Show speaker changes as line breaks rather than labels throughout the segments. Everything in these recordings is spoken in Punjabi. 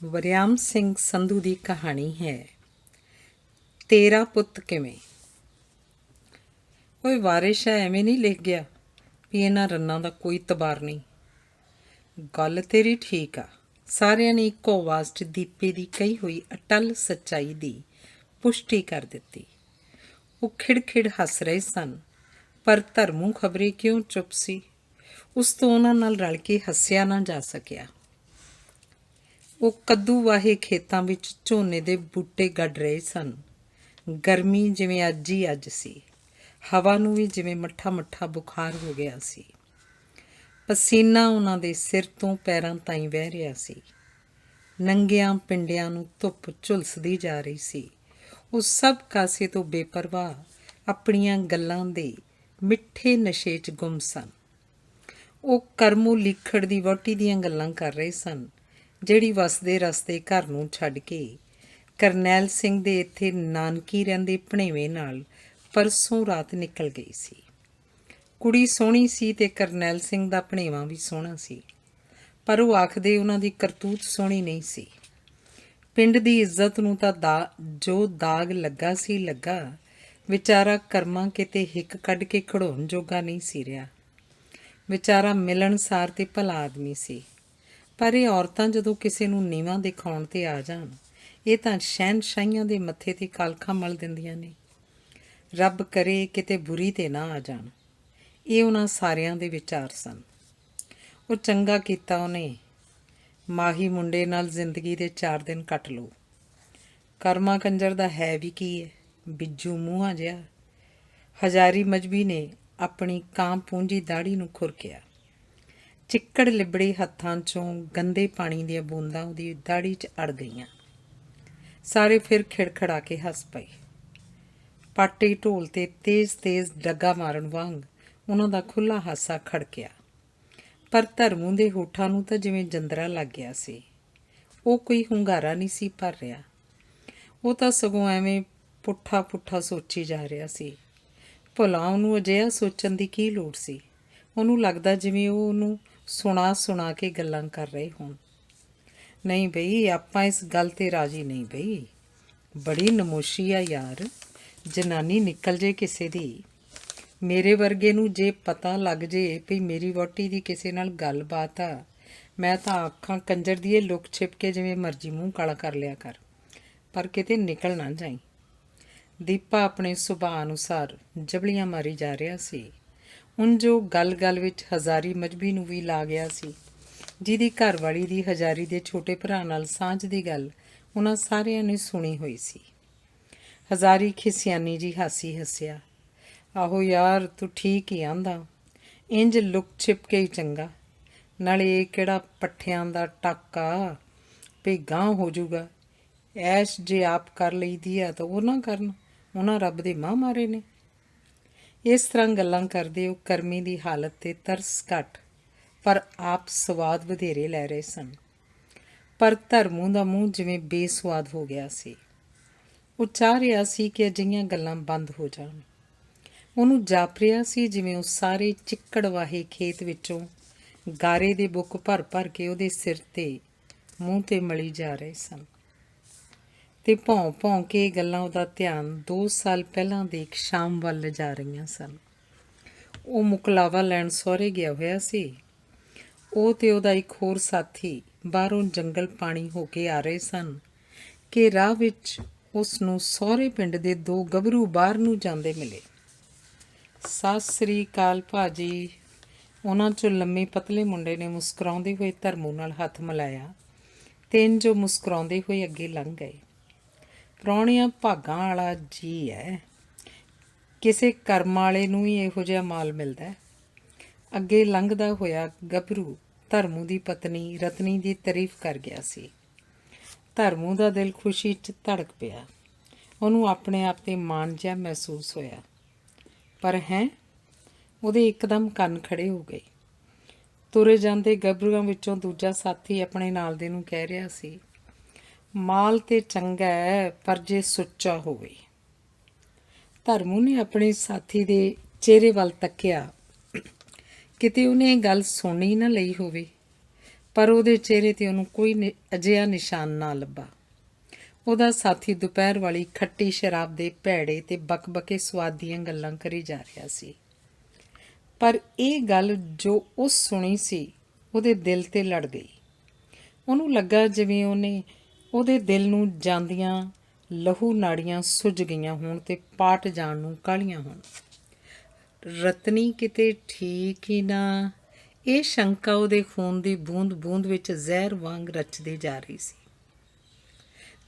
ਵਰਿਆਮ ਸਿੰਘ ਸੰਧੂ ਦੀ ਕਹਾਣੀ ਹੈ ਤੇਰਾ ਪੁੱਤ ਕਿਵੇਂ। ਓਏ ਵਾਰਿਸ਼ ਐਵੇਂ ਨਹੀਂ ਲਿਖ ਗਿਆ ਵੀ ਇਹਨਾਂ ਰੰਨਾਂ ਦਾ ਕੋਈ ਤਬਾਰ ਨਹੀਂ। ਗੱਲ ਤੇਰੀ ਠੀਕ ਆ। ਸਾਰਿਆਂ ਨੇ ਇੱਕੋ ਆਵਾਜ਼ 'ਚ ਦੀਪੇ ਦੀ ਕਹੀ ਹੋਈ ਅਟੱਲ ਸੱਚਾਈ ਦੀ ਪੁਸ਼ਟੀ ਕਰ ਦਿੱਤੀ। ਉਹ ਖਿੜ-ਖਿੜ ਹੱਸ ਰਹੇ ਸਨ, ਪਰ ਧਰਮੂ ਖਬਰੇ ਕਿਉਂ ਚੁੱਪ ਸੀ। ਉਸ ਤੋਂ ਉਹਨਾਂ ਨਾਲ ਰਲ ਕੇ ਹੱਸਿਆ ਨਾ ਜਾ ਸਕਿਆ। ਉਹ ਕੱਦੂ ਵਾਹੇ ਖੇਤਾਂ ਵਿੱਚ ਝੋਨੇ ਦੇ ਬੂਟੇ ਗੱਡ ਰਹੇ ਸਨ। ਗਰਮੀ ਜਿਵੇਂ ਅੱਜ ਹੀ ਅੱਜ ਸੀ। ਹਵਾ ਨੂੰ ਵੀ ਜਿਵੇਂ ਮੱਠਾ ਬੁਖਾਰ ਹੋ ਗਿਆ ਸੀ। ਪਸੀਨਾ ਉਹਨਾਂ ਦੇ ਸਿਰ ਤੋਂ ਪੈਰਾਂ ਤਾਈਂ ਵਹਿ ਰਿਹਾ ਸੀ। ਨੰਗਿਆਂ ਪਿੰਡਿਆਂ ਨੂੰ ਧੁੱਪ ਝੁਲਸਦੀ ਜਾ ਰਹੀ ਸੀ। ਉਹ ਸਭ ਕਾਸੇ ਤੋਂ ਬੇਪਰਵਾਹ ਆਪਣੀਆਂ ਗੱਲਾਂ ਦੇ ਮਿੱਠੇ ਨਸ਼ੇ 'ਚ ਗੁੰਮ ਸਨ। ਉਹ ਕਰਮੂ ਲਿਖੜ ਦੀ ਵਹੁਟੀ ਦੀਆਂ ਗੱਲਾਂ ਕਰ ਰਹੇ ਸਨ, ਜਿਹੜੀ ਵਸਦੇ ਰਸਤੇ ਘਰ ਨੂੰ ਛੱਡ ਕੇ ਕਰਨੈਲ ਸਿੰਘ ਦੇ ਇੱਥੇ ਨਾਨਕੀ ਰਹਿੰਦੇ ਭਣੇਵੇਂ ਨਾਲ ਪਰਸੋਂ ਰਾਤ ਨਿਕਲ ਗਈ ਸੀ। ਕੁੜੀ ਸੋਹਣੀ ਸੀ ਤੇ ਕਰਨੈਲ ਸਿੰਘ ਦਾ ਭਣੇਵਾਂ ਵੀ ਸੋਹਣਾ ਸੀ, ਪਰ ਉਹ ਆਖਦੇ ਉਹਨਾਂ ਦੀ ਕਰਤੂਤ ਸੋਹਣੀ ਨਹੀਂ ਸੀ। ਪਿੰਡ ਦੀ ਇੱਜ਼ਤ ਨੂੰ ਤਾਂ ਜੋ ਦਾਗ ਲੱਗਾ ਸੀ ਲੱਗਾ, ਵਿਚਾਰਾ ਕਰਮਾਂ ਕਿਤੇ ਹਿੱਕ ਕੱਢ ਕੇ ਖੜਾਉਣ ਜੋਗਾ ਨਹੀਂ ਸੀ ਰਿਹਾ। ਵਿਚਾਰਾ ਮਿਲਣਸਾਰ ਤੇ ਭਲਾ ਆਦਮੀ ਸੀ, ਪਰ ਇਹ ਔਰਤਾਂ ਜਦੋਂ ਕਿਸੇ ਨੂੰ ਨੀਵਾਂ ਦਿਖਾਉਣ 'ਤੇ ਆ ਜਾਣ, ਇਹ ਤਾਂ ਸ਼ਹਿਨਸ਼ਾਹੀਆਂ ਦੇ ਮੱਥੇ 'ਤੇ ਕਾਲਖਾਂ ਮਲ ਦਿੰਦੀਆਂ ਨੇ। ਰੱਬ ਕਰੇ ਕਿਤੇ ਬੁਰੀ 'ਤੇ ਨਾ ਆ ਜਾਣ। ਇਹ ਉਹਨਾਂ ਸਾਰਿਆਂ ਦੇ ਵਿਚਾਰ ਸਨ। ਉਹ ਚੰਗਾ ਕੀਤਾ ਉਹਨੇ। ਮਾਹੀ ਮੁੰਡੇ ਨਾਲ ਜ਼ਿੰਦਗੀ ਦੇ 4 ਦਿਨ ਕੱਟ ਲਓ। ਕਰਮਾ ਕੰਜਰ ਦਾ ਹੈ ਵੀ ਕੀ ਹੈ, ਬਿੱਜੂ ਮੂੰਹਾਂ ਜਿਹਾ। ਹਜ਼ਾਰੀ ਮਜਬੀ ਨੇ ਆਪਣੀ ਕਾਂ ਪੂੰਜੀ ਦਾੜੀ ਨੂੰ ਖੁਰਕਿਆ। ਚਿੱਕੜ ਲਿਬੜੇ ਹੱਥਾਂ 'ਚੋਂ ਗੰਦੇ ਪਾਣੀ ਦੀਆਂ ਬੂੰਦਾਂ ਉਹਦੀ ਦਾੜੀ 'ਚ ਅੜ ਗਈਆਂ। ਸਾਰੇ ਫਿਰ ਖਿੜਖੜਾ ਕੇ ਹੱਸ ਪਏ। ਪਾਟੇ ਢੋਲ 'ਤੇ ਤੇਜ਼ ਡੱਗਾ ਮਾਰਨ ਵਾਂਗ ਉਹਨਾਂ ਦਾ ਖੁੱਲ੍ਹਾ ਹਾਸਾ ਖੜਕਿਆ, ਪਰ ਧਰਮੂ ਦੇ ਹੋਠਾਂ ਨੂੰ ਤਾਂ ਜਿਵੇਂ ਜੰਦਰਾ ਲੱਗ ਗਿਆ ਸੀ। ਉਹ ਕੋਈ ਹੁੰਗਾਰਾ ਨਹੀਂ ਸੀ ਭਰ ਰਿਹਾ। ਉਹ ਤਾਂ ਸਗੋਂ ਐਵੇਂ ਪੁੱਠਾ ਸੋਚੀ ਜਾ ਰਿਹਾ ਸੀ। ਭਲਾ ਉਹਨੂੰ ਅਜਿਹਾ ਸੋਚਣ ਦੀ ਕੀ ਲੋੜ ਸੀ। ਉਹਨੂੰ ਲੱਗਦਾ ਜਿਵੇਂ ਉਹ ਉਹਨੂੰ ਸੁਣਾ ਕੇ ਗੱਲਾਂ ਕਰ ਰਹੇ ਹੋਣ। ਨਹੀਂ ਬਈ, ਆਪਾਂ ਇਸ ਗੱਲ 'ਤੇ ਰਾਜ਼ੀ ਨਹੀਂ ਬਈ। ਬੜੀ ਨਮੋਸ਼ੀ ਆ ਯਾਰ, ਜਨਾਨੀ ਨਿਕਲ ਜੇ ਕਿਸੇ ਦੀ। ਮੇਰੇ ਵਰਗੇ ਨੂੰ ਜੇ ਪਤਾ ਲੱਗ ਜੇ ਵੀ ਮੇਰੀ ਵਹੁਟੀ ਦੀ ਕਿਸੇ ਨਾਲ ਗੱਲਬਾਤ ਆ, ਮੈਂ ਤਾਂ ਆਖਾਂ ਕੰਜਰ ਦੀ ਇਹ ਲੁਕ ਛਿਪ ਕੇ ਜਿਵੇਂ ਮਰਜ਼ੀ ਮੂੰਹ ਕਾਲਾ ਕਰ ਲਿਆ ਕਰ, ਪਰ ਕਿਤੇ ਨਿਕਲ ਨਾ ਜਾਈਂ। ਦੀਪਾ ਆਪਣੇ ਸੁਭਾਅ ਅਨੁਸਾਰ ਜਬਲੀਆਂ ਮਾਰੀ ਜਾ ਰਿਹਾ ਸੀ। ਉਂਝ ਉਹ ਗੱਲ ਵਿੱਚ ਹਜ਼ਾਰੀ ਮਜਬੀ ਨੂੰ ਵੀ ਲਾ ਗਿਆ ਸੀ, ਜਿਹਦੀ ਘਰਵਾਲੀ ਦੀ ਹਜ਼ਾਰੀ ਦੇ ਛੋਟੇ ਭਰਾ ਨਾਲ ਸਾਂਝ ਦੀ ਗੱਲ ਉਹਨਾਂ ਸਾਰਿਆਂ ਨੇ ਸੁਣੀ ਹੋਈ ਸੀ। ਹਜ਼ਾਰੀ ਖਿਸਿਆਨੀ ਜੀ ਹਾਸੀ ਹੱਸਿਆ। ਆਹੋ ਯਾਰ, ਤੂੰ ਠੀਕ ਹੀ ਆਂਦਾ। ਇੰਝ ਲੁਕ ਛਿਪ ਕੇ ਹੀ ਚੰਗਾ। ਨਾਲੇ ਇਹ ਕਿਹੜਾ ਪੱਠਿਆਂ ਦਾ ਟਾਕਾ ਵੀ ਗਾਂਹ ਹੋ ਜੂਗਾ। ਐਸ਼ ਜੇ ਆਪ ਕਰ ਲਈਦੀ ਆ ਤਾਂ ਉਹ ਨਾ ਕਰਨ, ਉਹਨਾਂ ਰੱਬ ਦੇ ਮਾਂ ਮਾਰੇ ਨੇ। ਇਸ ਤਰ੍ਹਾਂ ਗੱਲਾਂ ਕਰਦੇ ਉਹ ਕਰਮੀ ਦੀ ਹਾਲਤ 'ਤੇ ਤਰਸ ਘੱਟ ਪਰ ਆਪ ਸਵਾਦ ਵਧੇਰੇ ਲੈ ਰਹੇ ਸਨ। ਪਰ ਧਰਮੂ ਦਾ ਮੂੰਹ ਜਿਵੇਂ ਬੇਸੁਆਦ ਹੋ ਗਿਆ ਸੀ। ਉਹ ਚਾਹ ਰਿਹਾ ਸੀ ਕਿ ਅਜਿਹੀਆਂ ਗੱਲਾਂ ਬੰਦ ਹੋ ਜਾਣ। ਉਹਨੂੰ ਜਾਪਰਿਆ ਸੀ ਜਿਵੇਂ ਉਹ ਸਾਰੇ ਚਿੱਕੜ ਵਾਹੇ ਖੇਤ ਵਿੱਚੋਂ ਗਾਰੇ ਦੇ ਬੁੱਕ ਭਰ ਕੇ ਉਹਦੇ ਸਿਰ 'ਤੇ ਮੂੰਹ 'ਤੇ ਮਲੀ ਜਾ ਰਹੇ ਸਨ, ਤੇ ਭੌਂ ਕੇ ਇਹ ਗੱਲਾਂ ਉਹਦਾ ਧਿਆਨ 2 ਸਾਲ ਪਹਿਲਾਂ ਦੀ ਇੱਕ ਸ਼ਾਮ ਵੱਲ ਲਿਜਾ ਰਹੀਆਂ ਸਨ। ਉਹ ਮੁਕਲਾਵਾ ਲੈਣ ਸਹੁਰੇ ਗਿਆ ਹੋਇਆ ਸੀ। ਉਹ ਤੇ ਉਹਦਾ ਇੱਕ ਹੋਰ ਸਾਥੀ ਬਾਹਰੋਂ ਜੰਗਲ ਪਾਣੀ ਹੋ ਕੇ ਆ ਰਹੇ ਸਨ ਕਿ ਰਾਹ ਵਿੱਚ ਉਸ ਨੂੰ ਸਹੁਰੇ ਪਿੰਡ ਦੇ 2 ਗੱਭਰੂ ਬਾਹਰ ਨੂੰ ਜਾਂਦੇ ਮਿਲੇ। ਸਤਿ ਸ੍ਰੀ ਅਕਾਲ ਭਾਜੀ। ਉਹਨਾਂ 'ਚੋਂ ਲੰਮੇ ਪਤਲੇ ਮੁੰਡੇ ਨੇ ਮੁਸਕਰਾਉਂਦੇ ਹੋਏ ਧਰਮੂ ਨਾਲ ਹੱਥ ਮਿਲਾਇਆ ਤੇ ਇੰਝ ਉਹ ਮੁਸਕਰਾਉਂਦੇ ਹੋਏ ਅੱਗੇ ਲੰਘ ਗਏ। ਪ੍ਰਾਹੁਣਿਆਂ ਭਾਗਾਂ ਵਾਲਾ ਜੀ ਹੈ, ਕਿਸੇ ਕਰਮ ਵਾਲੇ ਨੂੰ ਹੀ ਇਹੋ ਜਿਹਾ ਮਾਲ ਮਿਲਦਾ। ਅੱਗੇ ਲੰਘਦਾ ਹੋਇਆ ਗੱਭਰੂ ਧਰਮੂ ਦੀ ਪਤਨੀ ਰਤਨੀ ਦੀ ਤਾਰੀਫ ਕਰ ਗਿਆ ਸੀ। ਧਰਮੂ ਦਾ ਦਿਲ ਖੁਸ਼ੀ 'ਚ ਧੜਕ ਪਿਆ। ਉਹਨੂੰ ਆਪਣੇ ਆਪ 'ਤੇ ਮਾਣ ਜਿਹਾ ਮਹਿਸੂਸ ਹੋਇਆ। ਪਰ ਉਹਦੇ ਇੱਕਦਮ ਕੰਨ ਖੜੇ ਹੋ ਗਏ। ਤੁਰੇ ਜਾਂਦੇ ਗੱਭਰੂਆਂ ਵਿੱਚੋਂ ਦੂਜਾ ਸਾਥੀ ਆਪਣੇ ਨਾਲ ਦੇ ਨੂੰ ਕਹਿ ਰਿਹਾ ਸੀ, ਮਾਲ ਤੇ ਚੰਗਾ ਹੈ, ਪਰ ਜੇ ਸੁੱਚਾ ਹੋਵੇ। ਧਰਮੂ ਨੇ ਆਪਣੇ ਸਾਥੀ ਦੇ ਚਿਹਰੇ ਵੱਲ ਤੱਕਿਆ, ਕਿਤੇ ਉਹਨੇ ਇਹ ਗੱਲ ਸੁਣੀ ਨਾ ਲਈ ਹੋਵੇ। ਪਰ ਉਹਦੇ ਚਿਹਰੇ 'ਤੇ ਉਹਨੂੰ ਕੋਈ ਅਜਿਹਾ ਨਿਸ਼ਾਨ ਨਾ ਲੱਭਾ। ਉਹਦਾ ਸਾਥੀ ਦੁਪਹਿਰ ਵਾਲੀ ਖੱਟੀ ਸ਼ਰਾਬ ਦੇ ਭੈੜੇ ਤੇ ਬਕਬਕੇ ਸਵਾਦ ਦੀਆਂ ਗੱਲਾਂ ਕਰੀ ਜਾ ਰਿਹਾ ਸੀ। ਪਰ ਇਹ ਗੱਲ ਜੋ ਉਸ ਸੁਣੀ ਸੀ ਉਹਦੇ ਦਿਲ 'ਤੇ ਲੜ ਗਈ। ਉਹਨੂੰ ਲੱਗਾ ਜਿਵੇਂ ਉਹਦੇ ਦਿਲ ਨੂੰ ਜਾਂਦੀਆਂ ਲਹੂ ਨਾੜੀਆਂ ਸੁੱਜ ਗਈਆਂ ਹੋਣ ਤੇ ਪਾਟ ਜਾਣ ਨੂੰ ਕਾਹਲੀਆਂ ਹੋਣ। ਰਤਨੀ ਕਿਤੇ ਠੀਕ ਹੀ ਨਾ, ਇਹ ਸ਼ੰਕਾ ਉਹਦੇ ਖੂਨ ਦੀ ਬੂੰਦ ਬੂੰਦ ਵਿੱਚ ਜ਼ਹਿਰ ਵਾਂਗ ਰਚਦੀ ਜਾ ਰਹੀ ਸੀ।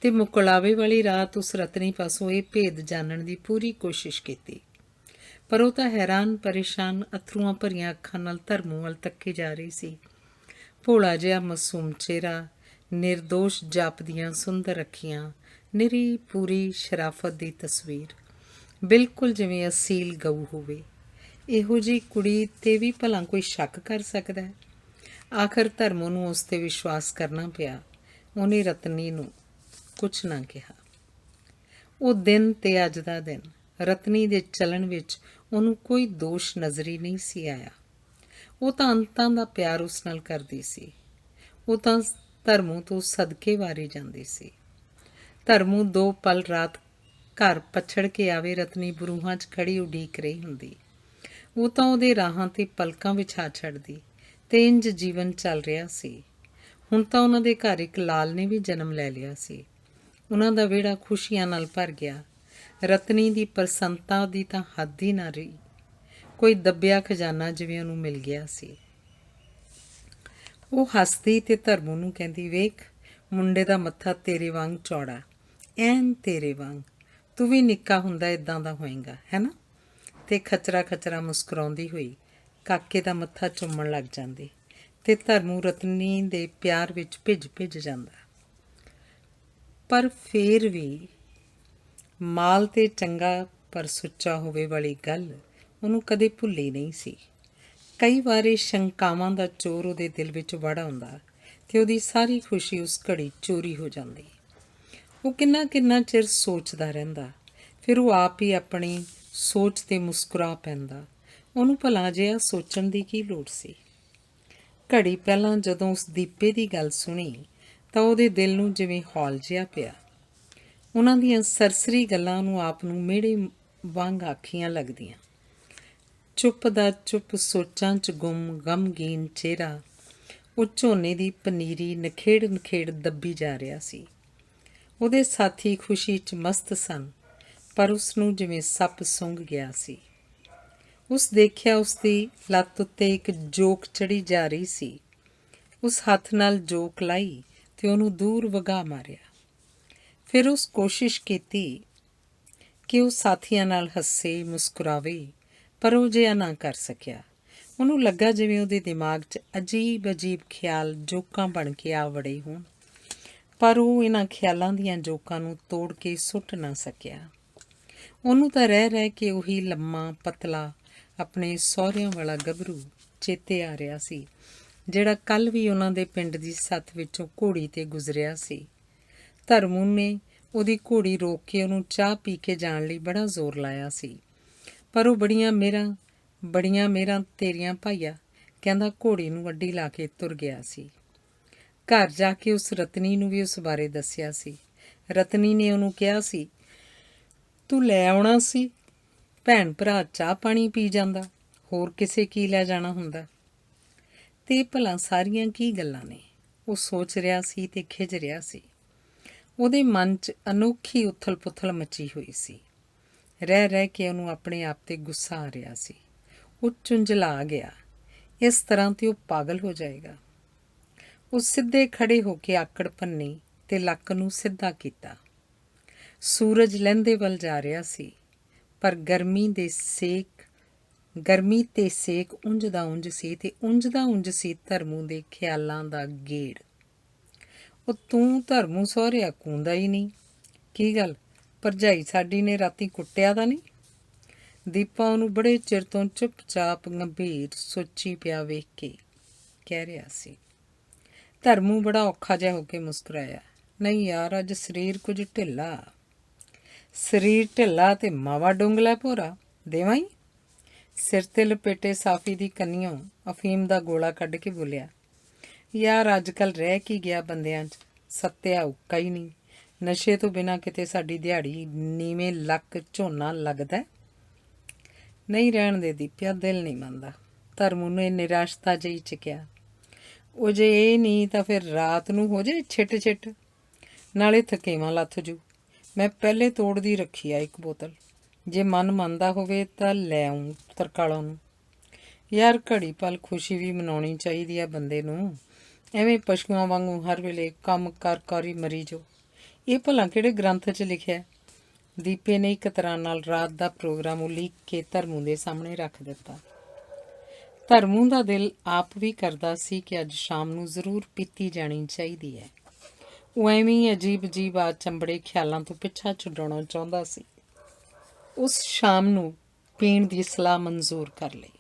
ਤੇ ਮੁਕਲਾਵੇ ਵਾਲੀ ਰਾਤ ਉਸ ਰਤਨੀ ਪਾਸੋਂ ਇਹ ਭੇਦ ਜਾਣਨ ਦੀ ਪੂਰੀ ਕੋਸ਼ਿਸ਼ ਕੀਤੀ, ਪਰ ਉਹ ਤਾਂ ਹੈਰਾਨ ਪਰੇਸ਼ਾਨ ਅੱਥਰੂਆਂ ਭਰੀਆਂ ਅੱਖਾਂ ਨਾਲ ਧਰਮੂ ਵੱਲ ਤੱਕੀ ਜਾ ਰਹੀ ਸੀ। ਭੋਲਾ ਜਿਹਾ ਮਾਸੂਮ ਚਿਹਰਾ, ਨਿਰਦੋਸ਼ ਜਾਪਦੀਆਂ ਸੁੰਦਰ ਅੱਖੀਆਂ, ਨਿਰੀ ਪੂਰੀ ਸ਼ਰਾਫਤ ਦੀ ਤਸਵੀਰ, ਬਿਲਕੁਲ ਜਿਵੇਂ ਅਸੀਲ ਗਊ ਹੋਵੇ। ਇਹੋ ਜਿਹੀ ਕੁੜੀ 'ਤੇ ਵੀ ਭਲਾ ਕੋਈ ਸ਼ੱਕ ਕਰ ਸਕਦਾ ਹੈ? ਆਖਰ ਧਰਮੂ ਨੂੰ ਉਸ 'ਤੇ ਵਿਸ਼ਵਾਸ ਕਰਨਾ ਪਿਆ। ਉਹਨੇ ਰਤਨੀ ਨੂੰ ਕੁਛ ਨਾ ਕਿਹਾ। ਉਹ ਦਿਨ ਤੇ ਅੱਜ ਦਾ ਦਿਨ, ਰਤਨੀ ਦੇ ਚੱਲਣ ਵਿੱਚ ਉਹਨੂੰ ਕੋਈ ਦੋਸ਼ ਨਜ਼ਰੀ ਨਹੀਂ ਸੀ ਆਇਆ। ਉਹ ਤਾਂ ਅੰਤਾਂ ਦਾ ਪਿਆਰ ਉਸ ਨਾਲ ਕਰਦੀ ਸੀ। ਉਹ ਤਾਂ ਧਰਮੂ ਤੋਂ ਸਦਕੇ ਵਾਰੀ ਜਾਂਦੀ ਸੀ। ਧਰਮੂ 2 ਪਲ ਰਾਤ ਘਰ ਪਛੜ ਕੇ ਆਵੇ, ਰਤਨੀ ਬਰੂਹਾਂ 'ਚ ਖੜੀ ਉਡੀਕ ਰਹੀ ਹੁੰਦੀ। ਉਹ ਤਾਂ ਉਹਦੇ ਰਾਹਾਂ 'ਤੇ ਪਲਕਾਂ ਵਿਛਾ ਛੱਡਦੀ ਤੇ ਇੰਜ ਜੀਵਨ ਚੱਲ ਰਿਹਾ ਸੀ। ਹੁਣ ਤਾਂ ਉਹਨਾਂ ਦੇ ਘਰ ਇੱਕ ਲਾਲ ਨੇ ਵੀ ਜਨਮ ਲੈ ਲਿਆ ਸੀ। ਉਹਨਾਂ ਦਾ ਵਿਹੜਾ ਖੁਸ਼ੀਆਂ ਨਾਲ ਭਰ ਗਿਆ। ਰਤਨੀ ਦੀ ਪ੍ਰਸੰਨਤਾ ਦੀ ਤਾਂ ਹੱਦ ਹੀ ਨਾ ਰਹੀ। ਕੋਈ ਦੱਬਿਆ ਖਜ਼ਾਨਾ ਜਿਵੇਂ ਉਹਨੂੰ ਮਿਲ ਗਿਆ ਸੀ। ਉਹ ਹੱਸਦੀ ਤੇ ਧਰਮੂ ਨੂੰ ਕਹਿੰਦੀ, ਵੇਖ ਮੁੰਡੇ ਦਾ ਮੱਥਾ ਤੇਰੇ ਵਾਂਗ ਚੌੜਾ, ਐਨ ਤੇਰੇ ਵਾਂਗ। ਤੂੰ ਵੀ ਨਿੱਕਾ ਹੁੰਦਾ ਇੱਦਾਂ ਦਾ ਹੋਏਗਾ, ਹੈ ਨਾ? ਤੇ ਖਚਰਾ ਖਚਰਾ ਮੁਸਕਰਾਉਂਦੀ ਹੋਈ ਕਾਕੇ ਦਾ ਮੱਥਾ ਚੁੰਮਣ ਲੱਗ ਜਾਂਦੀ ਤੇ ਧਰਮੂ ਰਤਨੀ ਦੇ ਪਿਆਰ ਵਿੱਚ ਭਿੱਜ ਭਿੱਜ ਜਾਂਦਾ। ਪਰ ਫੇਰ ਵੀ ਮਾਲ ਤੇ ਚੰਗਾ ਪਰ ਸੁੱਚਾ ਹੋਵੇ ਵਾਲੀ ਗੱਲ ਉਹਨੂੰ ਕਦੇ ਭੁੱਲੀ ਨਹੀਂ ਸੀ। ਕਈ ਵਾਰੀ ਸ਼ੰਕਾਵਾਂ ਦਾ ਚੋਰ ਉਹਦੇ ਦਿਲ ਵਿੱਚ ਵੜ ਆਉਂਦਾ ਤੇ ਉਹਦੀ ਸਾਰੀ ਖੁਸ਼ੀ ਉਸ ਘੜੀ ਚੋਰੀ ਹੋ ਜਾਂਦੀ। ਉਹ ਕਿੰਨਾ ਕਿੰਨਾ ਚਿਰ ਸੋਚਦਾ ਰਹਿੰਦਾ, ਫਿਰ ਉਹ ਆਪ ਹੀ ਆਪਣੀ ਸੋਚ 'ਤੇ ਮੁਸਕਰਾ ਪੈਂਦਾ। ਉਹਨੂੰ ਭਲਾ ਜਿਹਾ ਸੋਚਣ ਦੀ ਕੀ ਲੋੜ ਸੀ? ਘੜੀ ਪਹਿਲਾਂ ਜਦੋਂ ਉਸ ਦੀਪੇ ਦੀ ਗੱਲ ਸੁਣੀ ਤਾਂ ਉਹਦੇ ਦਿਲ ਨੂੰ ਜਿਵੇਂ ਹੌਲ ਜਿਹਾ ਪਿਆ। ਉਹਨਾਂ ਦੀਆਂ ਸਰਸਰੀ ਗੱਲਾਂ ਨੂੰ ਆਪ ਨੂੰ ਮਿਹੜੇ ਵਾਂਗ ਆਖੀਆਂ ਲੱਗਦੀਆਂ। ਚੁੱਪ ਦਾ ਚੁੱਪ ਸੋਚਾਂ 'ਚ ਗੁੰਮ ਗਮਗੀਨ ਚਿਹਰਾ, ਉਹ ਝੋਨੇ ਦੀ ਪਨੀਰੀ ਨਖੇੜ ਨਖੇੜ ਦੱਬੀ ਜਾ ਰਿਹਾ ਸੀ। ਉਹਦੇ ਸਾਥੀ ਖੁਸ਼ੀ 'ਚ ਮਸਤ ਸਨ, ਪਰ ਉਸ ਨੂੰ ਜਿਵੇਂ ਸੱਪ ਸੁੰਘ ਗਿਆ ਸੀ। ਉਸ ਦੇਖਿਆ ਉਸਦੀ ਲੱਤ ਉੱਤੇ ਇੱਕ ਜੋਕ ਚੜ੍ਹੀ ਜਾ ਰਹੀ ਸੀ। ਉਸ ਹੱਥ ਨਾਲ ਜੋਕ ਲਾਈ ਤੇ ਉਹਨੂੰ ਦੂਰ ਵਗਾ ਮਾਰਿਆ। ਫਿਰ ਉਸ ਕੋਸ਼ਿਸ਼ ਕੀਤੀ ਕਿ ਉਹ ਸਾਥੀਆਂ ਨਾਲ ਹੱਸੇ ਮੁਸਕਰਾਵੇ, ਪਰ ਉਹ ਜਿਹਾ ਨਾ ਕਰ ਸਕਿਆ। ਉਹਨੂੰ ਲੱਗਾ ਜਿਵੇਂ ਉਹਦੇ ਦਿਮਾਗ 'ਚ ਅਜੀਬ ਅਜੀਬ ਖਿਆਲ ਜੋਕਾਂ ਬਣ ਕੇ ਆ ਵੜੇ ਹੋਣ, ਪਰ ਉਹ ਇਹਨਾਂ ਖਿਆਲਾਂ ਦੀਆਂ ਜੋਕਾਂ ਨੂੰ ਤੋੜ ਕੇ ਸੁੱਟ ਨਾ ਸਕਿਆ। ਉਹਨੂੰ ਤਾਂ ਰਹਿ ਰਹਿ ਕੇ ਉਹੀ ਲੰਮਾ ਪਤਲਾ ਆਪਣੇ ਸਹੁਰਿਆਂ ਵਾਲਾ ਗੱਭਰੂ ਚੇਤੇ ਆ ਰਿਹਾ ਸੀ, ਜਿਹੜਾ ਕੱਲ੍ਹ ਵੀ ਉਹਨਾਂ ਦੇ ਪਿੰਡ ਦੀ ਸੱਥ ਵਿੱਚੋਂ ਘੋੜੀ 'ਤੇ ਗੁਜ਼ਰਿਆ ਸੀ। ਧਰਮੂ ਨੇ ਉਹਦੀ ਘੋੜੀ ਰੋਕ ਕੇ ਉਹਨੂੰ ਚਾਹ ਪੀ ਕੇ ਜਾਣ ਲਈ ਬੜਾ ਜ਼ੋਰ ਲਾਇਆ ਸੀ, ਪਰ ਉਹ ਬੜੀਆਂ ਮਿਹਰਾਂ ਤੇਰੀਆਂ ਭਾਈਆ, ਕਹਿੰਦਾ ਘੋੜੀ ਨੂੰ ਅੱਡੀ ਲਾ ਕੇ ਤੁਰ ਗਿਆ ਸੀ। ਘਰ ਜਾ ਕੇ ਉਸ ਰਤਨੀ ਨੂੰ ਵੀ ਉਸ ਬਾਰੇ ਦੱਸਿਆ ਸੀ। ਰਤਨੀ ਨੇ ਉਹਨੂੰ ਕਿਹਾ ਸੀ, ਤੂੰ ਲੈ ਆਉਣਾ ਸੀ, ਭੈਣ ਭਰਾ ਚਾਹ ਪਾਣੀ ਪੀ ਜਾਂਦਾ, ਹੋਰ ਕਿਸੇ ਕੀ ਲੈ ਜਾਣਾ ਹੁੰਦਾ। ਤੇ ਭਲਾ ਸਾਰੀਆਂ ਕੀ ਗੱਲਾਂ ਨੇ? ਉਹ ਸੋਚ ਰਿਹਾ ਸੀ ਤੇ ਖਿਝ ਰਿਹਾ ਸੀ। ਉਹਦੇ ਮਨ 'ਚ ਅਨੋਖੀ ਉਥਲ ਪੁਥਲ ਮਚੀ ਹੋਈ ਸੀ। ਰਹਿ ਰਹਿ ਕੇ ਉਹਨੂੰ ਆਪਣੇ ਆਪ 'ਤੇ ਗੁੱਸਾ ਆ ਰਿਹਾ ਸੀ। ਉਹ ਝੁੰਝਲਾ ਗਿਆ, ਇਸ ਤਰ੍ਹਾਂ ਤੇ ਉਹ ਪਾਗਲ ਹੋ ਜਾਏਗਾ। ਉਹ ਸਿੱਧੇ ਖੜੇ ਹੋ ਕੇ ਆਕੜ ਭੰਨੀ ਤੇ ਲੱਕ ਨੂੰ ਸਿੱਧਾ ਕੀਤਾ। ਸੂਰਜ ਲਹਿੰਦੇ ਵੱਲ ਜਾ ਰਿਹਾ ਸੀ, ਪਰ ਗਰਮੀ ਤੇ ਸੇਕ ਉਂਝ ਦਾ ਉਂਝ ਸੀ ਤੇ ਉਂਝ ਦਾ ਉਂਝ ਸੀ ਧਰਮੂ ਦੇ ਖਿਆਲਾਂ ਦਾ ਗੇੜ। ਉਹ ਤੂੰ ਧਰਮੂ ਸਹੁਰਿਆ ਕੂੰਦਾ ਹੀ ਨਹੀਂ, ਕੀ ਗੱਲ ਭਰਜਾਈ ਸਾਡੀ ਨੇ ਰਾਤੀ ਕੁੱਟਿਆ ਤਾਂ ਨਹੀਂ? ਦੀਪਾ ਉਹਨੂੰ ਬੜੇ ਚਿਰ ਤੋਂ ਚੁੱਪਚਾਪ ਗੰਭੀਰ ਸੋਚੀ ਪਿਆ ਵੇਖ ਕੇ ਕਹਿ ਰਿਹਾ ਸੀ। ਧਰਮੂ ਬੜਾ ਔਖਾ ਜਿਹਾ ਹੋ ਕੇ ਮੁਸਕਰਾਇਆ, ਨਹੀਂ ਯਾਰ, ਅੱਜ ਸਰੀਰ ਕੁਝ ਢਿੱਲਾ। ਸਰੀਰ ਢਿੱਲਾ ਤੇ ਮਾਵਾ ਡੁੰਗਲਾ ਭੋਰਾ ਦੇਵਾਂ ਹੀ। ਸਿਰ 'ਤੇ ਲਪੇਟੇ ਸਾਫੀ ਦੀ ਕੰਨੀਓਂ ਅਫੀਮ ਦਾ ਗੋਲਾ ਕੱਢ ਕੇ ਬੋਲਿਆ, ਯਾਰ ਅੱਜ ਕੱਲ੍ਹ ਰਹਿ ਕੀ ਗਿਆ ਬੰਦਿਆਂ 'ਚ, ਸੱਤਿਆ ਉੱਕਾ ਹੀ ਨਹੀਂ। ਨਸ਼ੇ ਤੋਂ ਬਿਨਾਂ ਕਿਤੇ ਸਾਡੀ ਦਿਹਾੜੀ ਨੀਵੇਂ ਲੱਕ ਝੋਨਾ ਲੱਗਦਾ। ਨਹੀਂ ਰਹਿਣ ਦੇ ਦੀਪਿਆ, ਦਿਲ ਨਹੀਂ ਮੰਨਦਾ। ਧਰਮੂ ਨੇ ਨਿਰਾਸ਼ਤਾ ਜਿਹੀ ਚ ਕਿਹਾ, ਉਹ ਜੇ ਇਹ ਨਹੀਂ ਤਾਂ ਫਿਰ ਰਾਤ ਨੂੰ ਹੋ ਜਾਏ ਛਿੱਟ ਛਿੱਟ, ਨਾਲੇ ਥਕੇਵਾਂ ਲੱਥ ਜੂ। ਮੈਂ ਪਹਿਲੇ ਤੋੜਦੀ ਰੱਖੀ ਆ ਇੱਕ ਬੋਤਲ, ਜੇ ਮਨ ਮੰਨਦਾ ਹੋਵੇ ਤਾਂ ਲੈ ਆਊਂ ਤਰਕਾਲੋਂ ਨੂੰ। ਯਾਰ ਘੜੀ ਪਲ ਖੁਸ਼ੀ ਵੀ ਮਨਾਉਣੀ ਚਾਹੀਦੀ ਆ ਬੰਦੇ ਨੂੰ, ਐਵੇਂ ਪਸ਼ੂਆਂ ਵਾਂਗੂ ਹਰ ਵੇਲੇ ਕੰਮ ਕਰ ਹੀ ਮਰੀ ਜੋ। ਇਹ ਭਲਾ ਕਿਹੜੇ ਗ੍ਰੰਥ 'ਚ ਲਿਖਿਆ? ਦੀਪੇ ਨੇ ਇੱਕ ਤਰ੍ਹਾਂ ਨਾਲ ਰਾਤ ਦਾ ਪ੍ਰੋਗਰਾਮ ਉਲੀਕ ਕੇ ਧਰਮੂ ਦੇ ਸਾਹਮਣੇ ਰੱਖ ਦਿੱਤਾ। ਧਰਮੂ ਦਾ ਦਿਲ ਆਪ ਵੀ ਕਰਦਾ ਸੀ ਕਿ ਅੱਜ ਸ਼ਾਮ ਨੂੰ ਜ਼ਰੂਰ ਪੀਤੀ ਜਾਣੀ ਚਾਹੀਦੀ ਹੈ। ਉਹ ਐਵੇਂ ਹੀ ਅਜੀਬ ਆ ਚੰਬੜੇ ਖਿਆਲਾਂ ਤੋਂ ਪਿੱਛਾ ਛੁਡਾਉਣਾ ਚਾਹੁੰਦਾ ਸੀ। ਉਸ ਸ਼ਾਮ ਨੂੰ ਪੀਣ ਦੀ ਸਲਾਹ ਮਨਜ਼ੂਰ ਕਰ ਲਈ।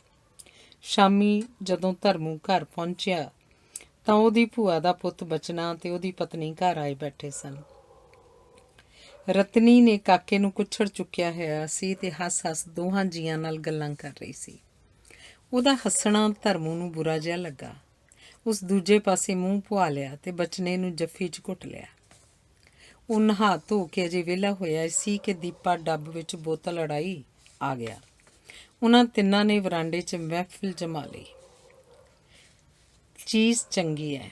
ਸ਼ਾਮੀ ਜਦੋਂ ਧਰਮੂ ਘਰ ਪਹੁੰਚਿਆ ਤਾਂ ਉਹਦੀ ਭੂਆ ਦਾ ਪੁੱਤ ਬਚਨਾ ਤੇ ਉਹਦੀ ਪਤਨੀ ਘਰ ਆਏ ਬੈਠੇ ਸਨ। ਰਤਨੀ ਨੇ ਕਾਕੇ ਨੂੰ ਕੁੱਛੜ ਚੁੱਕਿਆ ਹੋਇਆ ਸੀ ਤੇ ਹੱਸ ਦੋਹਾਂ ਜੀਆਂ ਨਾਲ ਗੱਲਾਂ ਕਰ ਰਹੀ ਸੀ। ਉਹਦਾ ਹੱਸਣਾ ਧਰਮੂ ਨੂੰ ਬੁਰਾ ਜਿਹਾ ਲੱਗਾ। ਉਸ ਦੂਜੇ ਪਾਸੇ ਮੂੰਹ ਪੁਆ ਲਿਆ ਤੇ ਬਚਨੇ ਨੂੰ ਜੱਫੀ 'ਚ ਘੁੱਟ ਲਿਆ। ਉਹ ਨਹਾ ਧੋ ਕੇ ਅਜੇ ਵਿਹਲਾ ਹੋਇਆ ਸੀ ਕਿ ਦੀਪਾ ਡੱਬ ਵਿੱਚ ਬੋਤਲ ਅੜਾਈ ਆ ਗਿਆ। ਉਹਨਾਂ ਤਿੰਨਾਂ ਨੇ ਵਰਾਂਡੇ 'ਚ ਮਹਿਫਿਲ ਜਮਾ ਲਈ। ਚੀਜ਼ ਚੰਗੀ ਹੈ।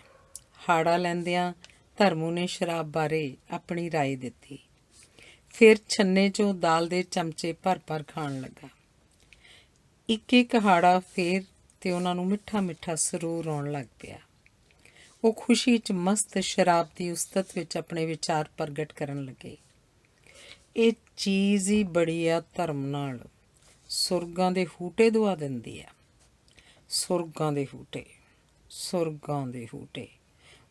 ਹਾੜਾ ਲੈਂਦਿਆਂ ਧਰਮੂ ਨੇ ਸ਼ਰਾਬ ਬਾਰੇ ਆਪਣੀ ਰਾਏ ਦਿੱਤੀ। ਫਿਰ ਛੰਨੇ 'ਚੋਂ ਦਾਲ ਦੇ ਚਮਚੇ ਭਰ ਖਾਣ ਲੱਗਾ। ਇੱਕ ਹਾੜਾ ਫੇਰ ਤੇ ਉਹਨਾਂ ਨੂੰ ਮਿੱਠਾ ਸਰੂਰ ਆਉਣ ਲੱਗ ਪਿਆ। ਉਹ ਖੁਸ਼ੀ 'ਚ ਮਸਤ ਸ਼ਰਾਬ ਦੀ ਉਸਤਤ ਵਿੱਚ ਆਪਣੇ ਵਿਚਾਰ ਪ੍ਰਗਟ ਕਰਨ ਲੱਗੇ। ਇਹ ਚੀਜ਼ ਹੀ ਬੜੀ ਆ ਧਰਮ ਨਾਲ, ਸੁਰਗਾਂ ਦੇ ਹੂਟੇ ਦੁਆ ਦਿੰਦੀ ਆ। ਸੁਰਗਾਂ ਦੇ ਹੂਟੇ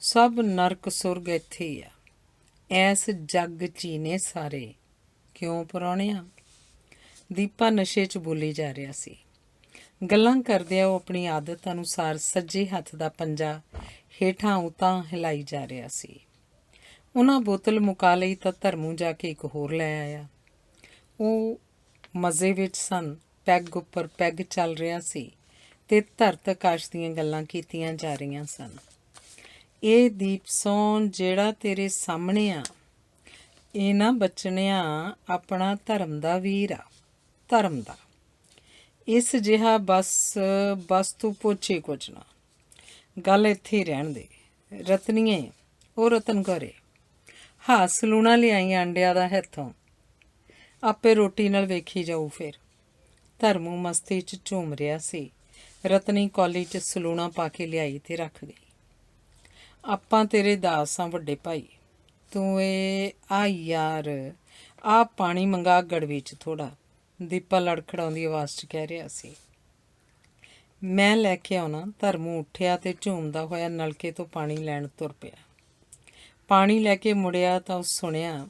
ਸਭ ਨਰਕ ਸੁਰਗ ਇੱਥੇ ਹੀ ਆ, ਐਸ ਜੱਗ 'ਚ ਹੀ ਨੇ ਸਾਰੇ। ਕਿਉਂ ਪ੍ਰਾਹੁਣਿਆ? ਦੀਪਾ ਨਸ਼ੇ 'ਚ ਬੋਲੀ ਜਾ ਰਿਹਾ ਸੀ। ਗੱਲਾਂ ਕਰਦਿਆਂ ਉਹ ਆਪਣੀ ਆਦਤ ਅਨੁਸਾਰ ਸੱਜੇ ਹੱਥ ਦਾ ਪੰਜਾ ਹੇਠਾਂ ਉਤਾਂ ਹਿਲਾਈ ਜਾ ਰਿਹਾ ਸੀ। ਉਹਨਾਂ ਬੋਤਲ ਮੁਕਾ ਲਈ ਤਾਂ ਧਰਮੂ ਜਾ ਕੇ ਇੱਕ ਹੋਰ ਲੈ ਆਇਆ। ਉਹ ਮਜ਼ੇ ਵਿੱਚ ਸਨ। ਪੈਗ ਉੱਪਰ ਪੈਗ ਚੱਲ ਰਿਹਾ ਸੀ ਤੇ ਧਰਤ ਆਕਾਸ਼ ਦੀਆਂ ਗੱਲਾਂ ਕੀਤੀਆਂ ਜਾ ਰਹੀਆਂ ਸਨ। ਇਹ ਦੀਪ ਸੌਂ ਜਿਹੜਾ ਤੇਰੇ ਸਾਹਮਣੇ ਆ, ਇਹ ਨਾ ਬਚਣਿਆ ਆਪਣਾ ਧਰਮ ਦਾ ਵੀਰ ਆ, ਧਰਮ ਦਾ। ਇਸ ਜਿਹਾ ਬਸ ਤੂੰ ਪੁੱਛੇ ਕੁਝ ਨਾ, ਗੱਲ ਇੱਥੇ ਹੀ ਰਹਿਣ ਦੇ। ਰਤਨੀਏ, ਉਹ ਰਤਨ ਕੌਰੇ, ਸਲੂਣਾ ਲਿਆਈ ਆਂਡਿਆਂ ਦਾ ਹੱਥੋਂ, ਆਪੇ ਰੋਟੀ ਨਾਲ ਵੇਖੀ ਜਾਊ ਫਿਰ। ਧਰਮੂ ਮਸਤੀ 'ਚ ਝੂਮ ਰਿਹਾ ਸੀ। ਰਤਨੀ ਕੌਲੀ 'ਚ ਸਲੂਣਾ ਪਾ ਕੇ ਲਿਆਈ ਤੇ ਰੱਖ ਗਈ। ਆਪਾਂ ਤੇਰੇ ਦਾਸ ਹਾਂ ਵੱਡੇ ਭਾਈ, ਤੂੰ ਯਾਰ ਆਹ ਪਾਣੀ ਮੰਗਾ ਗੜਵੀ 'ਚ ਥੋੜ੍ਹਾ, ਦੀਪਾ ਲੜਖੜਾਉਂਦੀ ਆਵਾਜ਼ 'ਚ ਕਹਿ ਰਿਹਾ ਸੀ। ਮੈਂ ਲੈ ਕੇ ਆਉਣਾ। ਧਰਮੂ ਉੱਠਿਆ ਤੇ ਝੂਮਦਾ ਹੋਇਆ ਨਲਕੇ ਤੋਂ ਪਾਣੀ ਲੈਣ ਤੁਰ ਪਿਆ। ਪਾਣੀ ਲੈ ਕੇ ਮੁੜਿਆ ਤਾਂ ਉਹ ਸੁਣਿਆ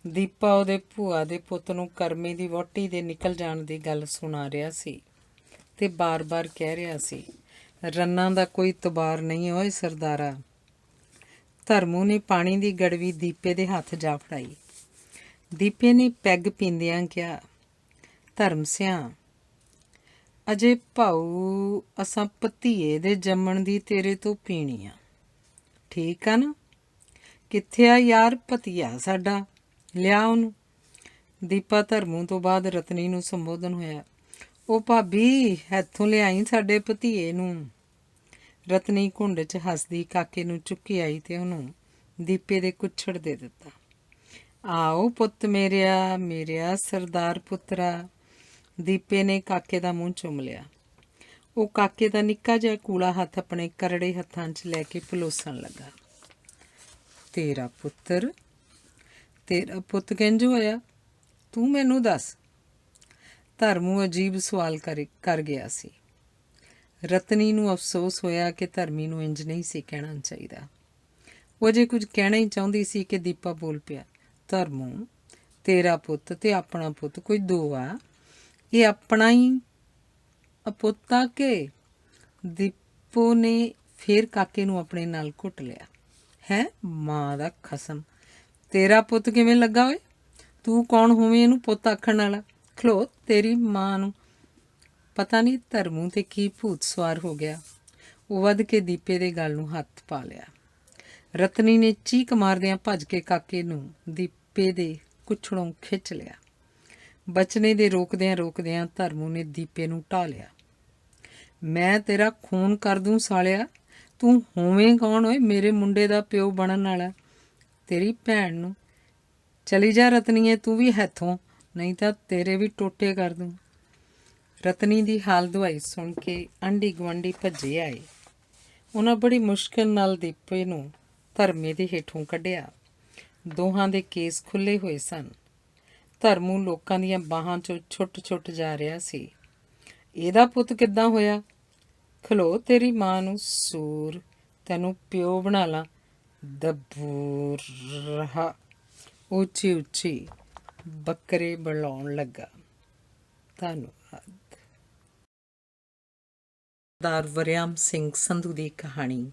ਦੀਪਾ ਉਹਦੇ ਭੂਆ ਦੇ ਪੁੱਤ ਨੂੰ ਕਰਮੇ ਦੀ ਵਹੁਟੀ ਦੇ ਨਿਕਲ ਜਾਣ ਦੀ ਗੱਲ ਸੁਣਾ ਰਿਹਾ ਸੀ ਤੇ ਬਾਰ ਕਹਿ ਰਿਹਾ ਸੀ, ਰੰਨਾਂ ਦਾ ਕੋਈ ਤਬਾਰ ਨਹੀਂ ਓਏ ਸਰਦਾਰਾ। ਧਰਮੂ ਨੇ ਪਾਣੀ ਦੀ ਗੜਵੀ ਦੀਪੇ ਦੇ ਹੱਥ ਜਾ ਫੜਾਈ। ਦੀਪੇ ਨੇ ਪੈਗ ਪੀਂਦਿਆਂ ਕਿਹਾ, ਧਰਮ ਸਿਆਂ, ਅਜੇ ਭਾਊ ਅਸਾਂ ਭਤੀਏ ਦੇ ਜੰਮਣ ਦੀ ਤੇਰੇ ਤੋਂ ਪੀਣੀ ਆ, ਠੀਕ ਆ ਨਾ? ਕਿੱਥੇ ਆ ਯਾਰ ਭਤੀਆ ਸਾਡਾ, ਲਿਆ ਉਹਨੂੰ। ਦੀਪਾ ਧਰਮੂ ਤੋਂ ਬਾਅਦ ਰਤਨੀ ਨੂੰ ਸੰਬੋਧਨ ਹੋਇਆ। ਉਹ ਭਾਬੀ, ਇੱਥੋਂ ਲਿਆਈ ਸਾਡੇ ਭਤੀਏ ਨੂੰ। ਰਤਨੀ ਘੁੰਡ 'ਚ ਹੱਸਦੀ ਕਾਕੇ ਨੂੰ ਚੁੱਕੀ ਆਈ ਤੇ ਉਹਨੂੰ ਦੀਪੇ ਦੇ ਕੁੱਛੜ ਦੇ ਦਿੱਤਾ। ਆਓ ਪੁੱਤ ਮੇਰਿਆ ਸਰਦਾਰ ਪੁੱਤਰਾ। ਦੀਪੇ ਨੇ ਕਾਕੇ ਦਾ ਮੂੰਹ ਚੁੰਮ ਲਿਆ। ਉਹ ਕਾਕੇ ਦਾ ਨਿੱਕਾ ਜਿਹਾ ਕੂਲਾ ਹੱਥ ਆਪਣੇ ਕਰੜੇ ਹੱਥਾਂ 'ਚ ਲੈ ਕੇ ਪਲੋਸਣ ਲੱਗਾ। ਤੇਰਾ ਪੁੱਤ ਕਿੰਜ ਹੋਇਆ, ਤੂੰ ਮੈਨੂੰ ਦੱਸ। ਧਰਮੂ ਅਜੀਬ ਸਵਾਲ ਕਰ ਗਿਆ ਸੀ। ਰਤਨੀ ਨੂੰ ਅਫਸੋਸ ਹੋਇਆ ਕਿ ਧਰਮੀ ਨੂੰ ਇੰਜ ਨਹੀਂ ਸੀ ਕਹਿਣਾ ਚਾਹੀਦਾ। ਉਹ ਅਜੇ ਕੁਝ ਕਹਿਣਾ ਹੀ ਚਾਹੁੰਦੀ ਸੀ ਕਿ ਦੀਪਾ ਬੋਲ ਪਿਆ, ਧਰਮੂ, ਤੇਰਾ ਪੁੱਤ ਤੇ ਆਪਣਾ ਪੁੱਤ ਕੋਈ ਦੋ ਆ? ਇਹ ਆਪਣਾ ਹੀ ਪੁੱਤ ਆ ਕਿ? ਦੀਪੋ ਨੇ ਫੇਰ ਕਾਕੇ ਨੂੰ ਆਪਣੇ ਨਾਲ ਘੁੱਟ ਲਿਆ। ਹੈ ਮਾਂ ਦਾ ਖਸਮ, ਤੇਰਾ ਪੁੱਤ ਕਿਵੇਂ ਲੱਗਾ ਓਏ? ਤੂੰ ਕੌਣ ਹੋਵੇਂ ਇਹਨੂੰ ਪੁੱਤ ਆਖਣ ਵਾਲਾ? ਖਲੋ, ਤੇਰੀ ਮਾਂ ਨੂੰ ਪਤਾ ਨਹੀਂ ਧਰਮੂ ਤੇ ਕੀ ਭੂਤ ਸਵਾਰ ਹੋ ਗਿਆ। ਉਹ ਵੱਧ ਕੇ ਦੀਪੇ ਦੇ ਗਲ ਨੂੰ ਹੱਥ ਪਾ ਲਿਆ। ਰਤਨੀ ਨੇ ਚੀਕ ਮਾਰਦਿਆਂ ਭੱਜ ਕੇ ਕਾਕੇ ਨੂੰ ਦੀਪੇ ਦੇ ਕੁੱਛੜੋਂ ਖਿੱਚ ਲਿਆ। ਬਚਨੇ ਦੇ ਰੋਕਦਿਆਂ ਧਰਮੂ ਨੇ ਦੀਪੇ ਨੂੰ ਢਾਹ ਲਿਆ। ਮੈਂ ਤੇਰਾ ਖੂਨ ਕਰ ਦੂੰ ਸਾਲਿਆ, ਤੂੰ ਹੋਵੇਂ ਕੌਣ ਓਏ? ਮੇਰੇ ਮੁੰਡੇ ਦਾ ਪਿਓ ਬਣਨ ਵਾਲਾ, ਤੇਰੀ ਭੈਣ ਨੂੰ। ਚਲੀ ਜਾ ਰਤਨੀਏ ਤੂੰ ਵੀ ਇੱਥੋਂ, ਨਹੀਂ ਤਾਂ ਤੇਰੇ ਵੀ ਟੋਟੇ ਕਰ ਦੂੰ। ਰਤਨੀ ਦੀ ਹਾਲ ਦੁਹਾਈ ਸੁਣ ਕੇ ਆਂਢੀ ਗੁਆਂਢੀ ਭੱਜੇ ਆਏ। ਉਹਨਾਂ ਬੜੀ ਮੁਸ਼ਕਿਲ ਨਾਲ ਦੀਪੇ ਨੂੰ ਧਰਮੇ ਦੇ ਹੇਠੋਂ ਕੱਢਿਆ। ਦੋਹਾਂ ਦੇ ਕੇਸ ਖੁੱਲ੍ਹੇ ਹੋਏ ਸਨ। ਧਰਮੂ ਲੋਕਾਂ ਦੀਆਂ ਬਾਹਾਂ 'ਚੋਂ ਛੁੱਟ ਜਾ ਰਿਹਾ ਸੀ। ਇਹਦਾ ਪੁੱਤ ਕਿੱਦਾਂ ਹੋਇਆ? ਖਲੋ ਤੇਰੀ ਮਾਂ ਨੂੰ ਸੂਰ, ਤੈਨੂੰ ਪਿਓ ਬਣਾ ਲਾਂ। ਦਬੂਰਹਾ ਉੱਚੀ ਉੱਚੀ ਬੱਕਰੇ ਬੁਲਾਉਣ ਲੱਗਾ। ਧੰਨਵਾਦ। ਸਰਦਾਰ ਵਰਿਆਮ ਸਿੰਘ ਸੰਧੂ ਦੀ ਕਹਾਣੀ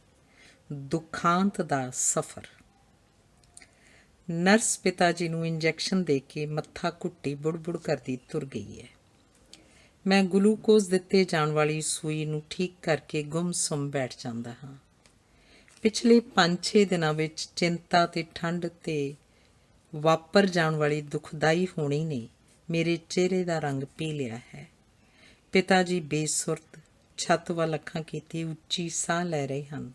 ਦੁਖਾਂਤ ਦਾ ਸਫ਼ਰ। ਨਰਸ ਪਿਤਾ ਜੀ ਨੂੰ ਇੰਜੈਕਸ਼ਨ ਦੇ ਕੇ ਮੱਥਾ ਘੁੱਟੀ ਬੁੜਬੁੜ ਕਰਦੀ ਤੁਰ ਗਈ ਹੈ। ਮੈਂ ਗਲੂਕੋਜ਼ ਦਿੱਤੇ ਜਾਣ ਵਾਲੀ ਸੂਈ ਨੂੰ ਠੀਕ ਕਰਕੇ ਗੁੰਮ-ਸੁੰਮ ਬੈਠ ਜਾਂਦਾ ਹਾਂ। ਪਿਛਲੇ 5-6 ਦਿਨਾਂ ਵਿੱਚ ਚਿੰਤਾ ਤੇ ਠੰਡ ਤੇ ਵਾਪਰ ਜਾਣ ਵਾਲੀ ਦੁਖਦਾਈ ਹੋਣੀ ਨੇ ਮੇਰੇ ਚਿਹਰੇ ਦਾ ਰੰਗ ਪੀ ਲਿਆ ਹੈ। ਪਿਤਾ ਜੀ ਬੇਸੁਰਤ ਛੱਤ ਵੱਲ ਅੱਖਾਂ ਕੀਤੀ ਉੱਚੀ ਸਾਹ ਲੈ ਰਹੇ ਹਨ।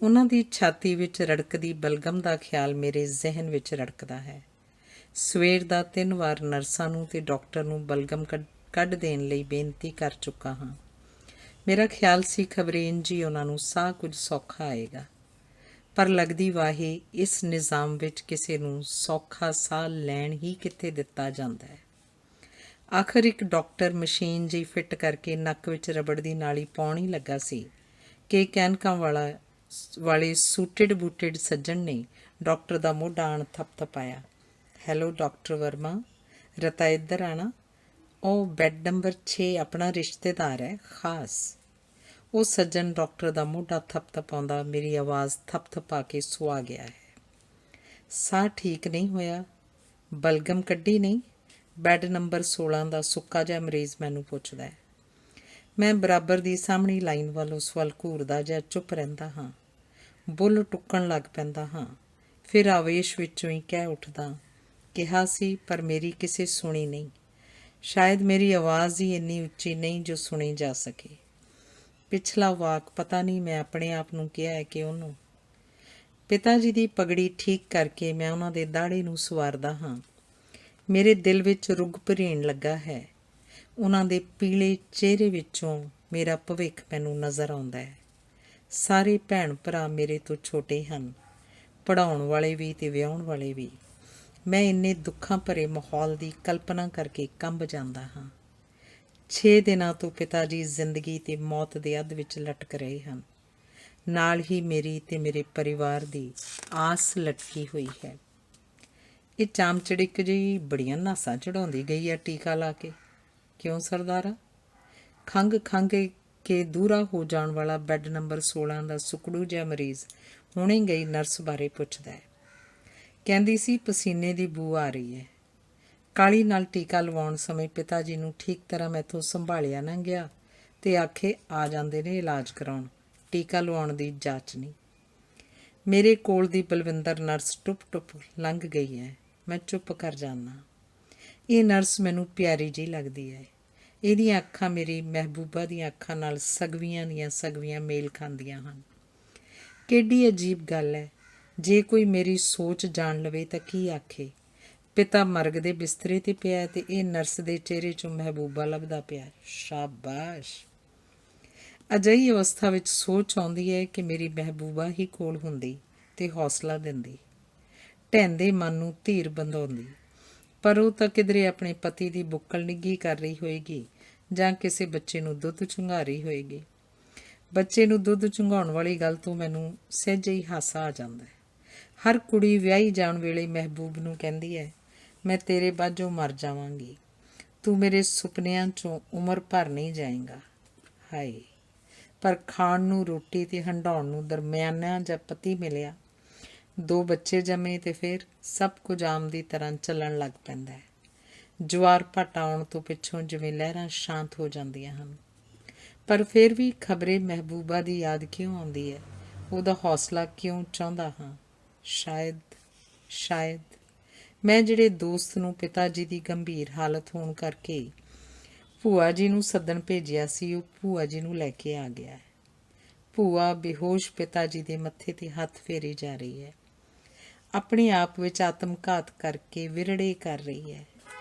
ਉਹਨਾਂ ਦੀ ਛਾਤੀ ਵਿੱਚ ਰੜਕਦੀ ਬਲਗਮ ਦਾ ਖਿਆਲ ਮੇਰੇ ਜ਼ਿਹਨ ਵਿੱਚ ਰੜਕਦਾ ਹੈ। ਸਵੇਰ ਦਾ 3 ਵਾਰ ਨਰਸਾਂ ਨੂੰ ਤੇ ਡਾਕਟਰ ਨੂੰ ਬਲਗਮ ਕੱਢ ਦੇਣ ਲਈ ਬੇਨਤੀ ਕਰ ਚੁੱਕਾ ਹਾਂ। ਮੇਰਾ ਖਿਆਲ ਸੀ ਖਬਰੇ ਇੰਝ ਹੀ ਉਹਨਾਂ ਨੂੰ ਸਾਹ ਕੁਝ ਸੌਖਾ ਆਏਗਾ, ਪਰ ਲੱਗਦੀ ਵਾਹੀ ਇਸ ਨਿਜ਼ਾਮ ਵਿੱਚ ਕਿਸੇ ਨੂੰ ਸੌਖਾ ਸਾਹ ਲੈਣ ਹੀ ਕਿੱਥੇ ਦਿੱਤਾ ਜਾਂਦਾ ਹੈ। ਆਖਰ ਇੱਕ ਡਾਕਟਰ ਮਸ਼ੀਨ ਜਿਹੀ ਫਿੱਟ ਕਰਕੇ ਨੱਕ ਵਿੱਚ ਰਬੜ ਦੀ ਨਾਲੀ ਪਾਉਣ ਹੀ ਲੱਗਾ ਸੀ ਕਿ ਕੈਨਕਾਂ ਵਾਲੇ ਸੂਟਡ ਬੂਟਡ ਸੱਜਣ ਨੇ ਡਾਕਟਰ ਦਾ ਮੋਢਾ ਆਣ ਥਪਥਪਾਇਆ। ਹੈਲੋ ਡਾਕਟਰ ਵਰਮਾ, ਰਤਾ ਇੱਧਰ ਆਣਾ। ਉਹ ਬੈੱਡ ਨੰਬਰ 6 ਆਪਣਾ ਰਿਸ਼ਤੇਦਾਰ ਹੈ ਖਾਸ। ਉਹ ਸੱਜਣ ਡਾਕਟਰ ਦਾ ਮੋਢਾ ਥਪਥਪਾਉਂਦਾ ਮੇਰੀ ਆਵਾਜ਼ ਥਪਥਪਾ ਕੇ ਸੁਆ ਗਿਆ ਹੈ। ਸਾਹ ਠੀਕ ਨਹੀਂ ਹੋਇਆ? ਬਲਗਮ ਕੱਢੀ ਨਹੀਂ? ਬੈੱਡ ਨੰਬਰ 16 ਦਾ ਸੁੱਕਾ ਜਿਹਾ ਮਰੀਜ਼ ਮੈਨੂੰ ਪੁੱਛਦਾ ਹੈ। ਮੈਂ ਬਰਾਬਰ ਦੀ ਸਾਹਮਣੀ ਲਾਈਨ ਵੱਲ ਉਸ ਵੱਲ ਘੂਰਦਾ ਜਾਂ ਚੁੱਪ ਰਹਿੰਦਾ ਹਾਂ। ਬੁੱਲ ਟੁੱਕਣ ਲੱਗ ਪੈਂਦਾ ਹਾਂ। ਫਿਰ ਆਵੇਸ਼ ਵਿੱਚੋਂ ਹੀ ਕਹਿ ਉੱਠਦਾ, ਕਿਹਾ ਸੀ ਪਰ ਮੇਰੀ ਕਿਸੇ ਸੁਣੀ ਨਹੀਂ। ਸ਼ਾਇਦ ਮੇਰੀ ਆਵਾਜ਼ ਹੀ ਇੰਨੀ ਉੱਚੀ ਨਹੀਂ ਜੋ ਸੁਣੀ ਜਾ ਸਕੇ। ਪਿਛਲਾ ਵਾਕ ਪਤਾ ਨਹੀਂ ਮੈਂ ਆਪਣੇ ਆਪ ਨੂੰ ਕਿਹਾ ਹੈ ਕਿ ਉਹਨੂੰ। ਪਿਤਾ ਜੀ ਦੀ ਪਗੜੀ ਠੀਕ ਕਰਕੇ ਮੈਂ ਉਹਨਾਂ ਦੇ ਦਾੜੇ ਨੂੰ ਸੰਵਾਰਦਾ ਹਾਂ। ਮੇਰੇ ਦਿਲ ਵਿੱਚ ਰੁੱਗ ਭਰੀਣ ਲੱਗਾ ਹੈ। ਉਹਨਾਂ ਦੇ ਪੀਲੇ ਚਿਹਰੇ ਵਿੱਚੋਂ ਮੇਰਾ ਭਵਿੱਖ ਮੈਨੂੰ ਨਜ਼ਰ ਆਉਂਦਾ ਹੈ। ਸਾਰੇ ਭੈਣ ਭਰਾ ਮੇਰੇ ਤੋਂ ਛੋਟੇ ਹਨ, ਪੜ੍ਹਾਉਣ ਵਾਲੇ ਵੀ ਤੇ ਵਿਆਹੁਣ ਵਾਲੇ ਵੀ। ਮੈਂ ਇੰਨੇ ਦੁੱਖਾਂ ਭਰੇ ਮਾਹੌਲ ਦੀ ਕਲਪਨਾ ਕਰਕੇ ਕੰਬ ਜਾਂਦਾ ਹਾਂ। 6 ਦਿਨਾਂ ਤੋਂ ਪਿਤਾ ਜੀ ਜ਼ਿੰਦਗੀ ਤੇ ਮੌਤ ਦੇ ਅੱਧ ਵਿੱਚ ਲਟਕ ਰਹੇ ਹਨ। ਨਾਲ ਹੀ ਮੇਰੀ ਤੇ ਮੇਰੇ ਪਰਿਵਾਰ ਦੀ ਆਸ ਲਟਕੀ ਹੋਈ ਹੈ। ਇਹ ਚਾਮਚੜਿਕ ਜਿਹੀ ਬੜੀਆਂ ਨਾਸਾਂ ਚੜ੍ਹਾਉਂਦੀ ਗਈ ਹੈ ਟੀਕਾ ਲਾ ਕੇ। ਕਿਉਂ ਸਰਦਾਰਾ? ਖੰਘ ਕੇ ਦੂਰਾ ਹੋ ਜਾਣ ਵਾਲਾ ਬੈੱਡ ਨੰਬਰ 16 ਦਾ ਸੁਕੜੂ ਜਿਹਾ ਮਰੀਜ਼ ਹੁਣੇ ਗਈ ਨਰਸ ਬਾਰੇ ਪੁੱਛਦਾ ਹੈ। ਕਹਿੰਦੀ ਸੀ ਪਸੀਨੇ ਦੀ ਬੂ ਆ ਰਹੀ ਹੈ। ਕਾਹਲੀ ਨਾਲ ਟੀਕਾ ਲਵਾਉਣ ਸਮੇਂ ਪਿਤਾ ਜੀ ਨੂੰ ਠੀਕ ਤਰ੍ਹਾਂ ਮੈਥੋਂ ਸੰਭਾਲਿਆ ਨਾ ਗਿਆ ਤੇ ਆਖੇ ਆ ਜਾਂਦੇ ਨੇ ਇਲਾਜ ਕਰਾਉਣ, ਟੀਕਾ ਲਵਾਉਣ ਦੀ ਜਾਂਚ ਨਹੀਂ। ਮੇਰੇ ਕੋਲ ਦੀ ਬਲਵਿੰਦਰ ਨਰਸ ਟੁੱਪ ਲੰਘ ਗਈ ਹੈ। ਮੈਂ ਚੁੱਪ ਕਰ ਜਾਂਦਾ। ਇਹ ਨਰਸ ਮੈਨੂੰ ਪਿਆਰੀ ਜਿਹੀ ਲੱਗਦੀ ਹੈ। ਇਹਦੀਆਂ ਅੱਖਾਂ ਮੇਰੀ ਮਹਿਬੂਬਾ ਦੀਆਂ ਅੱਖਾਂ ਨਾਲ ਸਗਵੀਆਂ ਦੀਆਂ ਸਗਵੀਆਂ ਮੇਲ ਖਾਂਦੀਆਂ ਹਨ। ਕਿੱਡੀ ਅਜੀਬ ਗੱਲ ਹੈ, ਜੇ ਕੋਈ ਮੇਰੀ ਸੋਚ ਜਾਣ ਲਵੇ ਤਾਂ ਕੀ ਆਖੇ। ਪਿਤਾ ਮਰਗ ਦੇ ਬਿਸਤਰੇ 'ਤੇ ਪਿਆ ਤੇ ਇਹ ਨਰਸ ਦੇ ਚਿਹਰੇ 'ਚੋਂ ਮਹਿਬੂਬਾ ਲੱਭਦਾ ਪਿਆ। ਸ਼ਾਬਾਸ਼। ਅਜਿਹੀ ਅਵਸਥਾ ਵਿੱਚ ਸੋਚ ਆਉਂਦੀ ਹੈ ਕਿ ਮੇਰੀ ਮਹਿਬੂਬਾ ਹੀ ਕੋਲ ਹੁੰਦੀ ਤੇ ਹੌਸਲਾ ਦਿੰਦੀ, ਢਹਿੰਦੇ ਮਨ ਨੂੰ ਧੀਰ ਬੰਧਾਉਂਦੀ। ਪਰ ਉਹ ਤਾਂ ਕਿਧਰੇ ਆਪਣੇ ਪਤੀ ਦੀ ਬੁੱਕਲ ਨਿੱਘੀ ਕਰ ਰਹੀ ਹੋਏਗੀ ਜਾਂ ਕਿਸੇ ਬੱਚੇ ਨੂੰ ਦੁੱਧ ਚੁੰਘਾ ਰਹੀ ਹੋਏਗੀ। ਬੱਚੇ ਨੂੰ ਦੁੱਧ ਚੁੰਘਾਉਣ ਵਾਲੀ ਗੱਲ ਤੋਂ ਮੈਨੂੰ ਸਹਿਜੇ ਹੀ ਹਾਸਾ ਆ ਜਾਂਦਾ ਹੈ। ਹਰ ਕੁੜੀ ਵਿਆਹੀ ਜਾਣ ਵੇਲੇ ਮਹਿਬੂਬ ਨੂੰ ਕਹਿੰਦੀ ਹੈ, ਮੈਂ ਤੇਰੇ ਬਾਝੋਂ ਮਰ ਜਾਵਾਂਗੀ, ਤੂੰ ਮੇਰੇ ਸੁਪਨਿਆਂ 'ਚੋਂ ਉਮਰ ਭਰ ਨਹੀਂ ਜਾਏਗਾ। ਹਾਏ, ਪਰ ਖਾਣ ਨੂੰ ਰੋਟੀ ਤੇ ਹੰਡਾਉਣ ਨੂੰ ਦਰਮਿਆਨਾ ਜਿਹਾ ਪਤੀ ਮਿਲਿਆ, 2 ਬੱਚੇ ਜੰਮੇ ਤੇ ਫਿਰ ਸਭ ਕੁਝ ਆਮ ਦੀ ਤਰ੍ਹਾਂ ਚੱਲਣ ਲੱਗ ਪੈਂਦਾ ਹੈ। ਜਵਾਰ ਭੱਟ ਆਉਣ ਤੋਂ ਪਿੱਛੋਂ ਜਿਵੇਂ ਲਹਿਰਾਂ ਸ਼ਾਂਤ ਹੋ ਜਾਂਦੀਆਂ ਹਨ। ਪਰ ਫਿਰ ਵੀ ਖਬਰੇ ਮਹਿਬੂਬਾ ਦੀ ਯਾਦ ਕਿਉਂ ਆਉਂਦੀ ਹੈ, ਉਹਦਾ ਹੌਸਲਾ ਕਿਉਂ ਚਾਹੁੰਦਾ ਹਾਂ। ਸ਼ਾਇਦ ਮੈਂ ਜਿਹੜੇ ਦੋਸਤ ਨੂੰ ਪਿਤਾ ਜੀ ਦੀ ਗੰਭੀਰ ਹਾਲਤ ਹੋਣ ਕਰਕੇ ਭੂਆ ਜੀ ਨੂੰ ਸੱਦਣ ਭੇਜਿਆ ਸੀ, ਉਹ ਭੂਆ ਜੀ ਨੂੰ ਲੈ ਕੇ ਆ ਗਿਆ ਹੈ। ਭੂਆ ਬੇਹੋਸ਼ ਪਿਤਾ ਜੀ ਦੇ ਮੱਥੇ 'ਤੇ ਹੱਥ ਫੇਰੀ ਜਾ ਰਹੀ ਹੈ, ਆਪਣੇ ਆਪ ਵਿੱਚ ਆਤਮਘਾਤ ਕਰਕੇ ਵਿਰੜੇ ਕਰ ਰਹੀ ਹੈ।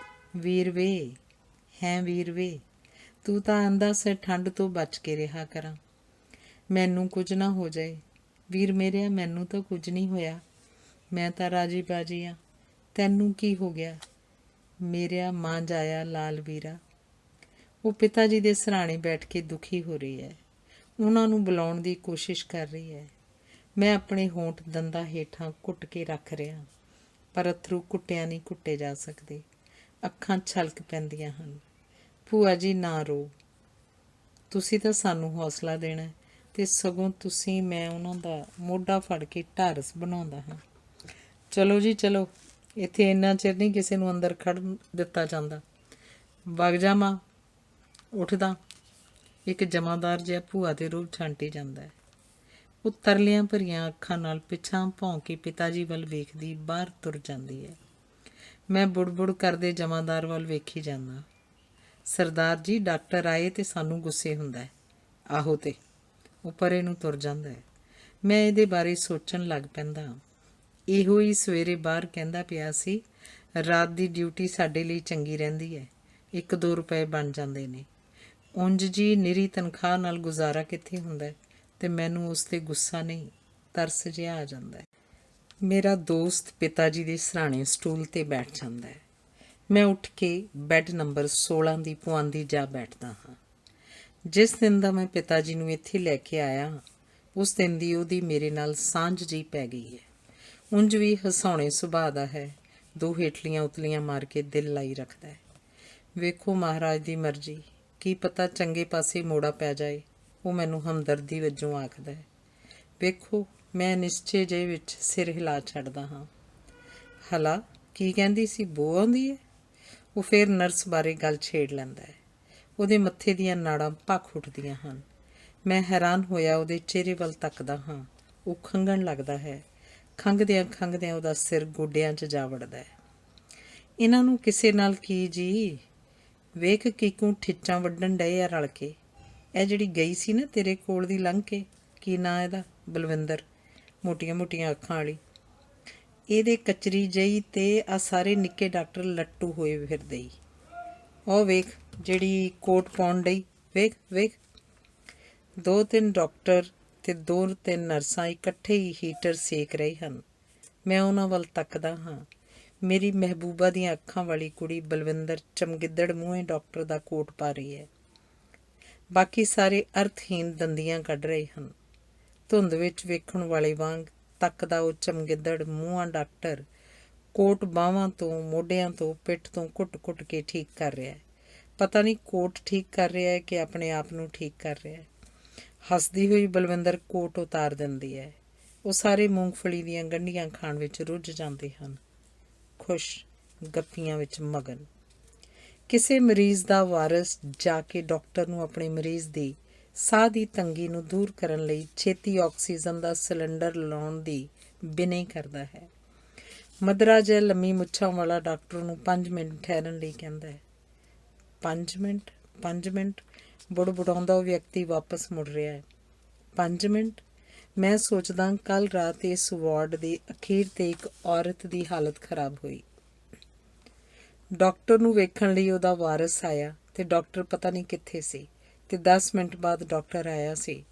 ਵੀਰ ਵੇ, ਤੂੰ ਤਾਂ ਆਂਦਾ ਸੀ ਠੰਡ ਤੋਂ ਬਚ ਕੇ ਰਿਹਾ ਕਰਾਂ, ਮੈਨੂੰ ਕੁਝ ਨਾ ਹੋ ਜਾਏ। ਵੀਰ ਮੇਰਿਆ, ਮੈਨੂੰ ਤਾਂ ਕੁਝ ਨਹੀਂ ਹੋਇਆ, ਮੈਂ ਤਾਂ ਰਾਜੀ ਬਾਜੀ ਆ, ਤੈਨੂੰ ਕੀ ਹੋ ਗਿਆ ਮੇਰਿਆ ਮਾਂ ਜਾਇਆ ਲਾਲ ਵੀਰਾ। ਉਹ ਪਿਤਾ ਜੀ ਦੇ ਸਿਰਹਾਣੇ ਬੈਠ ਕੇ ਦੁਖੀ ਹੋ ਰਹੀ ਹੈ, ਉਹਨਾਂ ਨੂੰ ਬੁਲਾਉਣ ਦੀ ਕੋਸ਼ਿਸ਼ ਕਰ ਰਹੀ ਹੈ। ਮੈਂ ਆਪਣੇ ਹੋਂਠ ਦੰਦਾਂ ਹੇਠਾਂ ਘੁੱਟ ਕੇ ਰੱਖ ਰਿਹਾ, ਪਰ ਅੱਥਰੂ ਘੁੱਟਿਆਂ ਨਹੀਂ ਘੁੱਟੇ ਜਾ ਸਕਦੇ, ਅੱਖਾਂ ਛਲਕ ਪੈਂਦੀਆਂ ਹਨ। ਭੂਆ ਜੀ ਨਾ ਰੋ, ਤੁਸੀਂ ਤਾਂ ਸਾਨੂੰ ਹੌਸਲਾ ਦੇਣਾ ਅਤੇ ਸਗੋਂ ਤੁਸੀਂ, ਮੈਂ ਉਹਨਾਂ ਦਾ ਮੋਢਾ ਫੜ ਕੇ ਢਾਰਸ ਬਣਾਉਂਦਾ ਹਾਂ। ਚਲੋ ਜੀ ਚਲੋ, ਇੱਥੇ ਇੰਨਾ ਚਿਰ ਨਹੀਂ ਕਿਸੇ ਨੂੰ ਅੰਦਰ ਖੜ੍ਹਨ ਦਿੱਤਾ ਜਾਂਦਾ। ਵਗ ਜਾ ਮਾਂ, ਉੱਠਦਾ। ਇੱਕ ਜਮਾਦਾਰ ਜਿਹਾ ਭੂਆ ਦੇ ਰੂਪ ਛਾਂਟੀ ਜਾਂਦਾ ਹੈ। ਉਹ ਤਰਲਿਆਂ ਭਰੀਆਂ ਅੱਖਾਂ ਨਾਲ ਪਿਛਾਂਹ ਭੌਂ ਕੇ ਪਿਤਾ ਜੀ ਵੱਲ ਵੇਖਦੀ ਬਾਹਰ ਤੁਰ ਜਾਂਦੀ ਹੈ। ਮੈਂ ਬੁੜਬੁੜ ਕਰਦੇ ਜਮਾਦਾਰ ਵੱਲ ਵੇਖੀ ਜਾਂਦਾ। ਸਰਦਾਰ ਜੀ, ਡਾਕਟਰ ਆਏ ਤੇ ਸਾਨੂੰ ਗੁੱਸੇ ਹੁੰਦਾ ਹੈ। ਆਹੋ, ਤੇ ਉਹ ਪਰੇ ਨੂੰ ਤੁਰ ਜਾਂਦਾ ਹੈ। ਮੈਂ ਇਹਦੇ ਬਾਰੇ ਸੋਚਣ ਲੱਗ ਪੈਂਦਾ। ਇਹੋ ਹੀ ਸਵੇਰੇ ਬਾਹਰ ਕਹਿੰਦਾ ਪਿਆ ਸੀ, ਰਾਤ ਦੀ ਡਿਊਟੀ ਸਾਡੇ ਲਈ ਚੰਗੀ ਰਹਿੰਦੀ ਹੈ, 1-2 ਰੁਪਏ ਬਣ ਜਾਂਦੇ ਨੇ। ਉਂਝ ਜੀ ਨਿਰੀ ਤਨਖਾਹ ਨਾਲ ਗੁਜ਼ਾਰਾ ਕਿੱਥੇ ਹੁੰਦਾ ਹੈ, ਅਤੇ ਮੈਨੂੰ ਉਸ 'ਤੇ ਗੁੱਸਾ ਨਹੀਂ, ਤਰਸ ਜਿਹਾ ਆ ਜਾਂਦਾ ਹੈ। ਮੇਰਾ ਦੋਸਤ ਪਿਤਾ ਜੀ ਦੇ ਸਿਰਹਾਣੇ ਸਟੂਲ 'ਤੇ ਬੈਠ ਜਾਂਦਾ ਹੈ। ਮੈਂ ਉੱਠ ਕੇ ਬੈੱਡ ਨੰਬਰ 16 ਦੀ ਪੁਆਂਦੀ ਜਾ ਬੈਠਦਾ ਹਾਂ। ਜਿਸ ਦਿਨ ਦਾ ਮੈਂ ਪਿਤਾ ਜੀ ਨੂੰ ਇੱਥੇ ਲੈ ਕੇ ਆਇਆ, ਉਸ ਦਿਨ ਦੀ ਉਹਦੀ ਮੇਰੇ ਨਾਲ ਸਾਂਝ ਜਿਹੀ ਪੈ ਗਈ ਹੈ। ਉਂਝ ਵੀ ਹਸਾਉਣੇ ਸੁਭਾਅ ਦਾ ਹੈ, 2 ਹੇਠਲੀਆਂ ਉਤਲੀਆਂ ਮਾਰ ਕੇ ਦਿਲ ਲਾਈ ਰੱਖਦਾ ਹੈ। ਵੇਖੋ ਮਹਾਰਾਜ ਦੀ ਮਰਜ਼ੀ, ਕੀ ਪਤਾ ਚੰਗੇ ਪਾਸੇ ਮੋੜਾ ਪੈ ਜਾਏ, ਉਹ ਮੈਨੂੰ ਹਮਦਰਦੀ ਵਜੋਂ ਆਖਦਾ ਹੈ। ਵੇਖੋ, ਮੈਂ ਨਿਸ਼ਚੇ ਜਿਹੇ ਵਿੱਚ ਸਿਰ ਹਿਲਾ ਛੱਡਦਾ ਹਾਂ। ਹਲਾ, ਕੀ ਕਹਿੰਦੀ ਸੀ, ਬੋ ਆਉਂਦੀ ਹੈ? ਉਹ ਫਿਰ ਨਰਸ ਬਾਰੇ ਗੱਲ ਛੇੜ ਲੈਂਦਾ ਹੈ। ਉਹਦੇ ਮੱਥੇ ਦੀਆਂ ਨਾੜਾਂ ਭਖ ਉੱਠਦੀਆਂ ਹਨ। ਮੈਂ ਹੈਰਾਨ ਹੋਇਆ ਉਹਦੇ ਚਿਹਰੇ ਵੱਲ ਤੱਕਦਾ ਹਾਂ। ਉਹ ਖੰਘਣ ਲੱਗਦਾ ਹੈ। ਖੰਘਦਿਆਂ ਉਹਦਾ ਸਿਰ ਗੋਡਿਆਂ 'ਚ ਜਾ ਵੜਦਾ ਹੈ। ਇਹਨਾਂ ਨੂੰ ਕਿਸੇ ਨਾਲ ਕੀ ਜੀ? ਵੇਖ ਕੀਕੂ ਠਿੱਚਾਂ ਵੱਢਣ ਡਏ ਆ ਰਲ ਕੇ। ਇਹ ਜਿਹੜੀ ਗਈ ਸੀ ਨਾ ਤੇਰੇ ਕੋਲ ਦੀ ਲੰਘ ਕੇ, ਕੀ ਨਾਂ ਇਹਦਾ? ਬਲਵਿੰਦਰ, ਮੋਟੀਆਂ ਅੱਖਾਂ ਵਾਲੀ। ਇਹਦੇ ਕਚਰੀ ਜਿਹੀ ਅਤੇ ਆ ਸਾਰੇ ਨਿੱਕੇ ਡਾਕਟਰ ਲੱਟੂ ਹੋਏ ਫਿਰਦੇ ਈ। ਉਹ ਵੇਖ ਜਿਹੜੀ ਕੋਟ ਪਾਉਣ ਡਈ, ਵੇਖ 2-3 ਡਾਕਟਰ ਅਤੇ 2-3 ਨਰਸਾਂ ਇਕੱਠੇ ਹੀ ਹੀਟਰ ਸੇਕ ਰਹੇ ਹਨ। ਮੈਂ ਉਹਨਾਂ ਵੱਲ ਤੱਕਦਾ ਹਾਂ। ਮੇਰੀ ਮਹਿਬੂਬਾ ਦੀਆਂ ਅੱਖਾਂ ਵਾਲੀ ਕੁੜੀ ਬਲਵਿੰਦਰ ਚਮਗਿੱਦੜ ਮੂੰਹੇ ਡਾਕਟਰ ਦਾ ਕੋਟ ਪਾ ਰਹੀ ਹੈ। ਬਾਕੀ ਸਾਰੇ ਅਰਥਹੀਨ ਦੰਦੀਆਂ ਕੱਢ ਰਹੇ ਹਨ। ਧੁੰਦ ਵਿੱਚ ਵੇਖਣ ਵਾਲੇ ਵਾਂਗ ਤੱਕਦਾ ਉਹ ਚਮਗਿੱਦੜ ਮੂੰਹਾਂ ਡਾਕਟਰ ਕੋਟ ਬਾਹਾਂ ਤੋਂ, ਮੋਢਿਆਂ ਤੋਂ, ਪਿੱਠ ਤੋਂ ਘੁੱਟ ਕੇ ਠੀਕ ਕਰ ਰਿਹਾ ਹੈ। ਪਤਾ ਨਹੀਂ ਕੋਟ ਠੀਕ ਕਰ ਰਿਹਾ ਹੈ ਕਿ ਆਪਣੇ ਆਪ ਨੂੰ ਠੀਕ ਕਰ ਰਿਹਾ ਹੈ। ਹੱਸਦੀ ਹੋਈ ਬਲਵਿੰਦਰ ਕੋਟ ਉਤਾਰ ਦਿੰਦੀ ਹੈ। ਉਹ ਸਾਰੇ ਮੂੰਗਫਲੀ ਦੀਆਂ ਗੰਢੀਆਂ ਖਾਣ ਵਿੱਚ ਰੁੱਝ ਜਾਂਦੇ ਹਨ, ਖੁਸ਼, ਗੱਪੀਆਂ ਵਿੱਚ ਮਗਨ। ਕਿਸੇ ਮਰੀਜ਼ ਦਾ ਵਾਰਸ ਜਾ ਕੇ ਡਾਕਟਰ ਨੂੰ ਆਪਣੇ ਮਰੀਜ਼ ਦੀ ਸਾਹ ਦੀ ਤੰਗੀ ਨੂੰ ਦੂਰ ਕਰਨ ਲਈ ਛੇਤੀ ਆਕਸੀਜਨ ਦਾ ਸਿਲੰਡਰ ਲਾਉਣ ਦੀ ਬਿਨ੍ਹੀ ਕਰਦਾ ਹੈ। ਮਧਰਾ ਜਿਹਾ ਲੰਮੀ ਮੁੱਛਾਂ ਵਾਲਾ ਡਾਕਟਰ ਨੂੰ 5 ਮਿੰਟ ਠਹਿਰਨ ਲਈ ਕਹਿੰਦਾ ਹੈ। 5 ਮਿੰਟ ਬੁੜਬੁੜਾਉਂਦਾ ਉਹ ਵਿਅਕਤੀ ਵਾਪਸ ਮੁੜ ਰਿਹਾ ਹੈ। 5 ਮਿੰਟ? ਮੈਂ ਸੋਚਦਾ ਕੱਲ੍ਹ ਰਾਤ ਇਸ ਵਾਰਡ ਦੇ ਅਖੀਰ 'ਤੇ ਇੱਕ ਔਰਤ ਦੀ ਹਾਲਤ ਖਰਾਬ ਹੋਈ। ਡਾਕਟਰ ਨੂੰ ਵੇਖਣ ਲਈ ਉਹਦਾ ਵਾਰਸ ਆਇਆ ਅਤੇ ਡਾਕਟਰ ਪਤਾ ਨਹੀਂ ਕਿੱਥੇ ਸੀ, ਅਤੇ 10 ਮਿੰਟ ਬਾਅਦ ਡਾਕਟਰ ਆਇਆ ਸੀ,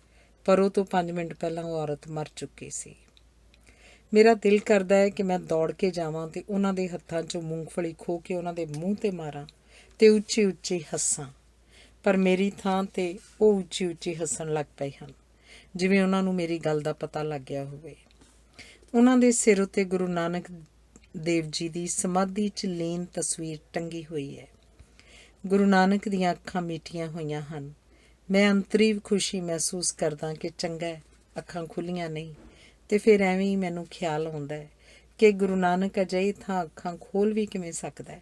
ਪਰ ਉਹ ਤੋਂ 5 ਮਿੰਟ ਪਹਿਲਾਂ ਉਹ ਔਰਤ ਮਰ ਚੁੱਕੀ ਸੀ। ਮੇਰਾ ਦਿਲ ਕਰਦਾ ਹੈ ਕਿ ਮੈਂ ਦੌੜ ਕੇ ਜਾਵਾਂ ਅਤੇ ਉਹਨਾਂ ਦੇ ਹੱਥਾਂ 'ਚੋਂ ਮੂੰਗਫਲੀ ਖੋਹ ਕੇ ਉਹਨਾਂ ਦੇ ਮੂੰਹ 'ਤੇ ਮਾਰਾਂ ਅਤੇ ਉੱਚੀ ਹੱਸਾਂ, ਪਰ ਮੇਰੀ ਥਾਂ 'ਤੇ ਉਹ ਉੱਚੀ ਹੱਸਣ ਲੱਗ ਪਏ ਹਨ, ਜਿਵੇਂ ਉਹਨਾਂ ਨੂੰ ਮੇਰੀ ਗੱਲ ਦਾ ਪਤਾ ਲੱਗ ਗਿਆ ਹੋਵੇ। ਉਹਨਾਂ ਦੇ ਸਿਰ ਉੱਤੇ ਗੁਰੂ ਨਾਨਕ ਦੇਵ ਜੀ ਦੀ ਸਮਾਧੀ 'ਚ ਲੀਨ ਤਸਵੀਰ ਟੰਗੀ ਹੋਈ ਹੈ। ਗੁਰੂ ਨਾਨਕ ਦੀਆਂ ਅੱਖਾਂ ਮੀਟੀਆਂ ਹੋਈਆਂ ਹਨ। ਮੈਂ ਅੰਤਰੀ ਖੁਸ਼ੀ ਮਹਿਸੂਸ ਕਰਦਾ ਕਿ ਚੰਗਾ ਹੈ, ਅੱਖਾਂ ਖੁੱਲ੍ਹੀਆਂ ਨਹੀਂ, ਅਤੇ ਫਿਰ ਐਵੇਂ ਹੀ ਮੈਨੂੰ ਖਿਆਲ ਆਉਂਦਾ ਹੈ ਕਿ ਗੁਰੂ ਨਾਨਕ ਅਜਿਹੀ ਥਾਂ ਅੱਖਾਂ ਖੋਲ੍ਹ ਵੀ ਕਿਵੇਂ ਸਕਦਾ ਹੈ।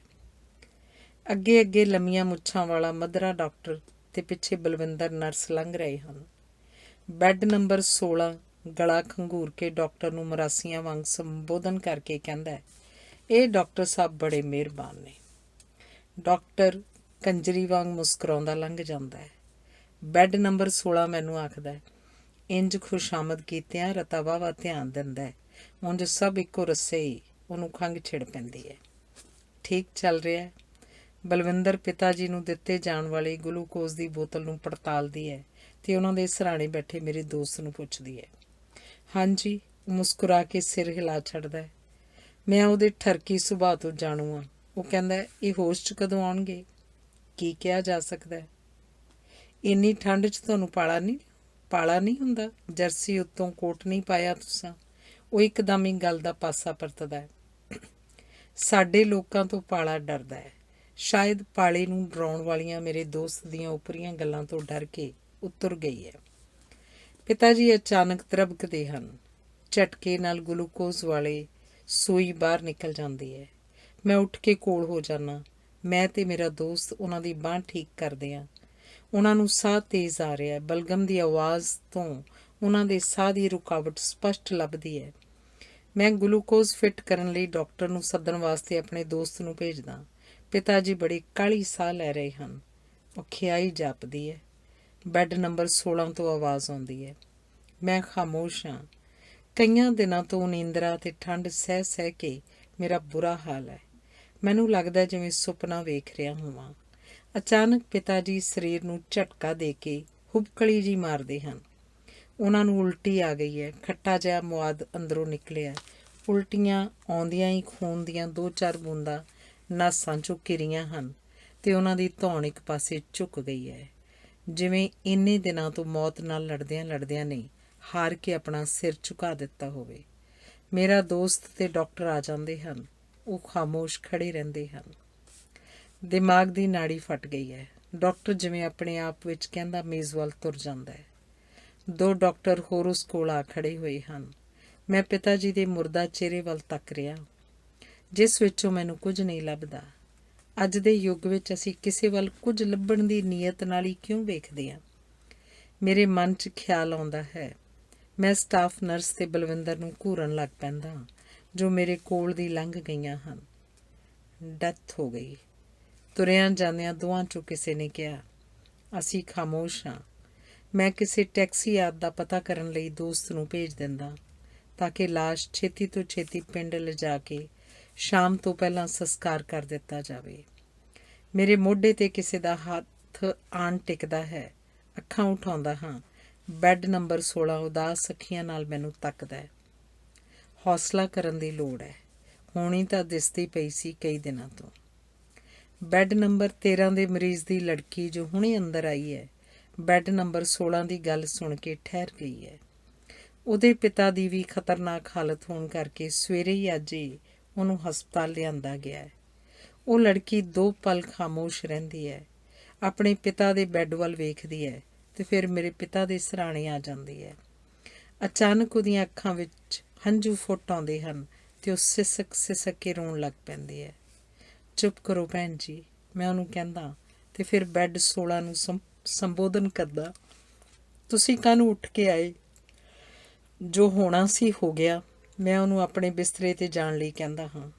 ਅੱਗੇ ਲੰਮੀਆਂ ਮੁੱਛਾਂ ਵਾਲਾ ਮਧਰਾ ਡਾਕਟਰ ਤੇ ਪਿੱਛੇ ਬਲਵਿੰਦਰ ਨਰਸ ਲੰਘ ਰਹੇ ਹਨ। ਬੈੱਡ ਨੰਬਰ 16 ਗਲਾ ਖੰਗੂਰ ਕੇ ਡਾਕਟਰ ਨੂੰ ਮਰਾਸੀਆਂ ਵਾਂਗ ਸੰਬੋਧਨ ਕਰਕੇ ਕਹਿੰਦਾ ਹੈ, ਇਹ ਡਾਕਟਰ ਸਾਹਿਬ ਬੜੇ ਮਿਹਰਬਾਨ ਨੇ। ਡਾਕਟਰ ਕੰਜਰੀ ਵਾਂਗ ਮੁਸਕਰਾਉਂਦਾ ਲੰਘ ਜਾਂਦਾ ਹੈ। ਬੈੱਡ ਨੰਬਰ 16 ਮੈਨੂੰ ਆਖਦਾ ਹੈ, ਇੰਜ ਖੁਸ਼ਾਮਦ ਕੀਤਿਆਂ ਰਤਾ ਵਾਹਵਾ ਧਿਆਨ ਦਿੰਦਾ ਹੈ, ਉਂਝ ਸਭ ਇੱਕੋ ਰੱਸੇ ਹੀ ਉਹਨੂੰ ਖੰਘ ਛਿੜ ਪੈਂਦੀ ਹੈ। ਠੀਕ ਚੱਲ ਰਿਹਾ ਹੈ। ਬਲਵਿੰਦਰ ਪਿਤਾ ਜੀ ਨੂੰ ਦਿੱਤੇ ਜਾਣ ਵਾਲੀ ਗਲੂਕੋਜ਼ ਦੀ ਬੋਤਲ ਨੂੰ ਪੜਤਾਲਦੀ ਹੈ ਤੇ ਉਹਨਾਂ ਦੇ ਸਰਾਣੇ ਬੈਠੇ ਮੇਰੇ ਦੋਸਤ ਨੂੰ ਪੁੱਛਦੀ ਹੈ। ਹਾਂਜੀ, ਮੁਸਕਰਾ ਕੇ ਸਿਰ ਹਿਲਾ ਛੱਡਦਾ ਹੈ। ਮੈਂ ਉਹਦੇ ਠਰਕੀ ਸੁਭਾਅ ਤੋਂ ਜਾਣੂ ਹਾਂ। ਉਹ ਕਹਿੰਦਾ, ਇਹ ਹੋਸ਼ 'ਚ ਕਦੋਂ ਆਉਣਗੇ? ਕੀ ਕਿਹਾ ਜਾ ਸਕਦਾ ਹੈ? ਇੰਨੀ ਠੰਡ 'ਚ ਤੁਹਾਨੂੰ ਪਾਲਾ ਨਹੀਂ ਹੁੰਦਾ? ਜਰਸੀ ਉੱਤੋਂ ਕੋਟ ਨਹੀਂ ਪਾਇਆ ਤੁਸਾਂ? ਉਹ ਇੱਕਦਮ ਹੀ ਗੱਲ ਦਾ ਪਾਸਾ ਪਰਤਦਾ ਹੈ। ਸਾਡੇ ਲੋਕਾਂ ਤੋਂ ਪਾਲਾ ਡਰਦਾ ਹੈ। ਸ਼ਾਇਦ ਪਾਲੇ ਨੂੰ ਡਰਾਉਣ ਵਾਲੀਆਂ ਮੇਰੇ ਦੋਸਤ ਦੀਆਂ ਉਪਰੀਆਂ ਗੱਲਾਂ ਤੋਂ ਡਰ ਕੇ ਉਤਰ ਗਈ ਹੈ। ਪਿਤਾ ਜੀ ਅਚਾਨਕ ਤਰਬਕਦੇ ਹਨ। ਝਟਕੇ ਨਾਲ ਗਲੂਕੋਜ਼ ਵਾਲੇ ਸੂਈ ਬਾਹਰ ਨਿਕਲ ਜਾਂਦੀ ਹੈ। ਮੈਂ ਉੱਠ ਕੇ ਕੋਲ ਹੋ ਜਾਂਦਾ। ਮੈਂ ਤੇ ਮੇਰਾ ਦੋਸਤ ਉਹਨਾਂ ਦੀ ਬਾਂਹ ਠੀਕ ਕਰਦੇ ਹਾਂ। ਉਹਨਾਂ ਨੂੰ ਸਾਹ ਤੇਜ਼ ਆ ਰਿਹਾ ਹੈ। ਬਲਗਮ ਦੀ ਆਵਾਜ਼ ਤੋਂ ਉਹਨਾਂ ਦੇ ਸਾਹ ਦੀ ਰੁਕਾਵਟ ਸਪਸ਼ਟ ਲੱਭਦੀ ਹੈ। ਮੈਂ ਗਲੂਕੋਜ਼ ਫਿੱਟ ਕਰਨ ਲਈ ਡਾਕਟਰ ਨੂੰ ਸੱਦਣ ਵਾਸਤੇ ਆਪਣੇ ਦੋਸਤ ਨੂੰ ਭੇਜਦਾ। ਪਿਤਾ ਜੀ ਬੜੀ ਕਾਹਲੀ ਸਾਹ ਲੈ ਰਹੇ ਹਨ। ਔਖਿਆਈ ਜਾਪਦੀ ਹੈ। ਬੈੱਡ ਨੰਬਰ 16 ਤੋਂ ਆਵਾਜ਼ ਆਉਂਦੀ ਹੈ। ਮੈਂ ਖਾਮੋਸ਼ ਹਾਂ। ਕਈਆਂ ਦਿਨਾਂ ਤੋਂ ਨੀਂਦਰਾ ਅਤੇ ਠੰਡ ਸਹਿ ਸਹਿ ਕੇ ਮੇਰਾ ਬੁਰਾ ਹਾਲ ਹੈ। ਮੈਨੂੰ ਲੱਗਦਾ ਜਿਵੇਂ ਸੁਪਨਾ ਵੇਖ ਰਿਹਾ ਹੋਵਾਂ। ਅਚਾਨਕ ਪਿਤਾ ਜੀ ਸਰੀਰ ਨੂੰ ਝਟਕਾ ਦੇ ਕੇ ਹੁਬਕਲੀ ਜੀ ਮਾਰਦੇ ਹਨ। ਉਹਨਾਂ ਨੂੰ ਉਲਟੀ ਆ ਗਈ ਹੈ। ਖੱਟਾ ਜਿਹਾ ਮੁਆਦ ਅੰਦਰੋਂ ਨਿਕਲਿਆ। ਉਲਟੀਆਂ ਆਉਂਦਿਆਂ ਹੀ ਖੂਨ ਦੀਆਂ 2-4 ਬੂੰਦਾਂ ਨਾਸਾਂ 'ਚੋਂ ਘਿਰੀਆਂ ਹਨ ਤੇ ਉਹਨਾਂ ਦੀ ਧੌਣ ਇੱਕ ਪਾਸੇ ਝੁਕ ਗਈ ਹੈ, ਜਿਵੇਂ ਇੰਨੇ ਦਿਨਾਂ ਤੋਂ ਮੌਤ ਨਾਲ ਲੜਦਿਆਂ ਨੇ ਹਾਰ ਕੇ ਆਪਣਾ ਸਿਰ ਝੁਕਾ ਦਿੱਤਾ ਹੋਵੇ। ਮੇਰਾ ਦੋਸਤ ਤੇ ਡਾਕਟਰ ਆ ਜਾਂਦੇ ਹਨ। ਉਹ ਖਾਮੋਸ਼ ਖੜੇ ਰਹਿੰਦੇ ਹਨ। ਦਿਮਾਗ ਦੀ ਨਾੜੀ ਫਟ ਗਈ ਹੈ। ਡਾਕਟਰ ਜਿਵੇਂ ਆਪਣੇ ਆਪ ਵਿੱਚ ਕਹਿੰਦਾ ਮੇਜ਼ ਵੱਲ ਤੁਰ ਜਾਂਦਾ ਹੈ। 2 ਡਾਕਟਰ ਹੋਰ ਉਸ ਕੋਲ ਆ ਖੜੇ ਹੋਏ ਹਨ। ਮੈਂ ਪਿਤਾ ਜੀ ਦੇ ਮੁਰਦਾ ਚਿਹਰੇ ਵੱਲ ਤੱਕ ਰਿਹਾ, ਜਿਸ ਵਿੱਚੋਂ ਮੈਨੂੰ ਕੁਝ ਨਹੀਂ ਲੱਭਦਾ। ਅੱਜ ਦੇ ਯੁੱਗ ਵਿੱਚ ਅਸੀਂ ਕਿਸੇ ਵੱਲ ਕੁਝ ਲੱਭਣ ਦੀ ਨੀਅਤ ਨਾਲ ਹੀ ਕਿਉਂ ਵੇਖਦੇ ਹਾਂ? ਮੇਰੇ ਮਨ 'ਚ ਖਿਆਲ ਆਉਂਦਾ ਹੈ। ਮੈਂ ਸਟਾਫ ਨਰਸ ਤੇ ਬਲਵਿੰਦਰ ਨੂੰ ਘੂਰਨ ਲੱਗ ਪੈਂਦਾ, ਜੋ ਮੇਰੇ ਕੋਲ ਦੀ ਲੰਘ ਗਈਆਂ ਹਨ। ਡੈਥ ਹੋ ਗਈ। ਤੁਰਿਆਂ ਜਾਂਦਿਆਂ ਦੋਵਾਂ 'ਚੋਂ ਕਿਸੇ ਨੇ ਕਿਹਾ। ਅਸੀਂ ਖਾਮੋਸ਼ ਹਾਂ। ਮੈਂ ਕਿਸੇ ਟੈਕਸੀ ਆਦਿ ਦਾ ਪਤਾ ਕਰਨ ਲਈ ਦੋਸਤ ਨੂੰ ਭੇਜ ਦਿੰਦਾ ਤਾਂ ਕਿ ਲਾਸ਼ ਛੇਤੀ ਤੋਂ ਛੇਤੀ ਪਿੰਡ ਲਿਜਾ ਕੇ ਸ਼ਾਮ ਤੋਂ ਪਹਿਲਾਂ ਸੰਸਕਾਰ ਕਰ ਦਿੱਤਾ ਜਾਵੇ। ਮੇਰੇ ਮੋਢੇ 'ਤੇ ਕਿਸੇ ਦਾ ਹੱਥ ਆਣ ਟਿਕਦਾ ਹੈ। ਅੱਖਾਂ ਉਠਾਉਂਦਾ ਹਾਂ। ਬੈੱਡ ਨੰਬਰ 16 ਉਦਾਸ ਅੱਖੀਆਂ ਨਾਲ ਮੈਨੂੰ ਤੱਕਦਾ ਹੈ। ਹੌਸਲਾ ਕਰਨ ਦੀ ਲੋੜ ਹੈ। ਹੋਣੀ ਤਾਂ ਦਿਸਦੀ ਪਈ ਸੀ ਕਈ ਦਿਨਾਂ ਤੋਂ। ਬੈੱਡ ਨੰਬਰ 13 ਦੇ ਮਰੀਜ਼ ਦੀ ਲੜਕੀ ਜੋ ਹੁਣੇ ਅੰਦਰ ਆਈ ਹੈ, ਬੈੱਡ ਨੰਬਰ 16 ਦੀ ਗੱਲ ਸੁਣ ਕੇ ਠਹਿਰ ਗਈ ਹੈ। ਉਹਦੇ ਪਿਤਾ ਦੀ ਵੀ ਖਤਰਨਾਕ ਹਾਲਤ ਹੋਣ ਕਰਕੇ ਸਵੇਰੇ ਹੀ ਅੱਜ ਹੀ ਉਹਨੂੰ ਹਸਪਤਾਲ ਲਿਆਂਦਾ ਗਿਆ ਹੈ। ਉਹ ਲੜਕੀ 2 ਪਲ ਖਾਮੋਸ਼ ਰਹਿੰਦੀ ਹੈ, ਆਪਣੇ ਪਿਤਾ ਦੇ ਬੈੱਡ ਵੱਲ ਵੇਖਦੀ ਹੈ ਤੇ ਫਿਰ ਮੇਰੇ ਪਿਤਾ ਦੇ ਸਿਰਹਾਣੇ ਆ ਜਾਂਦੀ ਹੈ। ਅਚਾਨਕ ਉਹਦੀਆਂ ਅੱਖਾਂ ਵਿੱਚ ਹੰਝੂ ਫੁੱਟ ਆਉਂਦੇ ਹਨ ਤੇ ਉਹ ਸਿਸਕ ਕੇ ਰੋਣ ਲੱਗ ਪੈਂਦੀ ਹੈ। ਚੁੱਪ ਕਰੋ ਭੈਣ ਜੀ, ਮੈਂ ਉਹਨੂੰ ਕਹਿੰਦਾ ਤੇ ਫਿਰ ਬੈੱਡ 16 ਨੂੰ ਸੰਬੋਧਨ ਕਰਦਾ। ਤੁਸੀਂ ਕਾਹਨੂੰ ਉੱਠ ਕੇ ਆਏ? ਜੋ ਹੋਣਾ ਸੀ ਹੋ ਗਿਆ। ਮੈਂ ਉਹਨੂੰ ਆਪਣੇ ਬਿਸਤਰੇ 'ਤੇ ਜਾਣ ਲਈ ਕਹਿੰਦਾ ਹਾਂ।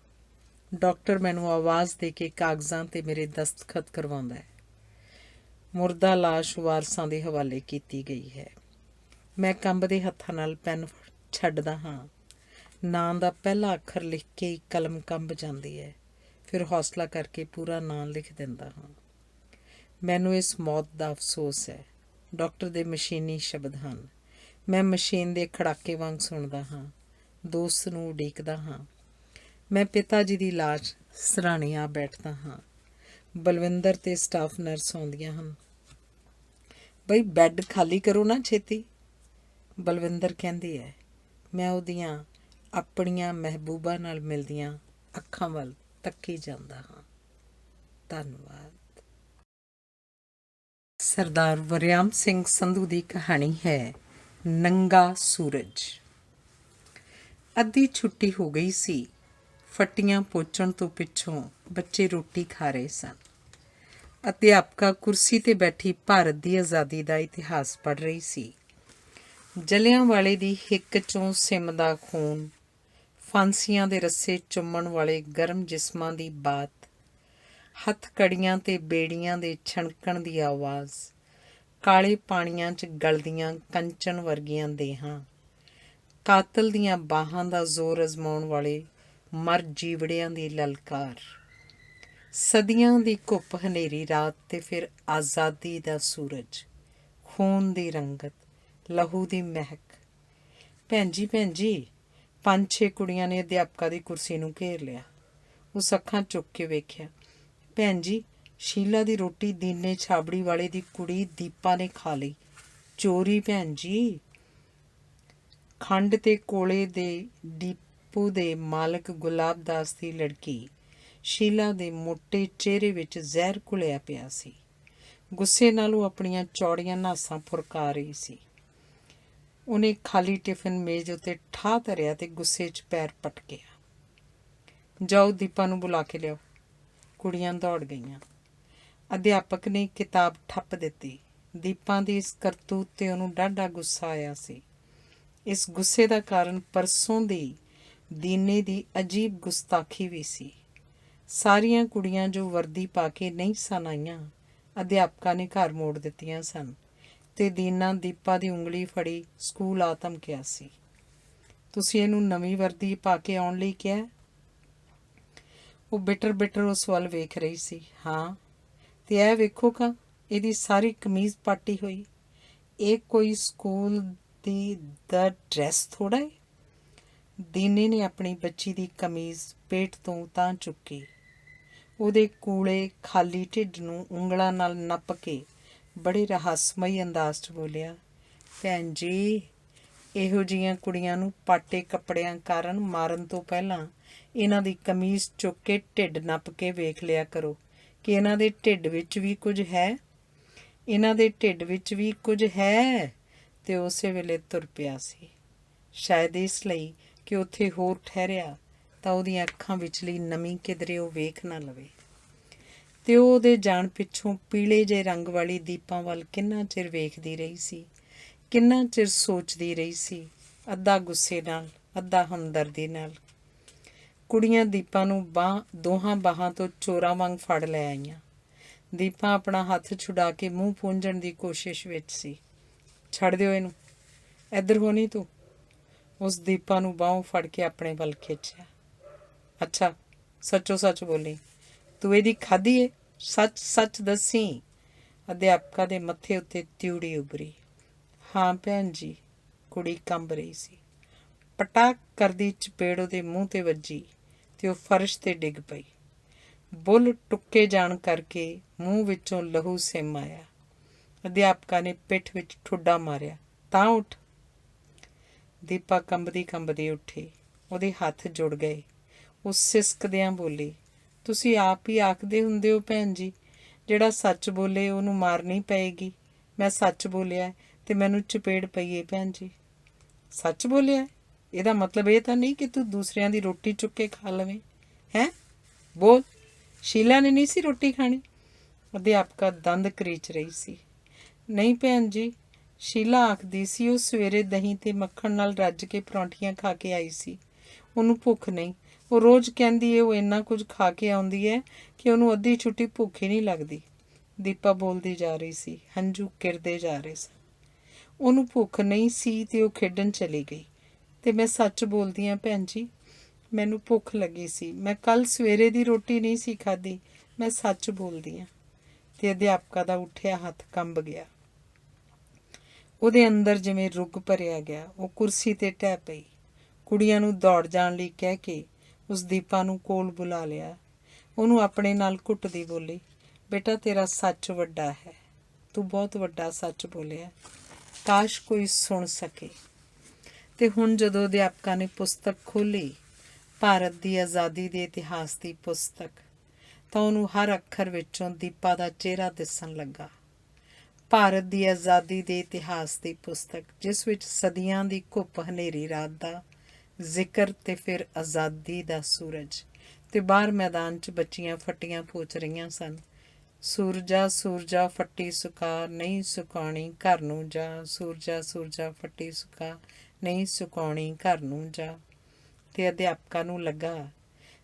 ਡਾਕਟਰ ਮੈਨੂੰ ਆਵਾਜ਼ ਦੇ ਕੇ ਕਾਗਜ਼ਾਂ 'ਤੇ ਮੇਰੇ ਦਸਤਖਤ ਕਰਵਾਉਂਦਾ ਹੈ। ਮੁਰਦਾ ਲਾਸ਼ ਵਾਰਸਾਂ ਦੇ ਹਵਾਲੇ ਕੀਤੀ ਗਈ ਹੈ। ਮੈਂ ਕੰਬਦੇ ਹੱਥਾਂ ਨਾਲ ਪੈਨ ਛੱਡਦਾ ਹਾਂ। ਨਾਂ ਦਾ ਪਹਿਲਾ ਅੱਖਰ ਲਿਖ ਕੇ ਹੀ ਕਲਮ ਕੰਬ ਜਾਂਦੀ ਹੈ। ਫਿਰ ਹੌਸਲਾ ਕਰਕੇ ਪੂਰਾ ਨਾਂ ਲਿਖ ਦਿੰਦਾ ਹਾਂ। ਮੈਨੂੰ ਇਸ ਮੌਤ ਦਾ ਅਫਸੋਸ ਹੈ। ਡਾਕਟਰ ਦੇ ਮਸ਼ੀਨੀ ਸ਼ਬਦ ਹਨ। ਮੈਂ ਮਸ਼ੀਨ ਦੇ ਖੜਾਕੇ ਵਾਂਗ ਸੁਣਦਾ ਹਾਂ। ਦੋਸਤ ਨੂੰ ਉਡੀਕਦਾ ਹਾਂ। ਮੈਂ ਪਿਤਾ ਜੀ ਦੀ ਲਾਸ਼ ਸਿਰਹਾਣੇ ਆ ਬੈਠਦਾ ਹਾਂ। ਬਲਵਿੰਦਰ ਤੇ ਸਟਾਫ ਨਰਸ ਆਉਂਦੀਆਂ ਹਨ। ਬਈ ਬੈੱਡ ਖਾਲੀ ਕਰੋ ਨਾ ਛੇਤੀ, ਬਲਵਿੰਦਰ ਕਹਿੰਦੀ ਹੈ। ਮੈਂ ਉਹਦੀਆਂ ਆਪਣੀਆਂ ਮਹਿਬੂਬਾ ਨਾਲ ਮਿਲਦੀਆਂ ਅੱਖਾਂ ਵੱਲ ਤੱਕੀ ਜਾਂਦਾ ਹਾਂ। ਧੰਨਵਾਦ। ਸਰਦਾਰ ਵਰਿਆਮ ਸਿੰਘ ਸੰਧੂ ਦੀ ਕਹਾਣੀ ਹੈ ਨੰਗਾ ਸੂਰਜ। ਅੱਧੀ ਛੁੱਟੀ ਹੋ ਗਈ ਸੀ। ਫੱਟੀਆਂ ਪੋਚਣ ਤੋਂ ਪਿੱਛੋਂ ਬੱਚੇ ਰੋਟੀ ਖਾ ਰਹੇ ਸਨ। ਅਧਿਆਪਕਾ ਕੁਰਸੀ ਤੇ ਬੈਠੀ ਭਾਰਤ ਦੀ ਆਜ਼ਾਦੀ ਦਾ ਇਤਿਹਾਸ ਪੜ੍ਹ ਰਹੀ ਸੀ। ਜਲਿਆਂਵਾਲੇ ਦੀ ਹਿੱਕ ਚੋਂ ਸਿਮਦਾ ਖੂਨ, ਫਾਂਸੀਆਂ ਦੇ ਰੱਸੇ ਚੁੰਮਣ ਵਾਲੇ ਗਰਮ ਜਿਸਮਾਂ ਦੀ ਬਾਤ, ਹੱਥਕੜੀਆਂ ਤੇ ਬੇੜੀਆਂ ਦੇ ਛਣਕਣ ਦੀ ਆਵਾਜ਼, ਕਾਲੇ ਪਾਣੀਆਂ 'ਚ ਗਲਦੀਆਂ ਕੰਚਨ ਵਰਗੀਆਂ ਦੇਹਾਂ, ਕਾਤਲ ਦੀਆਂ ਬਾਹਾਂ ਦਾ ਜ਼ੋਰ ਅਜ਼ਮਾਉਣ ਵਾਲੇ ਮਰ ਜੀਵੜਿਆਂ ਦੀ ਲਲਕਾਰ, ਸਦੀਆਂ ਦੀ ਘੁੱਪ ਹਨੇਰੀ ਰਾਤ ਤੇ ਫਿਰ ਆਜ਼ਾਦੀ ਦਾ ਸੂਰਜ, ਖੂਨ ਦੀ ਰੰਗਤ, ਲਹੂ ਦੀ ਮਹਿਕ। ਭੈਣ ਜੀ 5-6 ਕੁੜੀਆਂ ਨੇ ਅਧਿਆਪਕਾ ਦੀ ਕੁਰਸੀ ਨੂੰ ਘੇਰ ਲਿਆ। ਉਸ ਅੱਖਾਂ ਚੁੱਕ ਕੇ ਵੇਖਿਆ। ਭੈਣ ਜੀ, ਸ਼ੀਲਾ ਦੀ ਰੋਟੀ ਦੀਨੇ ਛਾਬੜੀ ਵਾਲੇ ਦੀ ਕੁੜੀ ਦੀਪਾ ਨੇ ਖਾ ਲਈ। ਚੋਰੀ ਭੈਣ ਜੀ। ਖੰਡ ਤੇ ਕੋਲੇ ਦੇ ਡੀਪੂ ਦੇ ਮਾਲਕ ਗੁਲਾਬ ਦਾਸ ਦੀ ਲੜਕੀ ਸ਼ੀਲਾ ਦੇ ਮੋਟੇ ਚਿਹਰੇ ਵਿੱਚ ਜ਼ਹਿਰ ਘੁਲਿਆ ਪਿਆ ਸੀ। ਗੁੱਸੇ ਨਾਲ ਉਹ ਆਪਣੀਆਂ ਚੌੜੀਆਂ ਨਾਸਾਂ ਫੁਰਕਾ ਰਹੀ ਸੀ। ਉਹਨੇ ਖਾਲੀ ਟਿਫਨ ਮੇਜ਼ ਉੱਤੇ ਠਾਹ ਧਰਿਆ ਤੇ ਗੁੱਸੇ 'ਚ ਪੈਰ ਪਟਕਿਆ। ਜਾਓ, ਦੀਪਾ ਨੂੰ ਬੁਲਾ ਕੇ ਲਿਆਓ। ਕੁੜੀਆਂ ਦੌੜ ਗਈਆਂ। ਅਧਿਆਪਕ ਨੇ ਕਿਤਾਬ ਠੱਪ ਦਿੱਤੀ। ਦੀਪਾ ਦੀ ਇਸ ਕਰਤੂਤ 'ਤੇ ਉਹਨੂੰ ਡਾਢਾ ਗੁੱਸਾ ਆਇਆ ਸੀ। ਇਸ ਗੁੱਸੇ ਦਾ ਕਾਰਨ ਪਰਸੋਂ ਦੀ ਦੀਨੇ ਦੀ ਅਜੀਬ ਗੁਸਤਾਖੀ ਵੀ ਸੀ। ਸਾਰੀਆਂ ਕੁੜੀਆਂ ਜੋ ਵਰਦੀ ਪਾ ਕੇ ਨਹੀਂ ਸਨ ਆਈਆਂ, ਅਧਿਆਪਕਾਂ ਨੇ ਘਰ ਮੋੜ ਦਿੱਤੀਆਂ ਸਨ ਤੇ ਦੀਨਾ ਦੀਪਾ ਦੀ ਉਂਗਲੀ ਫੜੀ ਸਕੂਲ ਆ ਧਮਕਿਆ ਸੀ। ਤੁਸੀਂ ਇਹਨੂੰ ਨਵੀਂ ਵਰਦੀ ਪਾ ਕੇ ਆਉਣ ਲਈ ਕਿਹਾ? ਉਹ ਬਿਟਰ ਉਸ ਵੱਲ ਵੇਖ ਰਹੀ ਸੀ। ਹਾਂ, ਤੇ ਇਹ ਵੇਖੋਗਾ, ਇਹਦੀ ਸਾਰੀ ਕਮੀਜ਼ ਪਾਟੀ ਹੋਈ। ਇਹ ਕੋਈ ਸਕੂਲ ਦੀ ਦਾ ਡਰੈਸ ਥੋੜ੍ਹਾ ਹੈ। ਦੀਨੇ ਨੇ ਆਪਣੀ ਬੱਚੀ ਦੀ ਕਮੀਜ਼ ਪੇਟ ਤੋਂ ਤਾਂ ਚੁੱਕੀ। ਉਹਦੇ ਕੂਲੇ ਖਾਲੀ ਢਿੱਡ ਨੂੰ ਉਂਗਲਾਂ ਨਾਲ ਨੱਪ ਕੇ ਬੜੇ ਰਹੱਸਮਈ ਅੰਦਾਜ਼ 'ਚ ਬੋਲਿਆ, ਭੈਣ ਜੀ, ਇਹੋ ਜਿਹੀਆਂ ਕੁੜੀਆਂ ਨੂੰ ਪਾਟੇ ਕੱਪੜਿਆਂ ਕਾਰਨ ਮਾਰਨ ਤੋਂ ਪਹਿਲਾਂ ਇਹਨਾਂ ਦੀ ਕਮੀਜ਼ ਚੁੱਕ ਕੇ ਢਿੱਡ ਨੱਪ ਕੇ ਵੇਖ ਲਿਆ ਕਰੋ ਕਿ ਇਹਨਾਂ ਦੇ ਢਿੱਡ ਵਿੱਚ ਵੀ ਕੁਝ ਹੈ। ਇਹਨਾਂ ਦੇ ਢਿੱਡ ਵਿੱਚ ਵੀ ਕੁਝ ਹੈ। ਤੇ ਉਸੇ ਵੇਲੇ ਤੁਰ ਪਿਆ ਸੀ, ਸ਼ਾਇਦ ਇਸ ਲਈ ਕਿ ਉੱਥੇ ਹੋਰ ਠਹਿਰਿਆ ਤਾਂ ਉਹਦੀਆਂ ਅੱਖਾਂ ਵਿਚਲੀ ਨਮੀ ਕਿਧਰੇ ਉਹ ਵੇਖ ਨਾ ਲਵੇ। ਤੇ ਉਹ ਉਹਦੇ ਜਾਣ ਪਿੱਛੋਂ ਪੀਲੇ ਜਿਹੇ ਰੰਗ ਵਾਲੀ ਦੀਪਾਂ ਵੱਲ ਕਿੰਨਾ ਚਿਰ ਵੇਖਦੀ ਰਹੀ ਸੀ, ਕਿੰਨਾ ਚਿਰ ਸੋਚਦੀ ਰਹੀ ਸੀ, ਅੱਧਾ ਗੁੱਸੇ ਨਾਲ, ਅੱਧਾ ਹਮਦਰਦੀ ਨਾਲ। ਕੁੜੀਆਂ ਦੀਪਾ ਨੂੰ ਦੋਹਾਂ ਬਾਹਾਂ ਤੋਂ ਚੋਰਾਂ ਵਾਂਗ ਫੜ ਲੈ ਆਈਆਂ। ਦੀਪਾ ਆਪਣਾ ਹੱਥ ਛੁਡਾ ਕੇ ਮੂੰਹ ਪੂੰਝਣ ਦੀ ਕੋਸ਼ਿਸ਼ ਵਿੱਚ ਸੀ। ਛੱਡ ਦਿਓ ਇਹਨੂੰ, ਇੱਧਰ ਹੋ ਨਹੀਂ ਤੂੰ। ਉਸ ਦੀਪਾ ਨੂੰ ਬਾਹੋਂ ਫੜ ਕੇ ਆਪਣੇ ਵੱਲ ਖਿੱਚਿਆ। ਅੱਛਾ, ਸੱਚੋ ਸੱਚ ਬੋਲੀ, ਤੂੰ ਇਹਦੀ ਖਾਧੀ ਏ? ਸੱਚ ਸੱਚ ਦੱਸੀ। ਅਧਿਆਪਕਾ ਦੇ ਮੱਥੇ ਉੱਤੇ ਤਿਉੜੀ ਉਭਰੀ। ਹਾਂ ਭੈਣ ਜੀ। ਕੁੜੀ ਕੰਬ ਰਹੀ ਸੀ। ਪਟਾਕ ਕਰਦੀ ਚਪੇੜ ਉਹਦੇ ਮੂੰਹ ਤੇ ਵੱਜੀ ਤੇ ਉਹ ਫਰਸ਼ ਤੇ ਡਿੱਗ ਪਈ। ਬੁੱਲ ਟੁੱਕੇ ਜਾਣ ਕਰਕੇ ਮੂੰਹ ਵਿੱਚੋਂ ਲਹੂ ਸਿਮ ਆਇਆ। ਅਧਿਆਪਕਾ ਨੇ ਪਿੱਠ ਵਿੱਚ ਠੁੱਡਾ ਮਾਰਿਆ। ਤਾਂ ਉੱਠ। ਦੀਪਾ ਕੰਬਦੀ ਉੱਠੀ। ਉਹਦੇ ਹੱਥ ਜੁੜ ਗਏ। ਉਹ ਸਿਸਕਦਿਆਂ ਬੋਲੀ, ਤੁਸੀਂ ਆਪ ਹੀ ਆਖਦੇ ਹੁੰਦੇ ਹੋ ਭੈਣ ਜੀ, ਜਿਹੜਾ ਸੱਚ ਬੋਲੇ ਉਹਨੂੰ ਮਾਰਨੀ ਪਏਗੀ। ਮੈਂ ਸੱਚ ਬੋਲਿਆ ਤੇ ਮੈਨੂੰ ਚਪੇੜ ਪਈ ਏ ਭੈਣ ਜੀ। ਸੱਚ ਬੋਲਿਆ? ਇਹਦਾ ਮਤਲਬ ਇਹ ਤਾਂ ਨਹੀਂ ਕਿ ਤੂੰ ਦੂਸਰਿਆਂ ਦੀ ਰੋਟੀ ਚੁੱਕ ਕੇ ਖਾ ਲਵੇਂ, ਹੈਂ? ਬੋਲ, ਸ਼ੀਲਾ ਨੇ ਨਹੀਂ ਸੀ ਰੋਟੀ ਖਾਣੀ? ਅਧਿਆਪਕਾ ਦੰਦ ਕਰੀਚ ਰਹੀ ਸੀ। ਨਹੀਂ ਭੈਣ ਜੀ, ਸ਼ੀਲਾ ਆਖਦੀ ਸੀ ਉਹ ਸਵੇਰੇ ਦਹੀਂ ਤੇ ਮੱਖਣ ਨਾਲ ਰੱਜ ਕੇ ਪਰੌਂਠੀਆਂ ਖਾ ਕੇ ਆਈ ਸੀ। ਉਹਨੂੰ ਭੁੱਖ ਨਹੀਂ। ਉਹ ਰੋਜ਼ ਕਹਿੰਦੀ ਏ ਉਹ ਇੰਨਾ ਕੁਝ ਖਾ ਕੇ ਆਉਂਦੀ ਹੈ ਕਿ ਉਹਨੂੰ ਅੱਧੀ ਛੁੱਟੀ ਭੁੱਖ ਹੀ ਨਹੀਂ ਲੱਗਦੀ। ਦੀਪਾ ਬੋਲਦੀ ਜਾ ਰਹੀ ਸੀ। ਹੰਝੂ ਕਿਰਦੇ ਜਾ ਰਹੇ ਸਨ। ਉਹਨੂੰ ਭੁੱਖ ਨਹੀਂ ਸੀ ਤੇ ਉਹ ਖੇਡਣ ਚਲੀ ਗਈ। ਤੇ ਮੈਂ ਸੱਚ ਬੋਲਦੀ ਹਾਂ ਭੈਣ ਜੀ, ਮੈਨੂੰ ਭੁੱਖ ਲੱਗੀ ਸੀ। ਮੈਂ ਕੱਲ੍ਹ ਸਵੇਰੇ ਦੀ ਰੋਟੀ ਨਹੀਂ ਸੀ ਖਾਧੀ। ਮੈਂ ਸੱਚ ਬੋਲਦੀ ਹਾਂ। ਤੇ ਅਧਿਆਪਕਾ ਦਾ ਉੱਠਿਆ ਹੱਥ ਕੰਬ ਗਿਆ। ਉਹਦੇ ਅੰਦਰ ਜਿਵੇਂ ਰੁੱਗ ਭਰਿਆ ਗਿਆ। ਉਹ ਕੁਰਸੀ ਤੇ ਢਹਿ ਪਈ। ਕੁੜੀਆਂ ਨੂੰ ਦੌੜ ਜਾਣ ਲਈ ਕਹਿ ਕੇ ਉਸ ਦੀਪਾ ਨੂੰ ਕੋਲ ਬੁਲਾ ਲਿਆ। ਉਹਨੂੰ ਆਪਣੇ ਨਾਲ ਘੁੱਟਦੀ ਬੋਲੀ, ਬੇਟਾ ਤੇਰਾ ਸੱਚ ਵੱਡਾ ਹੈ। ਤੂੰ ਬਹੁਤ ਵੱਡਾ ਸੱਚ ਬੋਲਿਆ। ਕਾਸ਼ ਕੋਈ ਸੁਣ ਸਕੇ। ਤੇ ਹੁਣ ਜਦੋਂ ਅਧਿਆਪਕਾ ਨੇ ਪੁਸਤਕ ਖੋਲ੍ਹੀ, ਭਾਰਤ ਦੀ ਆਜ਼ਾਦੀ ਦੇ ਇਤਿਹਾਸ ਦੀ ਪੁਸਤਕ, ਤਾਂ ਉਹਨੂੰ ਹਰ ਅੱਖਰ ਵਿੱਚੋਂ ਦੀਪਾ ਦਾ ਚਿਹਰਾ ਦਿਸਣ ਲੱਗਾ। ਭਾਰਤ ਦੀ ਆਜ਼ਾਦੀ ਦੇ ਇਤਿਹਾਸ ਦੀ ਪੁਸਤਕ, ਜਿਸ ਵਿੱਚ ਸਦੀਆਂ ਦੀ ਘੁੱਪ ਹਨੇਰੀ ਰਾਤ ਦਾ ਜ਼ਿਕਰ ਤੇ ਫਿਰ ਆਜ਼ਾਦੀ ਦਾ ਸੂਰਜ। ਤੇ ਬਾਹਰ ਮੈਦਾਨ 'ਚ ਬੱਚੀਆਂ ਫੱਟੀਆਂ ਪੋਚ ਰਹੀਆਂ ਸਨ ਸੂਰਜਾ ਸੂਰਜਾ ਫੱਟੀ ਸੁਕਾ, ਨਹੀਂ ਸੁਕਾਉਣੀ ਘਰ ਨੂੰ ਜਾ। ਸੂਰਜਾ ਸੂਰਜਾ ਫੱਟੀ ਸੁਕਾ, ਨਹੀਂ ਸੁਕਾਉਣੀ ਘਰ ਨੂੰ ਜਾ। ਤੇ ਅਧਿਆਪਕਾਂ ਨੂੰ ਲੱਗਾ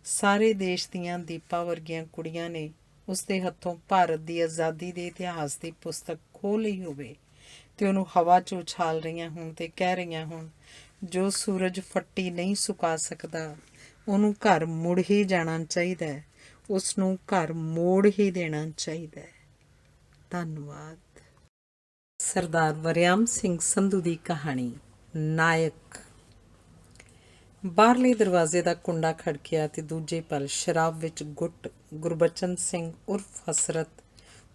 ਸਾਰੇ ਦੇਸ਼ ਦੀਆਂ ਦੀਪਾ ਵਰਗੀਆਂ ਕੁੜੀਆਂ ਨੇ ਉਸਦੇ ਹੱਥੋਂ ਭਾਰਤ ਦੀ ਆਜ਼ਾਦੀ ਦੇ ਇਤਿਹਾਸ ਦੀ ਪੁਸਤਕ ਖੋਹ ਲਈ ਹੋਵੇ ਤੇ ਉਹਨੂੰ ਹਵਾ 'ਚ ਉਛਾਲ ਰਹੀਆਂ ਹੋਣ ਤੇ ਕਹਿ ਰਹੀਆਂ ਹੋਣ, ਜੋ ਸੂਰਜ ਫੱਟੀ ਨਹੀਂ ਸੁਕਾ ਸਕਦਾ ਉਹਨੂੰ ਘਰ ਮੁੜ ਹੀ ਜਾਣਾ ਚਾਹੀਦਾ ਹੈ, ਉਸ ਨੂੰ ਘਰ ਮੋੜ ਹੀ ਦੇਣਾ ਚਾਹੀਦਾ ਹੈ। ਧੰਨਵਾਦ। ਸਰਦਾਰ ਵਰਿਆਮ ਸਿੰਘ ਸੰਧੂ ਦੀ ਕਹਾਣੀ ਨਾਇਕ। ਬਾਹਰਲੇ ਦਰਵਾਜ਼ੇ ਦਾ ਕੁੰਡਾ ਖੜਕਿਆ ਤੇ ਦੂਜੇ ਪਲ ਸ਼ਰਾਬ ਵਿੱਚ ਗੁੱਟ ਗੁਰਬਚਨ ਸਿੰਘ ਉਰਫ ਹਸਰਤ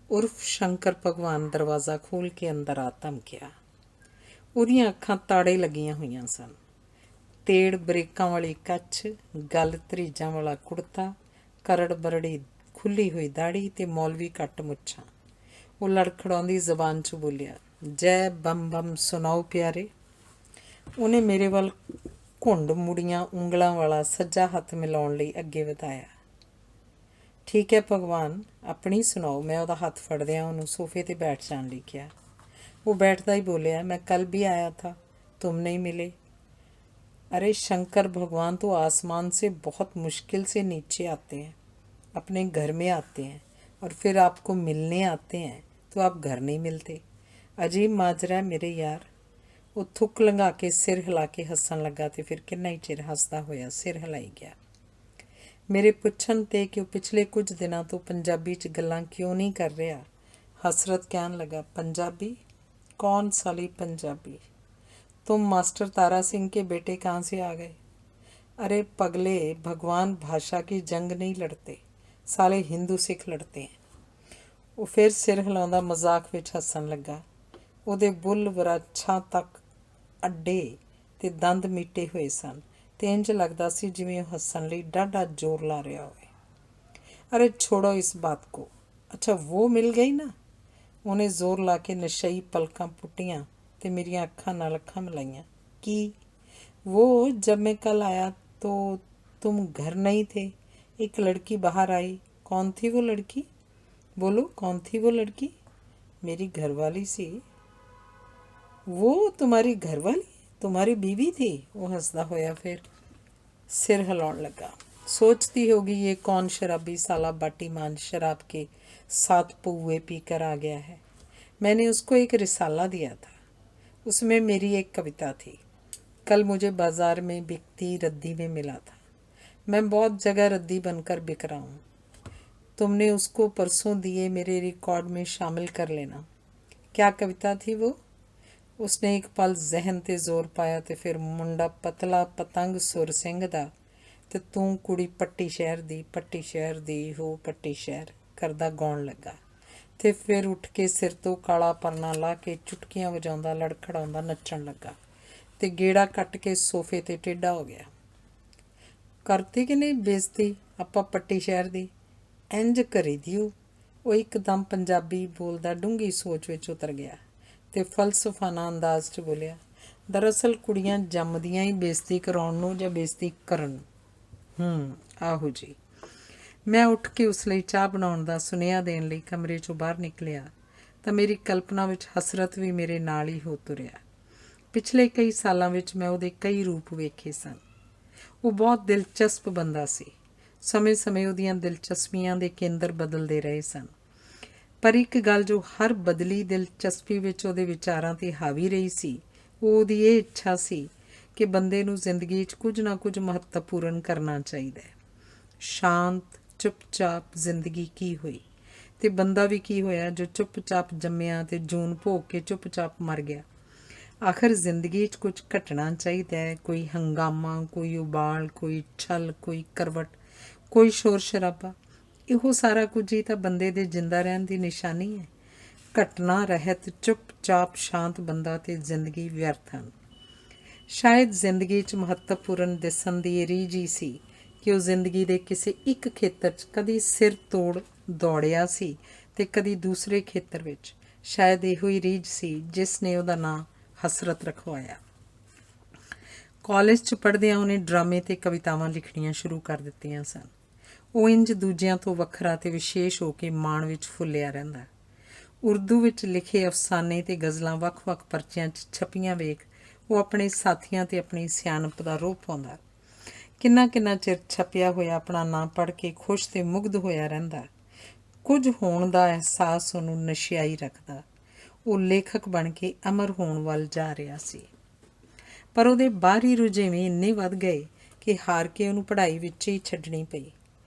ਉਰਫ ਸ਼ੰਕਰ ਭਗਵਾਨ ਦਰਵਾਜ਼ਾ ਖੋਲ੍ਹ ਕੇ ਅੰਦਰ ਆ ਧਮਕਿਆ। ਉਹਦੀਆਂ ਅੱਖਾਂ ਤਾੜੇ ਲੱਗੀਆਂ ਹੋਈਆਂ ਸਨ। ਤੇੜ ਬਰੇਕਾਂ ਵਾਲੀ ਕੱਛ, ਗਲ ਧਰੀਜਾਂ ਵਾਲਾ ਕੁੜਤਾ, ਕਰੜ ਬਰੜੀ ਖੁੱਲ੍ਹੀ ਹੋਈ ਦਾੜੀ ਤੇ ਮੌਲਵੀ ਕੱਟ ਮੁੱਛਾਂ। ਉਹ ਲੜਖੜਾਉਂਦੀ ਜ਼ਬਾਨ 'ਚ ਬੋਲਿਆ, ਜੈ ਬੰਮ ਬੰਮ ਸੁਣਾਓ ਪਿਆਰੇ। ਉਹਨੇ ਮੇਰੇ ਵੱਲ ਘੁੰਡ ਮੁੜੀਆਂ ਉਂਗਲਾਂ ਵਾਲਾ ਸੱਜਾ ਹੱਥ ਮਿਲਾਉਣ ਲਈ ਅੱਗੇ ਵਧਾਇਆ। ਠੀਕ ਹੈ ਭਗਵਾਨ, ਆਪਣੀ ਸੁਣਾਓ। ਮੈਂ ਉਹਦਾ ਹੱਥ ਫੜਦਿਆਂ ਉਹਨੂੰ ਸੋਫੇ 'ਤੇ ਬੈਠ ਜਾਣ ਲਈ ਕਿਹਾ। ਉਹ ਬੈਠਦਾ ਹੀ ਬੋਲਿਆ, ਮੈਂ ਕੱਲ भी आया था, तुम नहीं मिले। अरे शंकर भगवान तो आसमान से बहुत मुश्किल से नीचे आते हैं, अपने घर में आते हैं और फिर आपको मिलने आते हैं तो आप घर नहीं मिलते। अजीब माजरा है मेरे यार। ਉਹ ਥੁੱਕ ਲੰਘਾ ਕੇ ਸਿਰ ਹਿਲਾ ਕੇ ਹੱਸਣ ਲੱਗਾ ਤੇ ਫਿਰ ਕਿੰਨਾ ਹੀ ਚਿਰ ਹੱਸਦਾ ਹੋਇਆ ਸਿਰ ਹਿਲਾਈ ਗਿਆ। ਮੇਰੇ ਪੁੱਛਣ 'ਤੇ ਕਿ ਉਹ ਪਿਛਲੇ ਕੁਝ ਦਿਨਾਂ ਤੋਂ ਪੰਜਾਬੀ 'ਚ ਗੱਲਾਂ ਕਿਉਂ ਨਹੀਂ ਕਰ ਰਿਹਾ, ਹਸਰਤ ਕਹਿਣ ਲੱਗਾ, पंजाबी? कौन साली पंजाबी? तुम मास्टर तारा सिंह के बेटे कहाँ से आ गए? अरे पगले, भगवान भाषा की जंग नहीं लड़ते, साले हिंदू सिख लड़ते हैं। वो फिर सिर हिलाਉਂਦਾ मजाक ਵਿੱਚ ਹੱਸਣ ਲੱਗਾ। ਉਹਦੇ ਬੁੱਲ ਵਰਾਛਾਂ ਤੱਕ ਅੱਡੇ ਤੇ ਦੰਦ ਮੀਟੇ ਹੋਏ ਸਨ ਤੇ ਇੰਜ ਲੱਗਦਾ ਸੀ ਜਿਵੇਂ ਉਹ ਹੱਸਣ ਲਈ ਡਾਢਾ ਜ਼ੋਰ ਲਾ ਰਿਹਾ ਹੋਵੇ। ਅਰੇ ਛੋੜੋ ਇਸ ਬਾਤ ਕੋ, ਅੱਛਾ वो मिल गई ना? ਉਹਨੇ ਜ਼ੋਰ ਲਾ ਕੇ ਨਸ਼ਈ ਪਲਕਾਂ ਪੁੱਟੀਆਂ ਤੇ ਮੇਰੀਆਂ ਅੱਖਾਂ ਨਾਲ ਅੱਖਾਂ ਮਿਲਾਈਆਂ। ਕੀ? वो जब मैं कल आया तो तुम घर नहीं थे, एक लड़की बाहर आई। कौन थी वो लड़की? बोलो कौन थी वो लड़की? मेरी घरवाली सी। वो तुम्हारी घरवाली? तुम्हारी बीवी थी? वो हंसदा होया फिर सिर हिलाउण लगा। सोचती होगी ये कौन शराबी साला बाटी मान शराब के 7 पौए पीकर आ गया है। मैंने उसको एक रिसाला दिया था, उसमें मेरी एक कविता थी। कल मुझे बाजार में बिकती रद्दी में मिला था। मैं बहुत जगह रद्दी बनकर बिक रहा हूँ। तुमने उसको परसों दिए मेरे रिकॉर्ड में शामिल कर लेना। क्या कविता थी वो? उसने एक पल जहन ते जोर पाया ते फिर मुंडा पतला पतंग सुर सिंह दा ते तू कुड़ी पट्टी शहर दी हो पट्टी शहर करदा गाउण लगा ਤੇ ਫਿਰ ਉੱਠ ਕੇ ਸਿਰ ਤੋਂ ਕਾਲਾ ਪਰਨਾ ਲਾ ਕੇ ਚੁਟਕੀਆਂ ਵਜਾਉਂਦਾ ਲੜਖੜਾਉਂਦਾ ਨੱਚਣ ਲੱਗਾ ਤੇ ਗੇੜਾ ਕੱਟ ਕੇ ਸੋਫੇ 'ਤੇ ਟੇਢਾ ਹੋ ਗਿਆ। ਕਰਤੀ ਕਿ ਨਹੀਂ ਬੇਇੱਜ਼ਤੀ ਆਪਾਂ ਪੱਟੀ ਸ਼ਹਿਰ ਦੀ? ਇੰਝ ਕਰੀ ਦਿਓ। ਉਹ ਇੱਕਦਮ ਪੰਜਾਬੀ ਬੋਲਦਾ ਡੂੰਘੀ ਸੋਚ ਵਿੱਚ ਉਤਰ ਗਿਆ ਤੇ ਫਲਸਫਾਨਾ ਅੰਦਾਜ਼ 'ਚ ਬੋਲਿਆ, ਦਰਅਸਲ ਕੁੜੀਆਂ ਜੰਮਦੀਆਂ ਹੀ ਬੇਇੱਜ਼ਤੀ ਕਰਾਉਣ ਨੂੰ ਜਾਂ ਬੇਇੱਜ਼ਤੀ ਕਰਨ। ਆਹੋ ਜੀ। ਮੈਂ ਉੱਠ ਕੇ ਉਸ ਲਈ ਚਾਹ ਬਣਾਉਣ ਦਾ ਸੁਨੇਹਾ ਦੇਣ ਲਈ ਕਮਰੇ 'ਚੋਂ ਬਾਹਰ ਨਿਕਲਿਆ ਤਾਂ ਮੇਰੀ ਕਲਪਨਾ ਵਿੱਚ ਹਸਰਤ ਵੀ ਮੇਰੇ ਨਾਲ ਹੀ ਹੋ ਤੁਰਿਆ। ਪਿਛਲੇ ਕਈ ਸਾਲਾਂ ਵਿੱਚ ਮੈਂ ਉਹਦੇ ਕਈ ਰੂਪ ਵੇਖੇ ਸਨ। ਉਹ ਬਹੁਤ ਦਿਲਚਸਪ ਬੰਦਾ ਸੀ। ਸਮੇਂ-ਸਮੇਂ ਉਹਦੀਆਂ ਦਿਲਚਸਪੀਆਂ ਦੇ ਕੇਂਦਰ ਬਦਲਦੇ ਰਹੇ ਸਨ, ਪਰ ਇੱਕ ਗੱਲ ਜੋ ਹਰ ਬਦਲੀ ਦਿਲਚਸਪੀ ਵਿੱਚ ਉਹਦੇ ਵਿਚਾਰਾਂ 'ਤੇ ਹਾਵੀ ਰਹੀ ਸੀ, ਉਹ ਉਹਦੀ ਇਹ ਇੱਛਾ ਸੀ ਕਿ ਬੰਦੇ ਨੂੰ ਜ਼ਿੰਦਗੀ 'ਚ ਕੁਝ ਨਾ ਕੁਝ ਮਹੱਤਵਪੂਰਨ ਕਰਨਾ ਚਾਹੀਦਾ ਹੈ। ਸ਼ਾਂਤ ਚੁੱਪਚਾਪ ਜ਼ਿੰਦਗੀ ਕੀ ਹੋਈ ਤੇ ਬੰਦਾ ਵੀ ਕੀ ਹੋਇਆ ਜੋ ਚੁੱਪਚਾਪ ਜੰਮਿਆ ਤੇ ਜੂਨ ਭੋਗ ਕੇ ਚੁੱਪਚਾਪ ਮਰ ਗਿਆ। ਆਖਰ ਜ਼ਿੰਦਗੀ 'ਚ ਕੁਝ ਘਟਣਾ ਚਾਹੀਦਾ ਹੈ, ਕੋਈ ਹੰਗਾਮਾ, ਕੋਈ ਉਬਾਲ, ਕੋਈ ਛਲ, ਕੋਈ ਕਰਵਟ, ਕੋਈ ਸ਼ੋਰ ਸ਼ਰਾਬਾ। ਇਹੋ ਸਾਰਾ ਕੁਝ ਹੀ ਤਾਂ ਬੰਦੇ ਦੇ ਜਿੰਦਾ ਰਹਿਣ ਦੀ ਨਿਸ਼ਾਨੀ ਹੈ। ਘਟਨਾ ਰਹਿਤ ਚੁੱਪਚਾਪ ਸ਼ਾਂਤ ਬੰਦਾ ਤੇ ਜ਼ਿੰਦਗੀ ਵਿਅਰਥ ਹਨ। ਸ਼ਾਇਦ ਜ਼ਿੰਦਗੀ 'ਚ ਮਹੱਤਵਪੂਰਨ ਦਿਸਣ ਦੀ ਇਹ ਰੀਝ ਹੀ ਸੀ ਕਿ ਉਹ ਜ਼ਿੰਦਗੀ ਦੇ ਕਿਸੇ ਇੱਕ ਖੇਤਰ 'ਚ ਕਦੀ ਸਿਰ ਤੋੜ ਦੌੜਿਆ ਸੀ ਤੇ ਕਦੀ ਦੂਸਰੇ ਖੇਤਰ ਵਿੱਚ। ਸ਼ਾਇਦ ਇਹੋ ਹੀ ਰੀਝ ਸੀ ਜਿਸ ਨੇ ਉਹਦਾ ਨਾਂ ਹਸਰਤ ਰਖਵਾਇਆ। ਕਾਲਜ 'ਚ ਪੜ੍ਹਦਿਆਂ ਉਹਨੇ ਡਰਾਮੇ ਤੇ ਕਵਿਤਾਵਾਂ ਲਿਖਣੀਆਂ ਸ਼ੁਰੂ ਕਰ ਦਿੱਤੀਆਂ ਸਨ। ਉਹ ਇੰਜ ਦੂਜਿਆਂ ਤੋਂ ਵੱਖਰਾ ਤੇ ਵਿਸ਼ੇਸ਼ ਹੋ ਕੇ ਮਾਣ ਵਿੱਚ ਫੁੱਲਿਆ ਰਹਿੰਦਾ। ਉਰਦੂ ਵਿੱਚ ਲਿਖੇ ਅਫਸਾਨੇ ਤੇ ਗਜ਼ਲਾਂ ਵੱਖ-ਵੱਖ ਪਰਚਿਆਂ 'ਚ ਛਪੀਆਂ ਵੇਖ ਉਹ ਆਪਣੇ ਸਾਥੀਆਂ ਤੇ ਆਪਣੀ ਸਿਆਣਪ ਦਾ ਰੋਹ ਪਾਉਂਦਾ। ਕਿੰਨਾ ਚਿਰ ਛਪਿਆ ਹੋਇਆ ਆਪਣਾ ਨਾਂ ਪੜ੍ਹ ਕੇ ਖੁਸ਼ ਤੇ ਮੁਗਧ ਹੋਇਆ ਰਹਿੰਦਾ। ਕੁਝ ਹੋਣ ਦਾ ਅਹਿਸਾਸ ਉਹਨੂੰ ਨਸ਼ਿਆਈ ਰੱਖਦਾ। ਉਹ ਲੇਖਕ ਬਣ ਕੇ ਅਮਰ ਹੋਣ ਵੱਲ ਜਾ ਰਿਹਾ ਸੀ। ਪਰ ਉਹਦੇ ਬਾਹਰੀ ਰੁਝੇਵੇਂ ਇੰਨੇ ਵੱਧ ਗਏ ਕਿ ਹਾਰ ਕੇ ਉਹਨੂੰ ਪੜ੍ਹਾਈ ਵਿੱਚ ਹੀ ਛੱਡਣੀ ਪਈ।